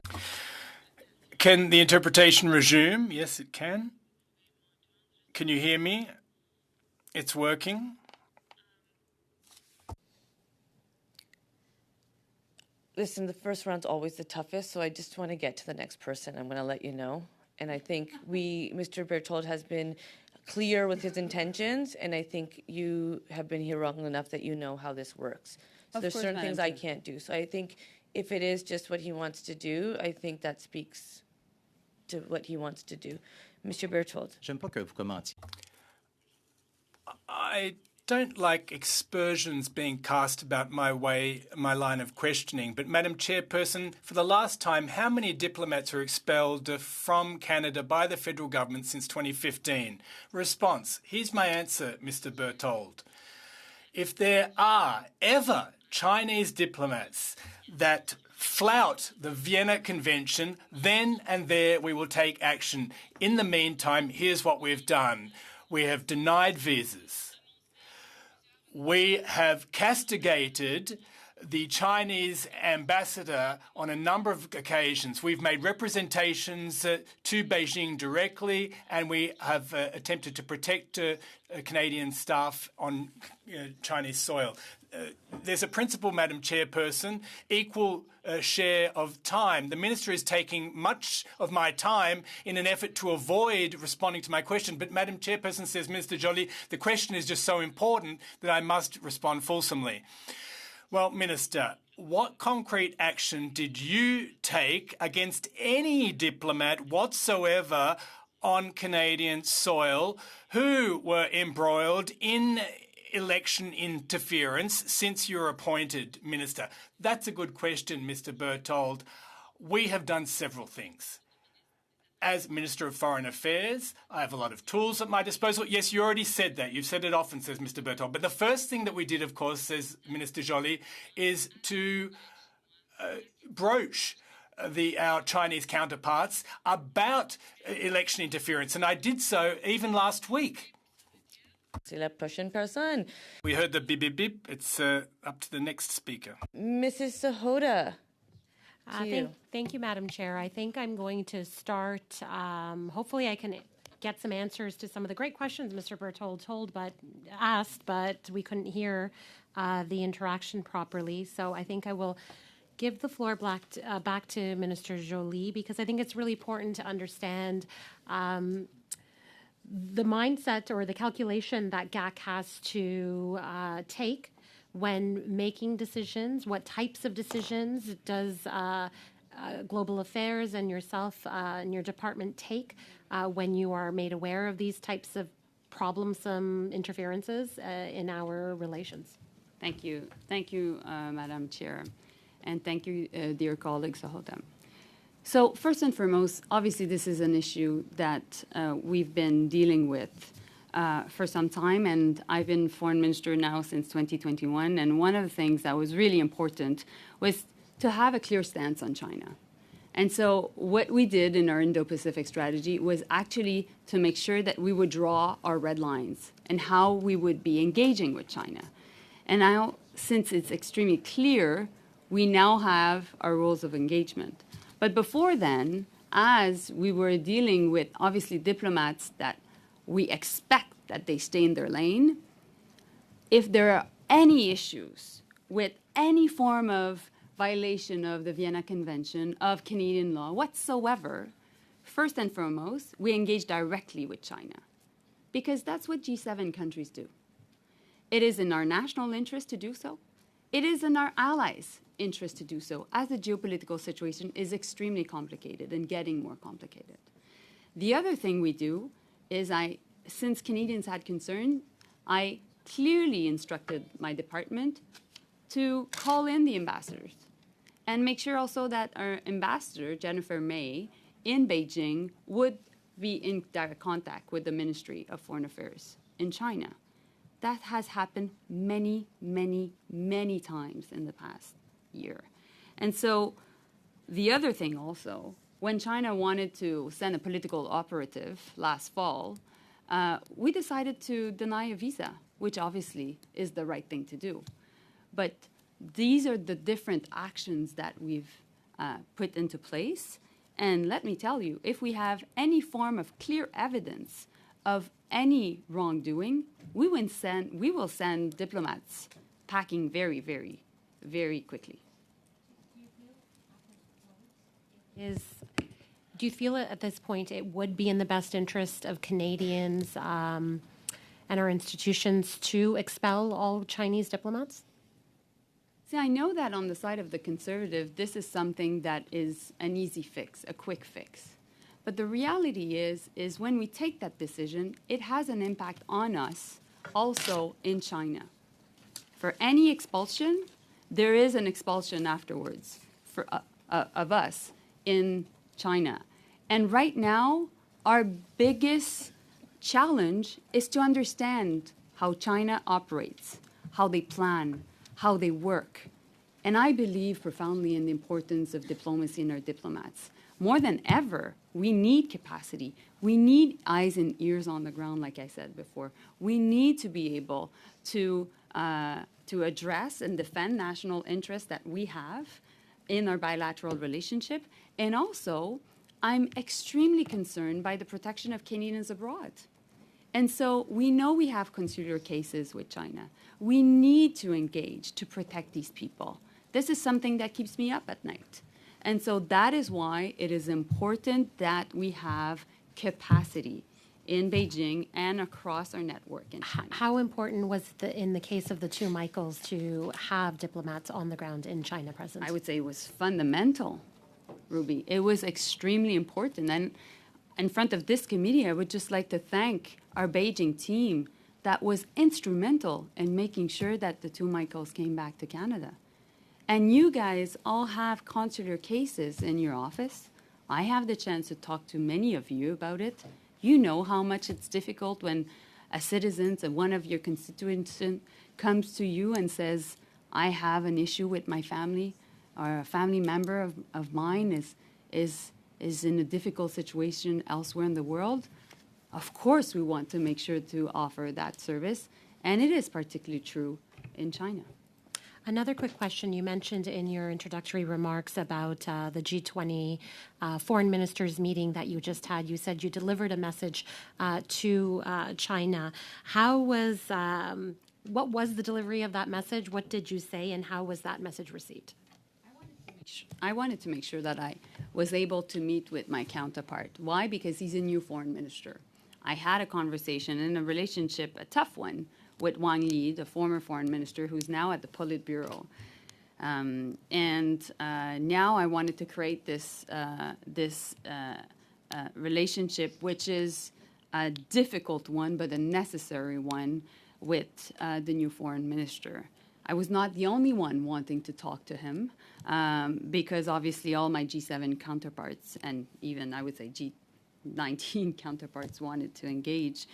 Speaker 5: Can the interpretation resume? Yes, it can. Can you hear me? It's working.
Speaker 1: listen, the first round's always the toughest, so I just want to get to the next person. I'm going to let you know. And I think Mr. Berthold has been clear with his intentions, and I think you have been here long enough that you know how this works. So
Speaker 11: Of
Speaker 1: there's
Speaker 11: course,
Speaker 1: certain
Speaker 11: Madam
Speaker 1: things I
Speaker 11: Chair.
Speaker 1: can't do. So I think if it is just what he wants to do, I think that speaks to what he wants to do. Mr. Berthold.
Speaker 2: J'aime pas que vous commentiez.
Speaker 5: I don't like aspersions being cast about my line of questioning. But Madam Chairperson, for the last time, how many diplomats were expelled from Canada by the federal government since 2015? Response. Here's my answer, Mr. Berthold. If there are ever Chinese diplomats that flout the Vienna Convention, then and there we will take action. In the meantime, here's what we've done. We have denied visas. We have castigated the Chinese ambassador on a number of occasions. We've made representations to Beijing directly, and we have attempted to protect Canadian staff on Chinese soil. There's a principle, Madam Chairperson, equal share of time. The Minister is taking much of my time in an effort to avoid responding to my question. But Madam Chairperson says, Minister Joly, the question is just so important that I must respond fulsomely. Well, Minister, what concrete action did you take against any diplomat whatsoever on Canadian soil who were embroiled in election interference since you were appointed Minister? That's a good question, Mr. Berthold. We have done several things. As Minister of Foreign Affairs, I have a lot of tools at my disposal. Yes, you already said that. You've said it often, says Mr. Berthold. But the first thing that we did, of course, says Minister Joly, is to broach our Chinese counterparts about election interference. And I did so even last week.
Speaker 1: C'est la prochaine personne.
Speaker 5: We heard the beep, beep, beep. It's up to the next speaker.
Speaker 1: Mrs. Sahota.
Speaker 9: Thank you, Madam Chair. I think I'm going to start. Hopefully, I can get some answers to some of the great questions Mr. Berthold asked, but we couldn't hear the interaction properly. So I think I will give the floor back to Minister Joly, because I think it's really important to understand the mindset or the calculation that GAC has to take when making decisions. What types of decisions does Global Affairs and yourself and your department take when you are made aware of these types of problemsome interferences in our relations?
Speaker 11: Thank you. Thank you, Madam Chair. And thank you, dear colleague Sahota. So first and foremost, obviously this is an issue that we've been dealing with for some time, and I've been foreign minister now since 2021, and one of the things that was really important was to have a clear stance on China. And so what we did in our Indo-Pacific strategy was actually to make sure that we would draw our red lines and how we would be engaging with China. And now, since it's extremely clear, we now have our rules of engagement. But before then, as we were dealing with, obviously, diplomats that we expect that they stay in their lane, if there are any issues with any form of violation of the Vienna Convention, of Canadian law whatsoever, first and foremost, we engage directly with China, because that's what G7 countries do. It is in our national interest to do so. It is in our allies' interest to do so, as the geopolitical situation is extremely complicated and getting more complicated. The other thing we do is since Canadians had concern, I clearly instructed my department to call in the ambassadors and make sure also that our ambassador, Jennifer May, in Beijing would be in direct contact with the Ministry of Foreign Affairs in China. That has happened many, many, many times in the past year. And so the other thing also, when China wanted to send a political operative last fall, we decided to deny a visa, which obviously is the right thing to do. But these are the different actions that we've put into place. And let me tell you, if we have any form of clear evidence of any wrongdoing, we will send diplomats packing very, very, very quickly.
Speaker 9: Do you feel at this point it would be in the best interest of Canadians and our institutions to expel all Chinese diplomats?
Speaker 11: See, I know that on the side of the Conservative, this is something that is an easy fix, a quick fix. But the reality is when we take that decision, it has an impact on us also in China. For any expulsion, there is an expulsion afterwards of us in China. And right now, our biggest challenge is to understand how China operates, how they plan, how they work. And I believe profoundly in the importance of diplomacy and our diplomats. More than ever, we need capacity. We need eyes and ears on the ground, like I said before. We need to be able to address and defend national interests that we have in our bilateral relationship. And also, I'm extremely concerned by the protection of Canadians abroad. And so we know we have consular cases with China. We need to engage to protect these people. This is something that keeps me up at night. And so that is why it is important that we have capacity in Beijing and across our network in China.
Speaker 9: How important was in the case of the two Michaels to have diplomats on the ground in China present?
Speaker 11: I would say it was fundamental, Ruby. It was extremely important. And in front of this committee, I would just like to thank our Beijing team that was instrumental in making sure that the two Michaels came back to Canada. And you guys all have consular cases in your office. I have the chance to talk to many of you about it. You know how much it's difficult when a citizen, one of your constituents, comes to you and says, I have an issue with my family, or a family member of mine is in a difficult situation elsewhere in the world. Of course, we want to make sure to offer that service, and it is particularly true in China.
Speaker 9: Another quick question. You mentioned in your introductory remarks about the G20 foreign ministers meeting that you just had. You said you delivered a message to China. What was the delivery of that message? What did you say, and how was that message received?
Speaker 11: I wanted to make sure that I was able to meet with my counterpart. Why? Because he's a new foreign minister. I had a conversation and a relationship, a tough one, with Wang Yi, the former foreign minister, who's now at the Politburo. Now I wanted to create this relationship, which is a difficult one, but a necessary one, with the new foreign minister. I was not the only one wanting to talk to him, because obviously all my G7 counterparts, and even I would say G19 counterparts, wanted to engage.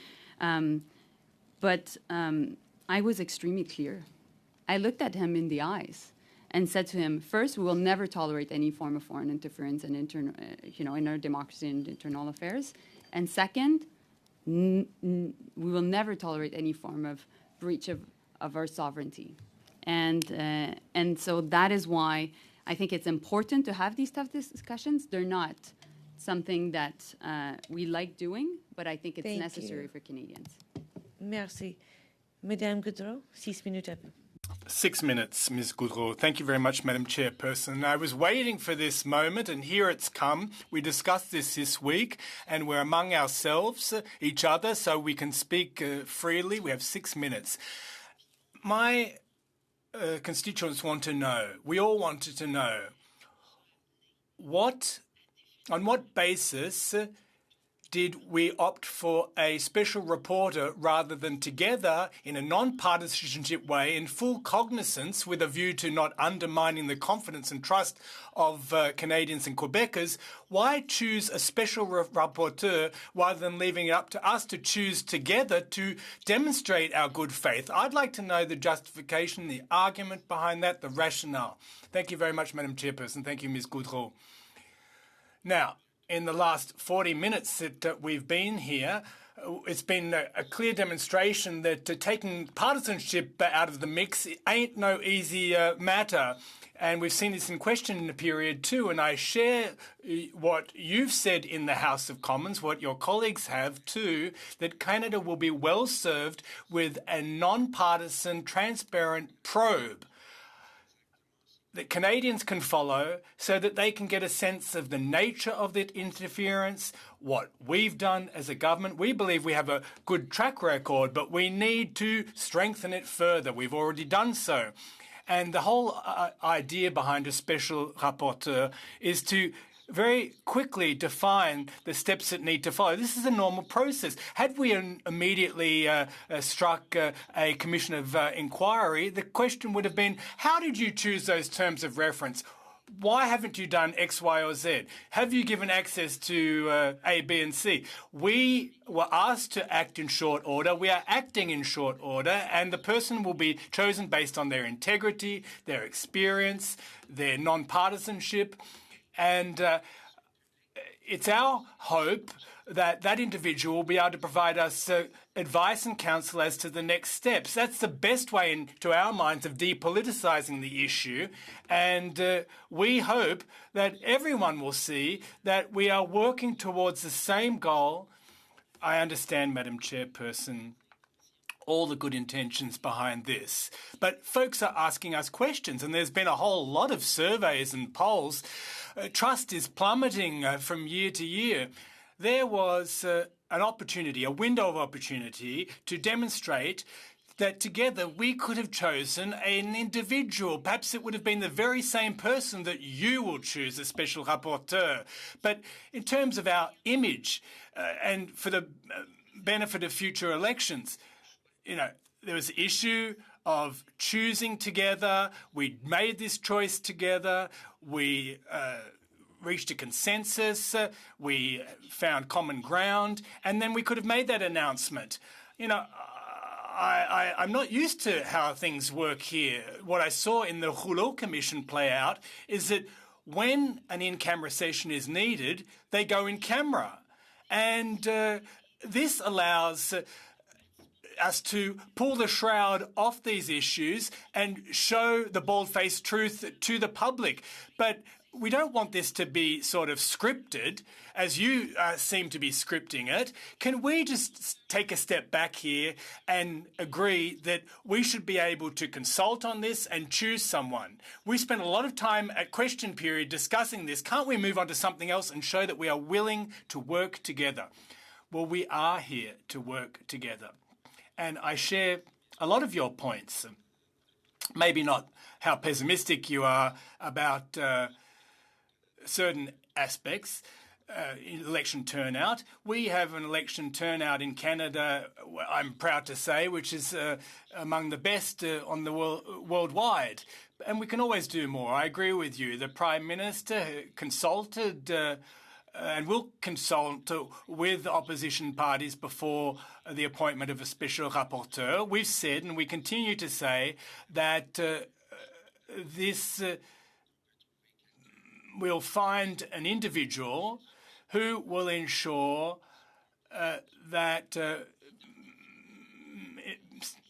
Speaker 11: But I was extremely clear. I looked at him in the eyes and said to him, first, we will never tolerate any form of foreign interference in our democracy and internal affairs. And second, we will never tolerate any form of breach of our sovereignty. And so that is why I think it's important to have these tough discussions. They're not something that we like doing, but I think it's necessary for Canadians.
Speaker 1: Merci. Madame Goudreau, 6 minutes à vous.
Speaker 5: 6 minutes, Ms. Goudreau. Thank you very much, Madam Chairperson. I was waiting for this moment, and here it's come. We discussed this week, and we're among ourselves, each other, so we can speak freely. We have 6 minutes. My constituents want to know, we all wanted to know, on what basis did we opt for a special reporter rather than together in a non-partisanship way in full cognizance with a view to not undermining the confidence and trust of Canadians and Quebecers? Why choose a special rapporteur rather than leaving it up to us to choose together to demonstrate our good faith? I'd like to know the justification, the argument behind that, the rationale. Thank you very much, Madam Chairperson. Thank you, Ms. Goudreau. Now, in the last 40 minutes that we've been here, it's been a clear demonstration that taking partisanship out of the mix ain't no easy matter. And we've seen this in question in the period too. And I share what you've said in the House of Commons, what your colleagues have too, that Canada will be well served with a non-partisan, transparent probe. that Canadians can follow so that they can get a sense of the nature of that interference, what we've done as a government. We believe we have a good track record, but we need to strengthen it further. We've already done so. And the whole idea behind a special rapporteur is to very quickly define the steps that need to follow. This is a normal process. Had we immediately struck a commission of inquiry, the question would have been, how did you choose those terms of reference? Why haven't you done X, Y, or Z? Have you given access to A, B, and C? We were asked to act in short order. We are acting in short order, and the person will be chosen based on their integrity, their experience, their non-partisanship. And it's our hope that that individual will be able to provide us advice and counsel as to the next steps. That's the best way, to our minds, of depoliticising the issue. And we hope that everyone will see that we are working towards the same goal. I understand, Madam Chairperson, all the good intentions behind this. But folks are asking us questions, and there's been a whole lot of surveys and polls. Trust is plummeting from year to year. There was an opportunity, a window of opportunity, to demonstrate that together we could have chosen an individual. Perhaps it would have been the very same person that you will choose as special rapporteur. But in terms of our image and for the benefit of future elections, there was the issue of choosing together. We made this choice together. We reached a consensus. We found common ground. And then we could have made that announcement. I'm not used to how things work here. What I saw in the Rouleau Commission play out is that when an in-camera session is needed, they go in camera. And this allows us to pull the shroud off these issues and show the bald-faced truth to the public. But we don't want this to be sort of scripted, as you seem to be scripting it. Can we just take a step back here and agree that we should be able to consult on this and choose someone? We spent a lot of time at question period discussing this. Can't we move on to something else and show that we are willing to work together? Well, we are here to work together. And I share a lot of your points. Maybe not how pessimistic you are about certain aspects, election turnout. We have an election turnout in Canada, I'm proud to say, which is among the best on the worldwide. And we can always do more. I agree with you. The Prime Minister consulted and will consult with opposition parties before the appointment of a special rapporteur. We've said, and we continue to say, that this will find an individual who will ensure that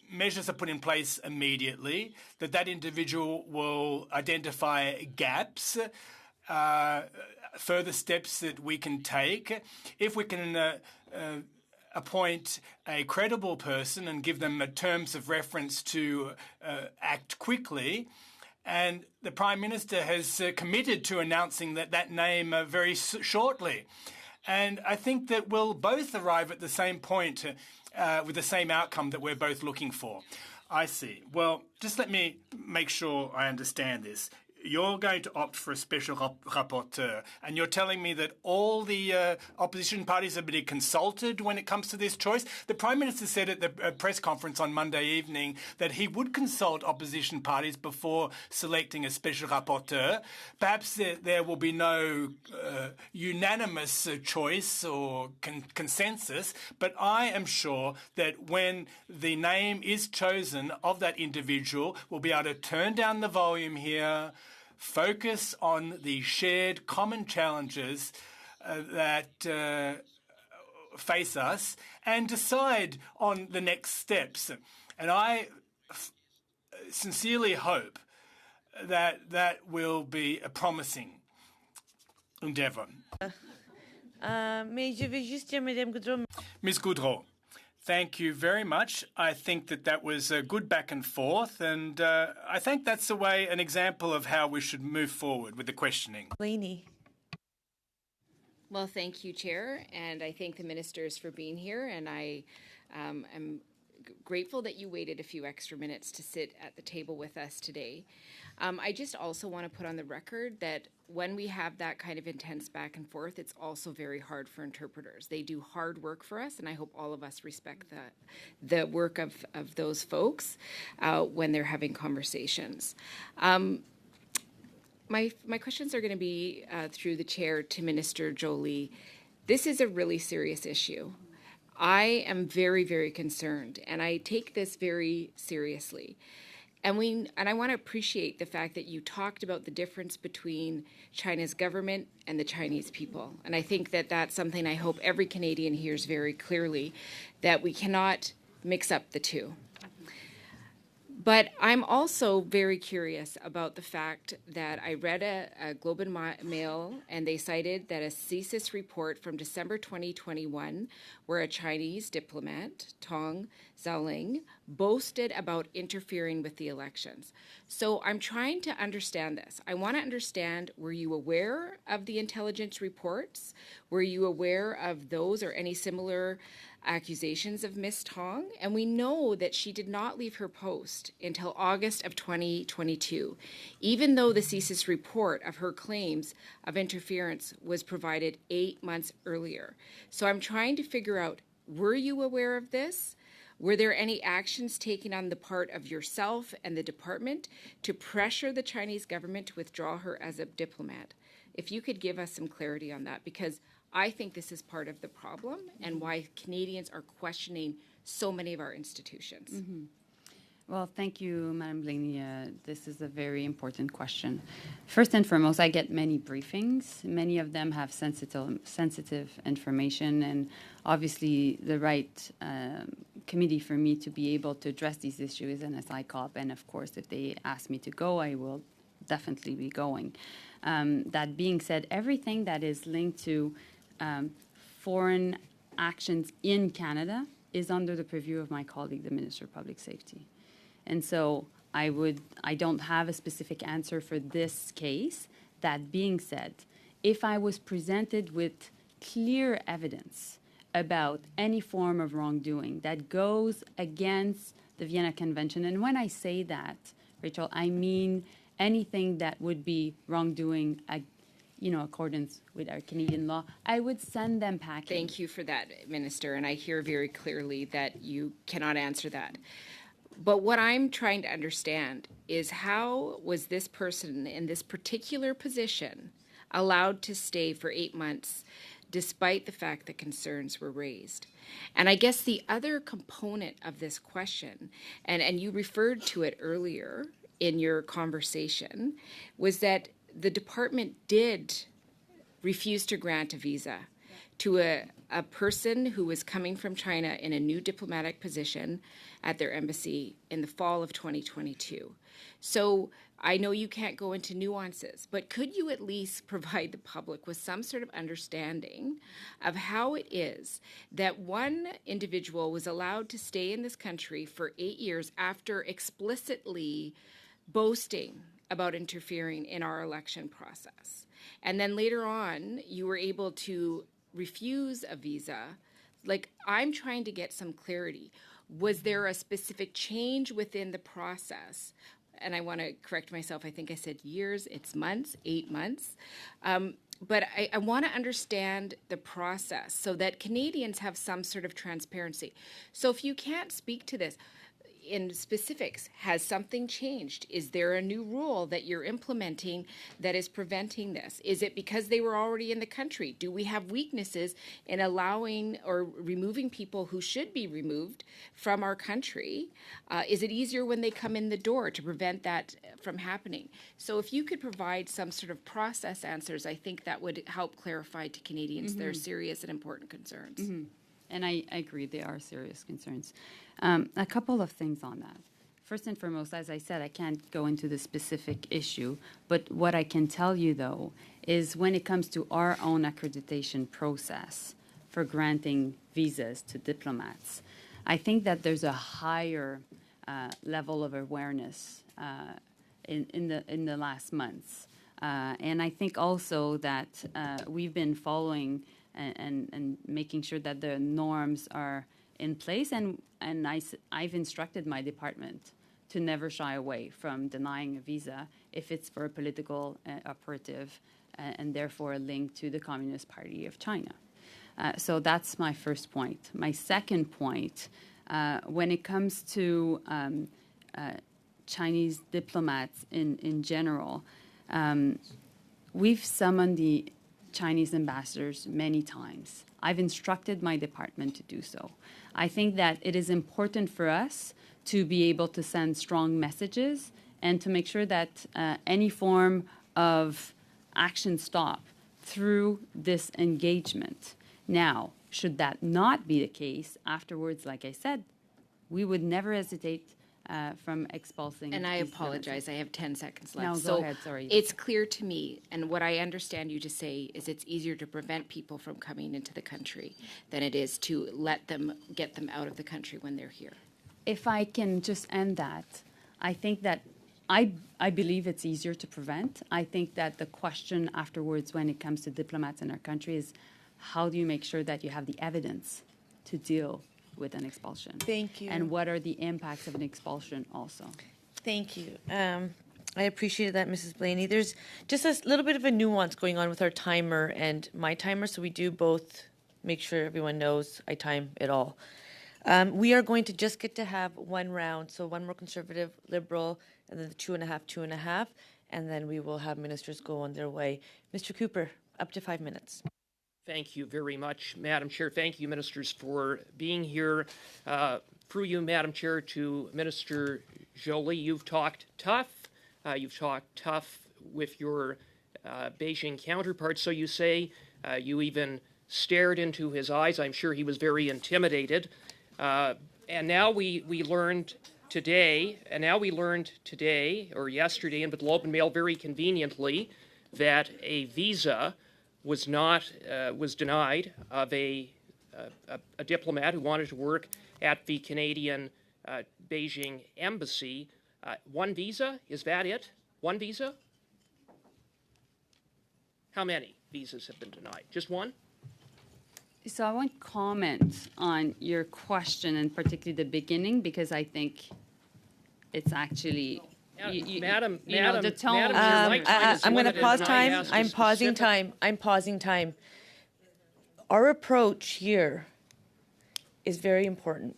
Speaker 5: measures are put in place immediately, that individual will identify gaps, further steps that we can take. If we can appoint a credible person and give them terms of reference to act quickly, and the Prime Minister has committed to announcing that name very shortly. And I think that we'll both arrive at the same point with the same outcome that we're both looking for. I see. Well, just let me make sure I understand this. You're going to opt for a special rapporteur, and you're telling me that all the opposition parties have been consulted when it comes to this choice? The Prime Minister said at the press conference on Monday evening that he would consult opposition parties before selecting a special rapporteur. Perhaps there will be no unanimous choice or consensus, but I am sure that when the name is chosen of that individual, we'll be able to turn down the volume here, focus on the shared common challenges that face us, and decide on the next steps. And I sincerely hope that that will be a promising endeavour.
Speaker 1: Mais je veux juste dire, Madame Goudreau.
Speaker 5: Ms. Goudreau, Thank you very much. I think that was a good back and forth, and I think that's the way, an example of how we should move forward with the questioning.
Speaker 1: Blaney.
Speaker 7: Well, thank you, Chair, and I thank the ministers for being here, and I am grateful that you waited a few extra minutes to sit at the table with us today. I just also want to put on the record that when we have that kind of intense back and forth, it's also very hard for interpreters. They do hard work for us, and I hope all of us respect the work of those folks when they're having conversations. My questions are going to be through the chair to Minister Jolie. This is a really serious issue. I am very, very concerned, and I take this very seriously. And I want to appreciate the fact that you talked about the difference between China's government and the Chinese people. And I think that that's something I hope every Canadian hears very clearly, that we cannot mix up the two. But I'm also very curious about the fact that I read a Globe and Mail, and they cited that a CSIS report from December 2021, where a Chinese diplomat, Tong Xiaoling, boasted about interfering with the elections. So I'm trying to understand this. I want to understand, were you aware of the intelligence reports? Were you aware of those or any similar accusations of Ms. Tong? And we know that she did not leave her post until August of 2022, even though the CSIS report of her claims of interference was provided 8 months earlier. So I'm trying to figure out, were you aware of this? Were there any actions taken on the part of yourself and the department to pressure the Chinese government to withdraw her as a diplomat? If you could give us some clarity on that, because I think this is part of the problem and why Canadians are questioning so many of our institutions.
Speaker 11: Mm-hmm. Well, thank you, Madam Blaney. This is a very important question. First and foremost, I get many briefings. Many of them have sensitive information, and obviously the right committee for me to be able to address these issues is an SICOP, and of course, if they ask me to go, I will definitely be going. That being said, everything that is linked to foreign actions in Canada is under the purview of my colleague, the Minister of Public Safety. And so I don't have a specific answer for this case. That being said, if I was presented with clear evidence about any form of wrongdoing that goes against the Vienna Convention, and when I say that, Rachel, I mean anything that would be wrongdoing, accordance with our Canadian law, I would send them packing.
Speaker 7: Thank you for that, Minister, and I hear very clearly that you cannot answer that. But what I'm trying to understand is, how was this person in this particular position allowed to stay for 8 months despite the fact that concerns were raised? And I guess the other component of this question, and you referred to it earlier in your conversation, was that the department did refuse to grant a visa to a person who was coming from China in a new diplomatic position at their embassy in the fall of 2022. So I know you can't go into nuances, but could you at least provide the public with some sort of understanding of how it is that one individual was allowed to stay in this country for 8 years after explicitly boasting about interfering in our election process, and then later on you were able to refuse a visa? Like, I'm trying to get some clarity. Was there a specific change within the process? And I want to correct myself. I think I said years. It's months, 8 months. But I want to understand the process so that Canadians have some sort of transparency. So if you can't speak to this in specifics, has something changed? Is there a new rule that you're implementing that is preventing this? Is it because they were already in the country? Do we have weaknesses in allowing or removing people who should be removed from our country? Is it easier when they come in the door to prevent that from happening? So if you could provide some sort of process answers, I think that would help clarify to Canadians their serious and important concerns.
Speaker 11: Mm-hmm. And I agree, they are serious concerns. A couple of things on that. First and foremost, as I said, I can't go into the specific issue, but what I can tell you, though, is when it comes to our own accreditation process for granting visas to diplomats, I think that there's a higher level of awareness in the last months. And I think also that we've been following and making sure that the norms are in place. And I've instructed my department to never shy away from denying a visa if it's for a political operative and therefore linked to the Communist Party of China. So that's my first point. My second point, when it comes to Chinese diplomats in general, we've summoned the Chinese ambassadors many times. I've instructed my department to do so. I think that it is important for us to be able to send strong messages and to make sure that any form of action stop through this engagement. Now, should that not be the case, afterwards, like I said, we would never hesitate from expulsing.
Speaker 7: And I
Speaker 11: these
Speaker 7: apologize, I have 10 seconds left.
Speaker 11: No,
Speaker 7: so
Speaker 11: go ahead, sorry.
Speaker 7: It's clear to me, and what I understand you to say is it's easier to prevent people from coming into the country than it is to get them out of the country when they're here.
Speaker 11: If I can just end that, I think that I believe it's easier to prevent. I think that the question afterwards when it comes to diplomats in our country is how do you make sure that you have the evidence to deal with an expulsion?
Speaker 1: Thank you.
Speaker 11: And what are the impacts of an expulsion also?
Speaker 1: Thank you. I appreciated that, Mrs. Blaney. There's just a little bit of a nuance going on with our timer and my timer, so we do both make sure everyone knows I time it all. We are going to just get to have one round, so one more Conservative, Liberal, and then the 2.5, and then we will have ministers go on their way. Mr. Cooper, up to 5 minutes.
Speaker 10: Thank you very much, Madam Chair. Thank you, ministers, for being here. Through you, Madam Chair, to Minister Joly, you've talked tough. You've talked tough with your Beijing counterpart, so you say. You even stared into his eyes. I'm sure he was very intimidated. And now we learned today, or yesterday in the Globe and Mail very conveniently, that a visa was denied of a diplomat who wanted to work at the Canadian Beijing embassy. One visa? Is that it? One visa? How many visas have been denied? Just one?
Speaker 11: So I won't comment on your question and particularly the beginning because I think it's actually
Speaker 10: Madam,
Speaker 11: the tone.
Speaker 1: I'm going to pause time. I'm pausing time. I'm pausing time. Our approach here is very important.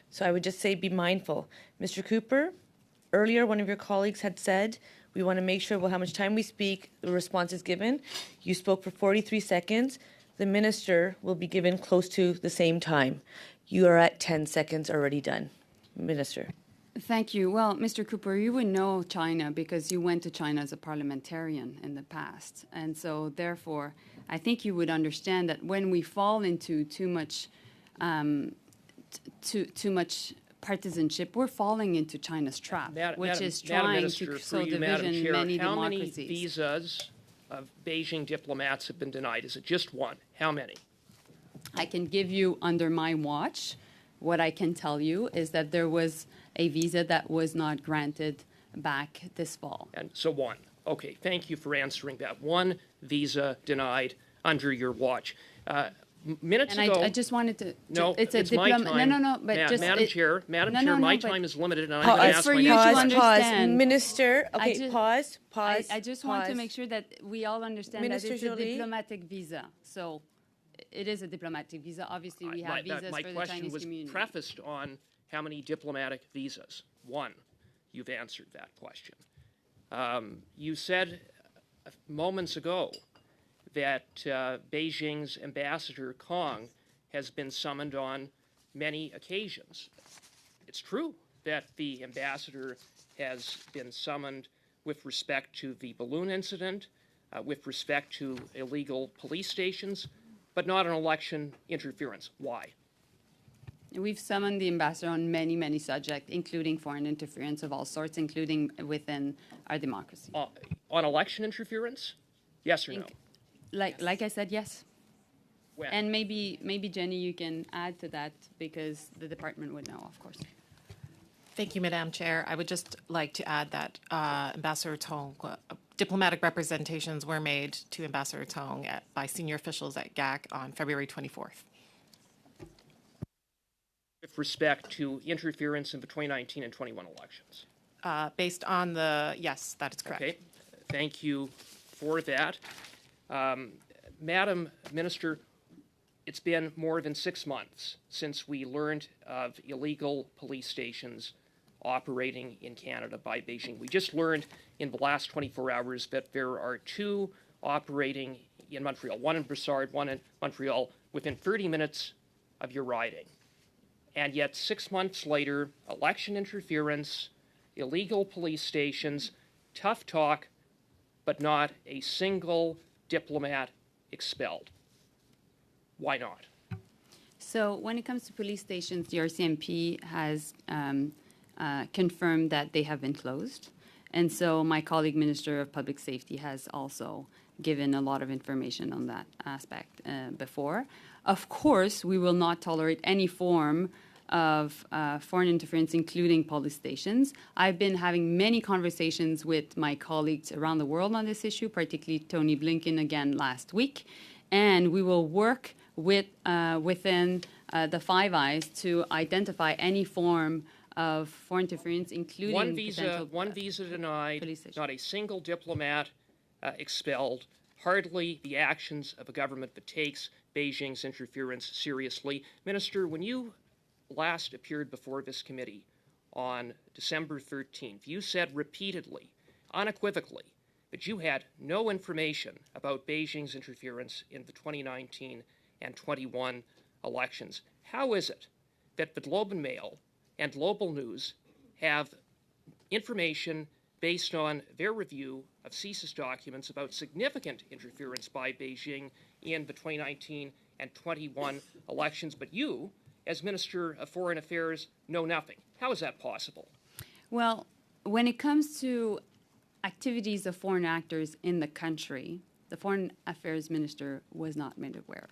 Speaker 1: So I would just say be mindful. Mr. Cooper, earlier one of your colleagues had said we want to make sure how much time we speak, the response is given. You spoke for 43 seconds. The minister will be given close to the same time. You are at 10 seconds already done. Minister.
Speaker 11: Thank you. Well, Mr. Cooper, you would know China because you went to China as a parliamentarian in the past. And so, therefore, I think you would understand that when we fall into too much partisanship, we're falling into China's trap, which is trying to sow division in many democracies.
Speaker 10: How many visas of Beijing diplomats have been denied? Is it just one? How many?
Speaker 11: I can give you under my watch. What I can tell you is that there was a visa that was not granted back this fall.
Speaker 10: And so one. Okay, thank you for answering that. One visa denied under your watch. Minutes ago,
Speaker 11: I just wanted to.
Speaker 10: No,
Speaker 11: it's
Speaker 10: my time.
Speaker 11: No. But just
Speaker 10: Madam Chair, my time is limited, and I'm going to ask
Speaker 11: for
Speaker 10: my
Speaker 11: you
Speaker 10: next
Speaker 11: to
Speaker 10: question.
Speaker 11: understand.
Speaker 1: Minister. Okay, pause.
Speaker 11: I just want to make sure that we all understand Minister that it's Joly? A diplomatic visa. So it is a diplomatic visa. Obviously, we have visas for the Chinese community.
Speaker 10: My question was prefaced on how many diplomatic visas. One. You've answered that question. You said moments ago that Beijing's Ambassador Kong has been summoned on many occasions. It's true that the ambassador has been summoned with respect to the balloon incident, with respect to illegal police stations, but not on election interference. Why?
Speaker 11: We've summoned the ambassador on many, many subjects, including foreign interference of all sorts, including within our democracy.
Speaker 10: On election interference? Yes or no?
Speaker 11: Like I said, yes.
Speaker 10: When?
Speaker 11: And maybe Jenny, you can add to that because the department would know, of course.
Speaker 14: Thank you, Madam Chair. I would just like to add that Ambassador Tong, diplomatic representations were made to Ambassador Tong by senior officials at GAC on February 24th.
Speaker 10: With respect to interference in the 2019 and 21 elections.
Speaker 14: Based on yes, that is correct.
Speaker 10: Okay, thank you for that. Madam Minister, it's been more than 6 months since we learned of illegal police stations operating in Canada by Beijing. We just learned in the last 24 hours that there are 2 operating in Montreal, one in Brossard, one in Montreal, within 30 minutes of your riding. And yet 6 months later, election interference, illegal police stations, tough talk, but not a single diplomat expelled. Why not?
Speaker 11: So when it comes to police stations, the RCMP has confirmed that they have been closed. And so my colleague, Minister of Public Safety, has also given a lot of information on that aspect before. Of course, we will not tolerate any form of foreign interference, including police stations. I've been having many conversations with my colleagues around the world on this issue, particularly Tony Blinken again last week. And we will work within the Five Eyes to identify any form of foreign interference, including
Speaker 10: one visa denied, not a single diplomat expelled, hardly the actions of a government that takes Beijing's interference seriously. Minister, when you last appeared before this committee on December 13th, you said repeatedly, unequivocally, that you had no information about Beijing's interference in the 2019 and 21 elections. How is it that the Globe and Mail and Global News have information based on their review of CSIS documents about significant interference by Beijing in the 2019 and 21 elections, but you, as Minister of Foreign Affairs, know nothing? How is that possible?
Speaker 11: Well, when it comes to activities of foreign actors in the country, the Foreign Affairs Minister was not made aware.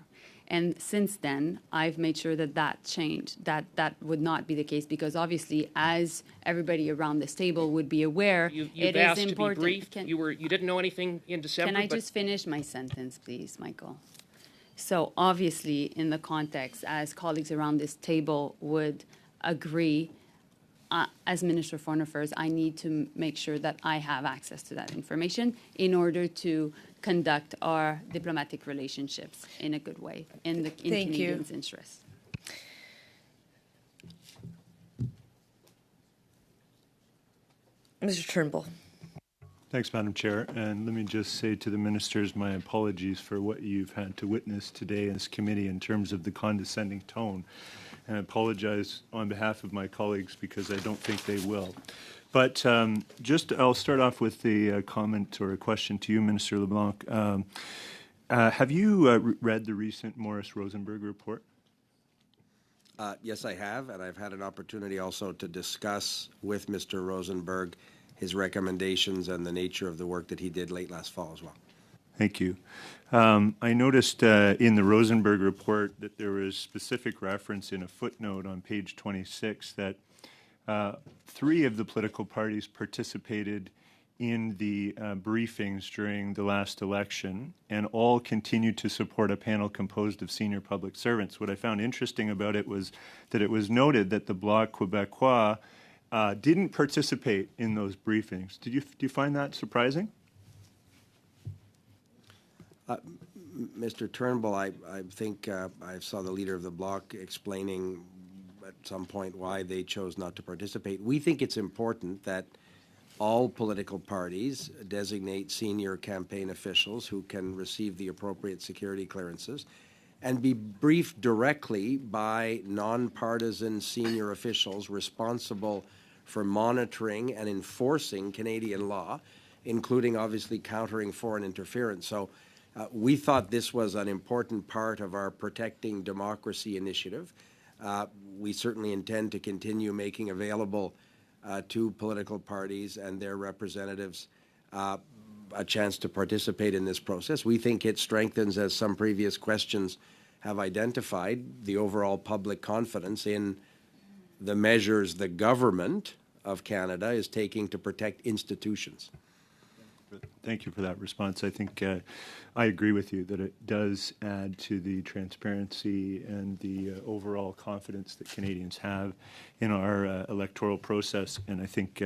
Speaker 11: And since then, I've made sure that that changed, that would not be the case, because obviously, as everybody around this table would be aware,
Speaker 10: You've
Speaker 11: it
Speaker 10: asked
Speaker 11: is important.
Speaker 10: To be brief. You didn't know anything in December.
Speaker 11: Can I just finish my sentence, please, Michael? So obviously, in the context, as colleagues around this table would agree, as Minister of Foreign Affairs, I need to make sure that I have access to that information in order to conduct our diplomatic relationships in a good way, in Canadians' interest.
Speaker 1: Mr. Turnbull.
Speaker 3: Thanks, Madam Chair. And let me just say to the ministers my apologies for what you've had to witness today in this committee in terms of the condescending tone. And I apologize on behalf of my colleagues because I don't think they will. But I'll start off with the comment or a question to you, Minister LeBlanc. Have you read the recent Morris Rosenberg report?
Speaker 13: Yes, I have, and I've had an opportunity also to discuss with Mr. Rosenberg his recommendations and the nature of the work that he did late last fall as well.
Speaker 3: Thank you. I noticed in the Rosenberg report that there was specific reference in a footnote on page 26 that 3 of the political parties participated in the briefings during the last election, and all continued to support a panel composed of senior public servants. What I found interesting about it was that it was noted that the Bloc Québécois didn't participate in those briefings. Do you find that surprising?
Speaker 13: Mr. Turnbull, I think I saw the leader of the Bloc explaining at some point why they chose not to participate. We think it's important that all political parties designate senior campaign officials who can receive the appropriate security clearances and be briefed directly by nonpartisan senior officials responsible for monitoring and enforcing Canadian law, including obviously countering foreign interference. So we thought this was an important part of our Protecting Democracy initiative. We certainly intend to continue making available to political parties and their representatives a chance to participate in this process. We think it strengthens, as some previous questions have identified the overall public confidence in the measures the government of Canada is taking to protect institutions.
Speaker 3: Thank you for that response. I think I agree with you that it does add to the transparency and the overall confidence that Canadians have in our electoral process, and I think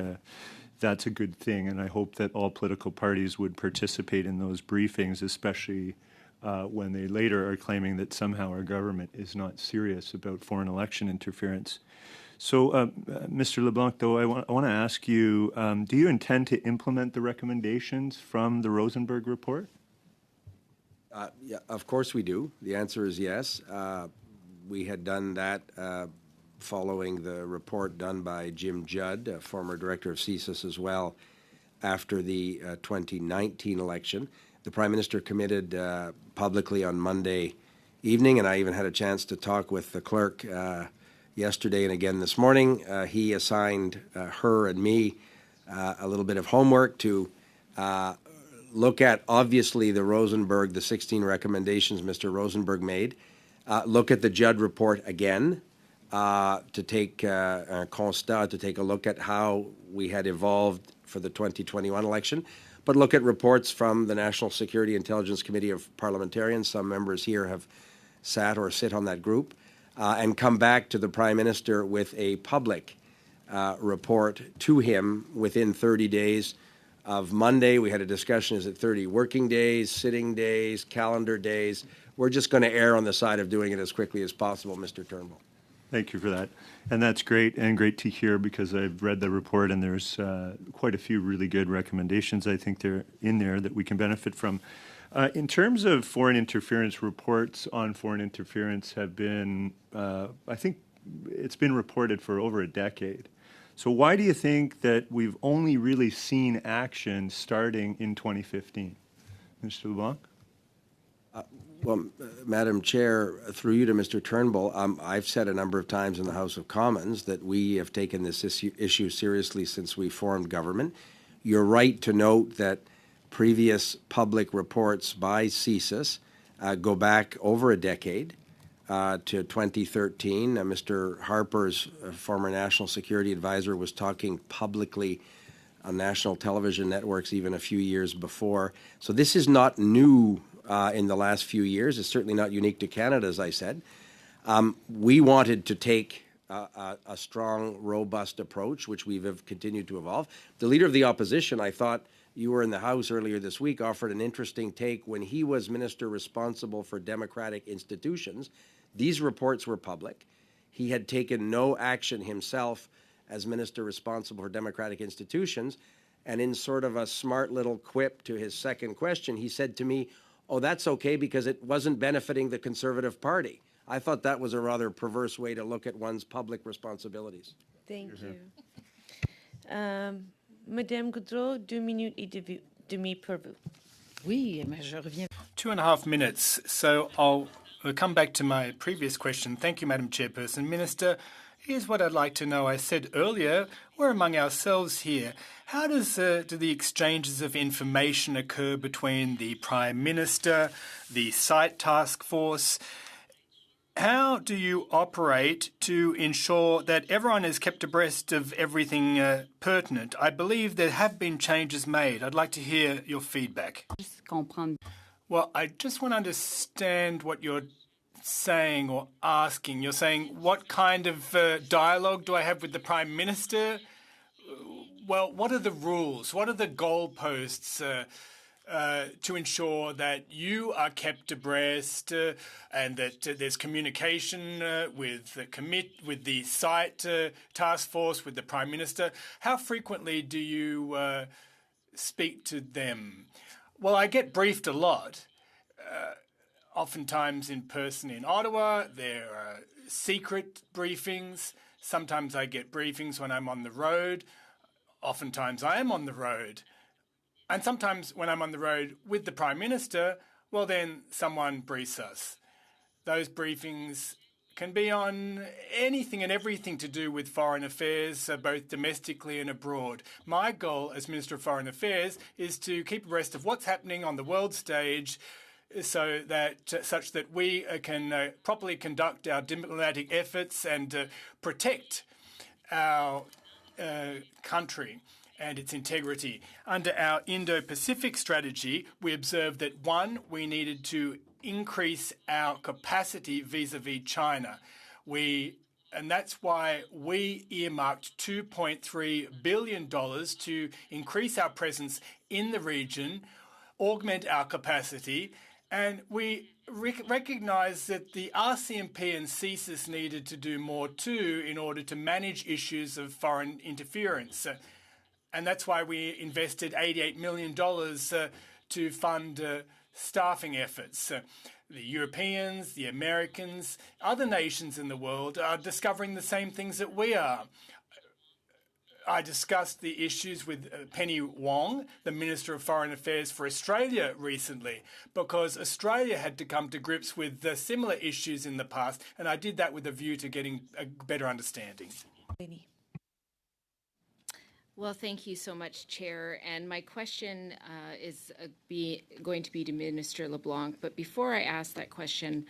Speaker 3: that's a good thing, and I hope that all political parties would participate in those briefings, especially when they later are claiming that somehow our government is not serious about foreign election interference. So, Mr. LeBlanc, though, I want to ask you, do you intend to implement the recommendations from the Rosenberg report?
Speaker 13: Yeah, of course we do. The answer is yes. We had done that following the report done by Jim Judd, a former director of CSIS as well, after the 2019 election. The Prime Minister committed publicly on Monday evening, and I even had a chance to talk with the clerk yesterday and again this morning. He assigned her and me a little bit of homework to look at, obviously, the Rosenberg, the 16 recommendations Mr. Rosenberg made, look at the Judd report again, to take a constat, to take a look at how we had evolved for the 2021 election, but look at reports from the National Security Intelligence Committee of Parliamentarians. Some members here have sat or sit on that group, and come back to the Prime Minister with a public report to him within 30 days of Monday. We had a discussion, is it 30 working days, sitting days, calendar days? We're just going to err on the side of doing it as quickly as possible, Mr. Turnbull.
Speaker 3: Thank you for that. And that's great, and great to hear, because I've read the report and there's quite a few really good recommendations I think they're in there that we can benefit from. In terms of foreign interference, reports on foreign interference have been, I think it's been reported for over a decade. So why do you think that we've only really seen action starting in 2015? Mr. LeBlanc?
Speaker 13: Well, Madam Chair, through you to Mr. Turnbull, I've said a number of times in the House of Commons that we have taken this issue seriously since we formed government. You're right to note that previous public reports by CSIS go back over a decade to 2013. Mr. Harper's former national security advisor was talking publicly on national television networks even a few years before. So this is not new in the last few years. It's certainly not unique to Canada, as I said. We wanted to take a strong, robust approach, which we have continued to evolve. The Leader of the Opposition, I thought you were in the House earlier this week, offered an interesting take. When he was minister responsible for democratic institutions, these reports were public. He had taken no action himself as minister responsible for democratic institutions. And in sort of a smart little quip to his second question, he said to me, "Oh, that's okay because it wasn't benefiting the Conservative Party." I thought that was a rather perverse way to look at one's public responsibilities.
Speaker 1: Thank you. Madame Goudreau, 2 minutes et demi pour vous.
Speaker 5: Oui, mais je reviens. 2.5 minutes. So I'll come back to my previous question. Thank you, Madam Chairperson. Minister, here's what I'd like to know. I said earlier, we're among ourselves here. How do the exchanges of information occur between the Prime Minister, the site task force? How do you operate to ensure that everyone is kept abreast of everything pertinent? I believe there have been changes made. I'd like to hear your feedback. Well, I just want to understand what you're saying or asking. You're saying, what kind of dialogue do I have with the Prime Minister? Well, what are the rules? What are the goalposts to ensure that you are kept abreast and that there's communication with the site task force, with the Prime Minister? How frequently do you speak to them? Well, I get briefed a lot. Oftentimes in person in Ottawa, there are secret briefings. Sometimes I get briefings when I'm on the road. Oftentimes I am on the road. And sometimes when I'm on the road with the Prime Minister, well, then someone briefs us. Those briefings can be on anything and everything to do with foreign affairs, both domestically and abroad. My goal as Minister of Foreign Affairs is to keep abreast of what's happening on the world stage so that such that we can properly conduct our diplomatic efforts and protect our country and its integrity. Under our Indo-Pacific strategy, we observed that, one, we needed to increase our capacity vis-a-vis China. And that's why we earmarked $2.3 billion to increase our presence in the region, augment our capacity, and we recognise that the RCMP and CSIS needed to do more too in order to manage issues of foreign interference. And that's why we invested $88 million to fund staffing efforts. The Europeans, the Americans, other nations in the world are discovering the same things that we are. I discussed the issues with Penny Wong, the Minister of Foreign Affairs for Australia, recently, because Australia had to come to grips with similar issues in the past, and I did that with a view to getting a better understanding.
Speaker 7: Well, thank you so much, Chair. And my question is going to be to Minister LeBlanc. But before I ask that question,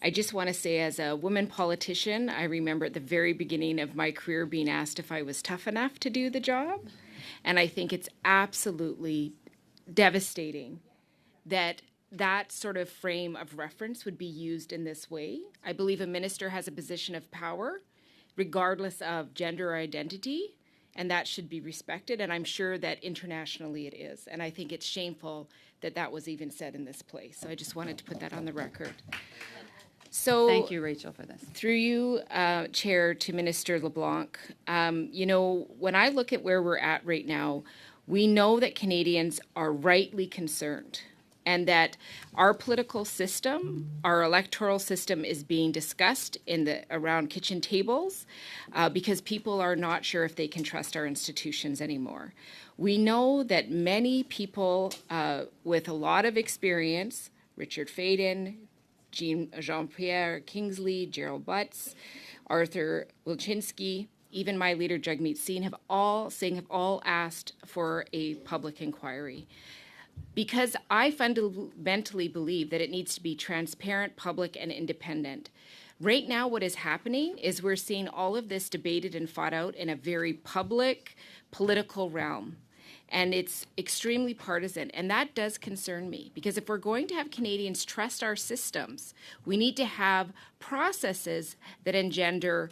Speaker 7: I just want to say, as a woman politician, I remember at the very beginning of my career being asked if I was tough enough to do the job. And I think it's absolutely devastating that that sort of frame of reference would be used in this way. I believe a minister has a position of power, regardless of gender or identity, and that should be respected, and I'm sure that internationally it is. And I think it's shameful that that was even said in this place. So I just wanted to put that on the record. So
Speaker 11: Thank you, Rachel, for this.
Speaker 7: Through you, Chair, to Minister LeBlanc, you know, when I look at where we're at right now, we know that Canadians are rightly concerned, and that our political system, our electoral system, is being discussed around kitchen tables because people are not sure if they can trust our institutions anymore. We know that many people with a lot of experience, Richard Fadden, Jean-Pierre Kingsley, Gerald Butts, Arthur Wilczynski, even my leader, Jagmeet Singh, have all asked for a public inquiry. Because I fundamentally believe that it needs to be transparent, public, and independent. Right now, what is happening is we're seeing all of this debated and fought out in a very public, political realm. And it's extremely partisan. And that does concern me. Because if we're going to have Canadians trust our systems, we need to have processes that engender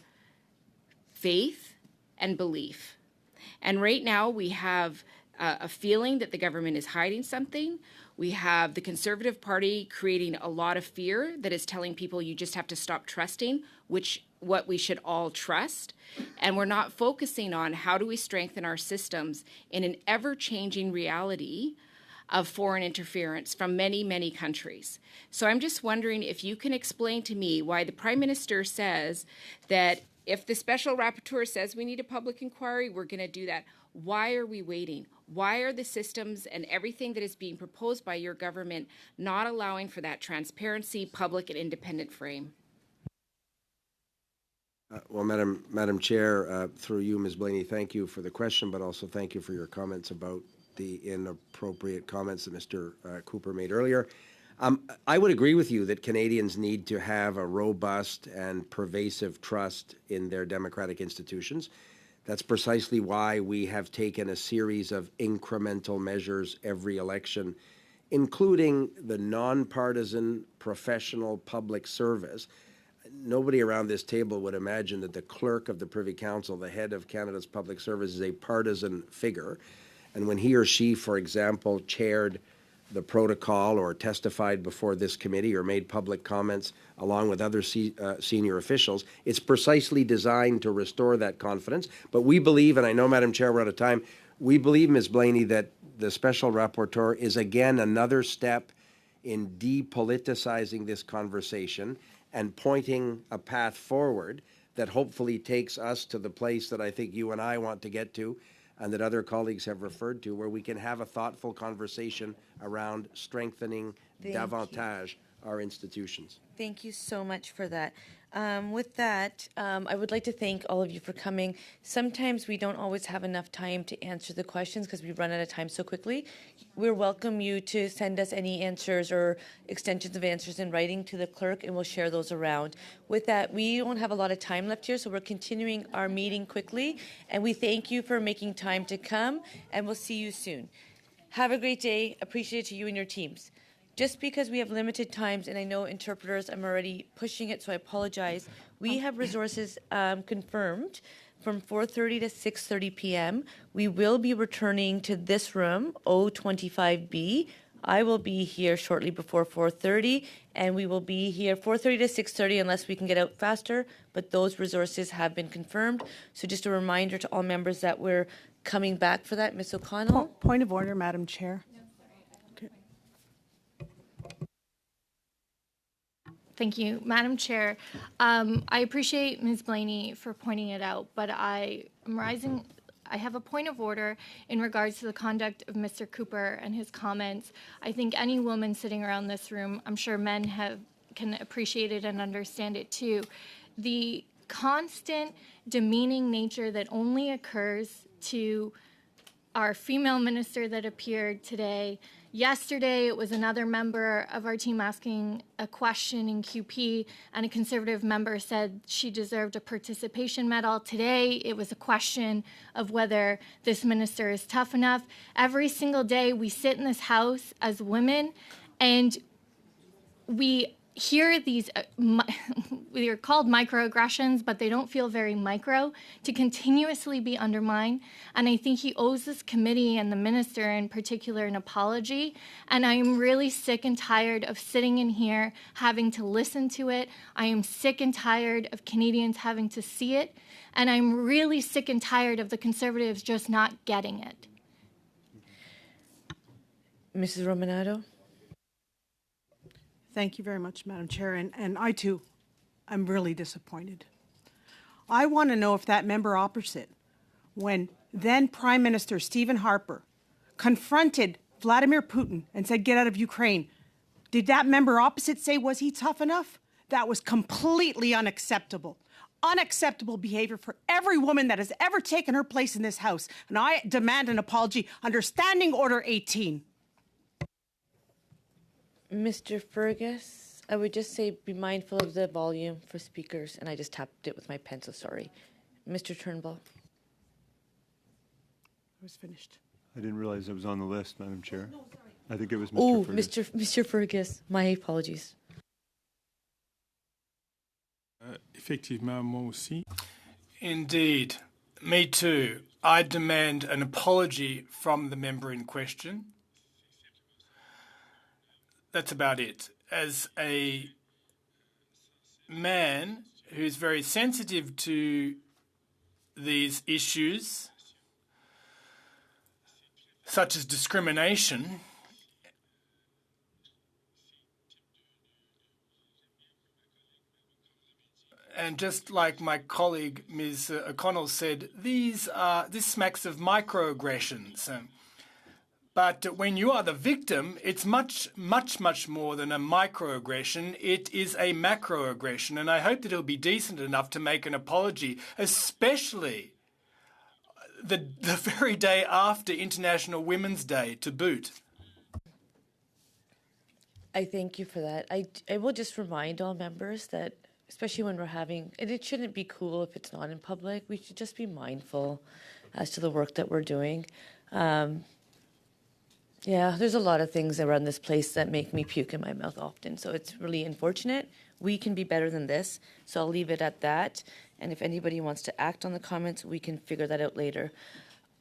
Speaker 7: faith and belief. And right now, we have a feeling that the government is hiding something. We have the Conservative Party creating a lot of fear that is telling people you just have to stop trusting, what we should all trust. And we're not focusing on how do we strengthen our systems in an ever-changing reality of foreign interference from many, many countries. So I'm just wondering if you can explain to me why the Prime Minister says that if the Special Rapporteur says we need a public inquiry, we're going to do that. Why are we waiting? Why are the systems and everything that is being proposed by your government not allowing for that transparency, public, and independent frame?
Speaker 13: Well, Madam Chair, through you, Ms. Blaney, thank you for the question, but also thank you for your comments about the inappropriate comments that Mr. Cooper made earlier. I would agree with you that Canadians need to have a robust and pervasive trust in their democratic institutions. That's precisely why we have taken a series of incremental measures every election, including the nonpartisan professional public service. Nobody around this table would imagine that the clerk of the Privy Council, the head of Canada's public service, is a partisan figure. And when he or she, for example, chaired the protocol or testified before this committee or made public comments along with other senior officials, it's precisely designed to restore that confidence. But we believe, and I know, Madam Chair, we're out of time, we believe, Ms. Blaney, that the Special Rapporteur is again another step in depoliticizing this conversation and pointing a path forward that hopefully takes us to the place that I think you and I want to get to, and that other colleagues have referred to, where we can have a thoughtful conversation around strengthening davantage our institutions.
Speaker 1: Thank you so much for that. With that, I would like to thank all of you for coming. Sometimes we don't always have enough time to answer the questions because we run out of time so quickly. We welcome you to send us any answers or extensions of answers in writing to the clerk, and we'll share those around. With that, we don't have a lot of time left here, so we're continuing our meeting quickly, and we thank you for making time to come, and we'll see you soon. Have a great day. Appreciate it to you and your teams. Just because we have limited times, and I know interpreters, I'm already pushing it, so I apologize. We have resources confirmed from 4:30 to 6:30 p.m. We will be returning to this room, O25B. I will be here shortly before 4:30, and we will be here 4:30 to 6:30 unless we can get out faster, but those resources have been confirmed. So just a reminder to all members that we're coming back for that. Ms. O'Connell?
Speaker 6: Point of order, Madam Chair.
Speaker 12: Thank you, Madam Chair. I appreciate Ms. Blaney for pointing it out, but I have a point of order in regards to the conduct of Mr. Cooper and his comments. I think any woman sitting around this room, I'm sure men can appreciate it and understand it too. The constant demeaning nature that only occurs to our female minister that appeared today. Yesterday, it was another member of our team asking a question in QP, and a Conservative member said she deserved a participation medal. Today, it was a question of whether this minister is tough enough. Every single day, we sit in this House as women, and we hear these, they're called microaggressions, but they don't feel very micro, to continuously be undermined. And I think he owes this committee and the minister in particular an apology. And I am really sick and tired of sitting in here having to listen to it. I am sick and tired of Canadians having to see it. And I'm really sick and tired of the Conservatives just not getting it.
Speaker 1: Mrs. Romanado?
Speaker 6: Thank you very much, Madam Chair. And I, too, I'm really disappointed. I want to know if that member opposite, when then Prime Minister Stephen Harper confronted Vladimir Putin and said, get out of Ukraine, did that member opposite say, was he tough enough? That was completely unacceptable. Unacceptable behavior for every woman that has ever taken her place in this House. And I demand an apology under Standing Order 18.
Speaker 1: Mr. Fergus, I would just say be mindful of the volume for speakers, and I just tapped it with my pen, so sorry. Mr. Turnbull.
Speaker 6: I was finished.
Speaker 3: I didn't realize it was on the list, Madam Chair.
Speaker 6: No, sorry.
Speaker 3: I think it was Mr.
Speaker 1: Oh,
Speaker 3: Fergus.
Speaker 1: Mr. Fergus. My apologies.
Speaker 4: Effectivement, moi aussi.
Speaker 5: Indeed. Me too. I demand an apology from the member in question. That's about it. As a man who's very sensitive to these issues, such as discrimination, and just like my colleague Ms. O'Connell said, this smacks of microaggressions. But when you are the victim, it's much, much, much more than a microaggression. It is a macroaggression. And I hope that he'll be decent enough to make an apology, especially the very day after International Women's Day to boot.
Speaker 1: I thank you for that. I will just remind all members that, especially when we're having, and it shouldn't be cool if it's not in public, we should just be mindful as to the work that we're doing. Yeah, there's a lot of things around this place that make me puke in my mouth often, so it's really unfortunate. We can be better than this, so I'll leave it at that. And if anybody wants to act on the comments, we can figure that out later.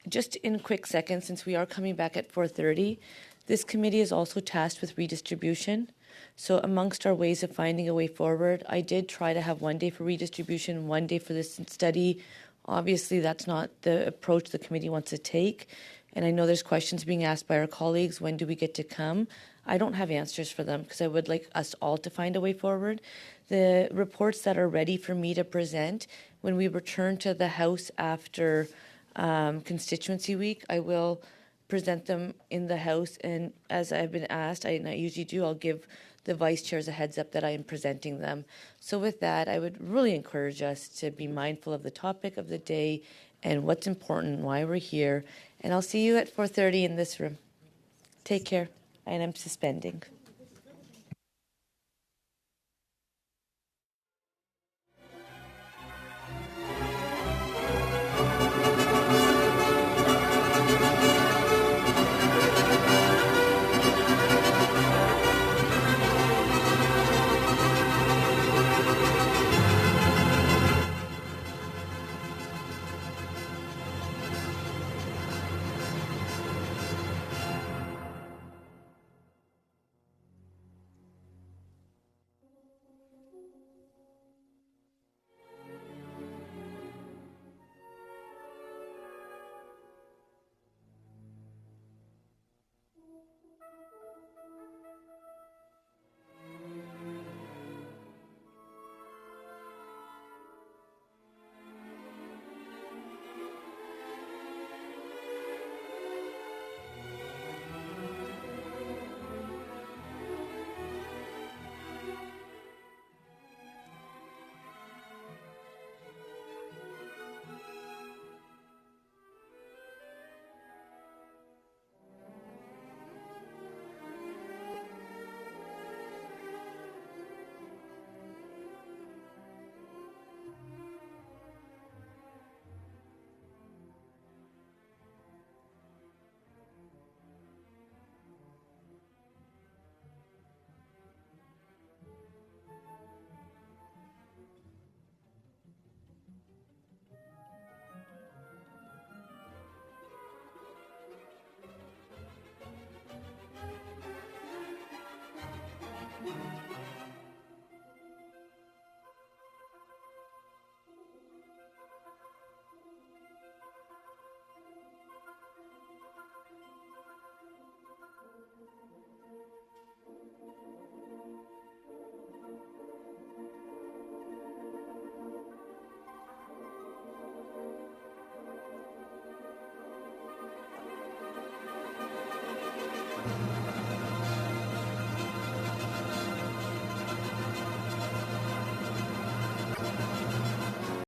Speaker 1: Just in a quick second, since we are coming back at 4:30, this committee is also tasked with redistribution. So amongst our ways of finding a way forward, I did try to have 1 day for redistribution, 1 day for this study. Obviously, that's not the approach the committee wants to take. And I know there's questions being asked by our colleagues, when do we get to come? I don't have answers for them because I would like us all to find a way forward. The reports that are ready for me to present, when we return to the House after constituency week, I will present them in the House. And as I've been asked, and I usually do, I'll give the vice chairs a heads up that I am presenting them. So with that, I would really encourage us to be mindful of the topic of the day and what's important, why we're here. And I'll see you at 4:30 in this room. Take care, and I'm suspending.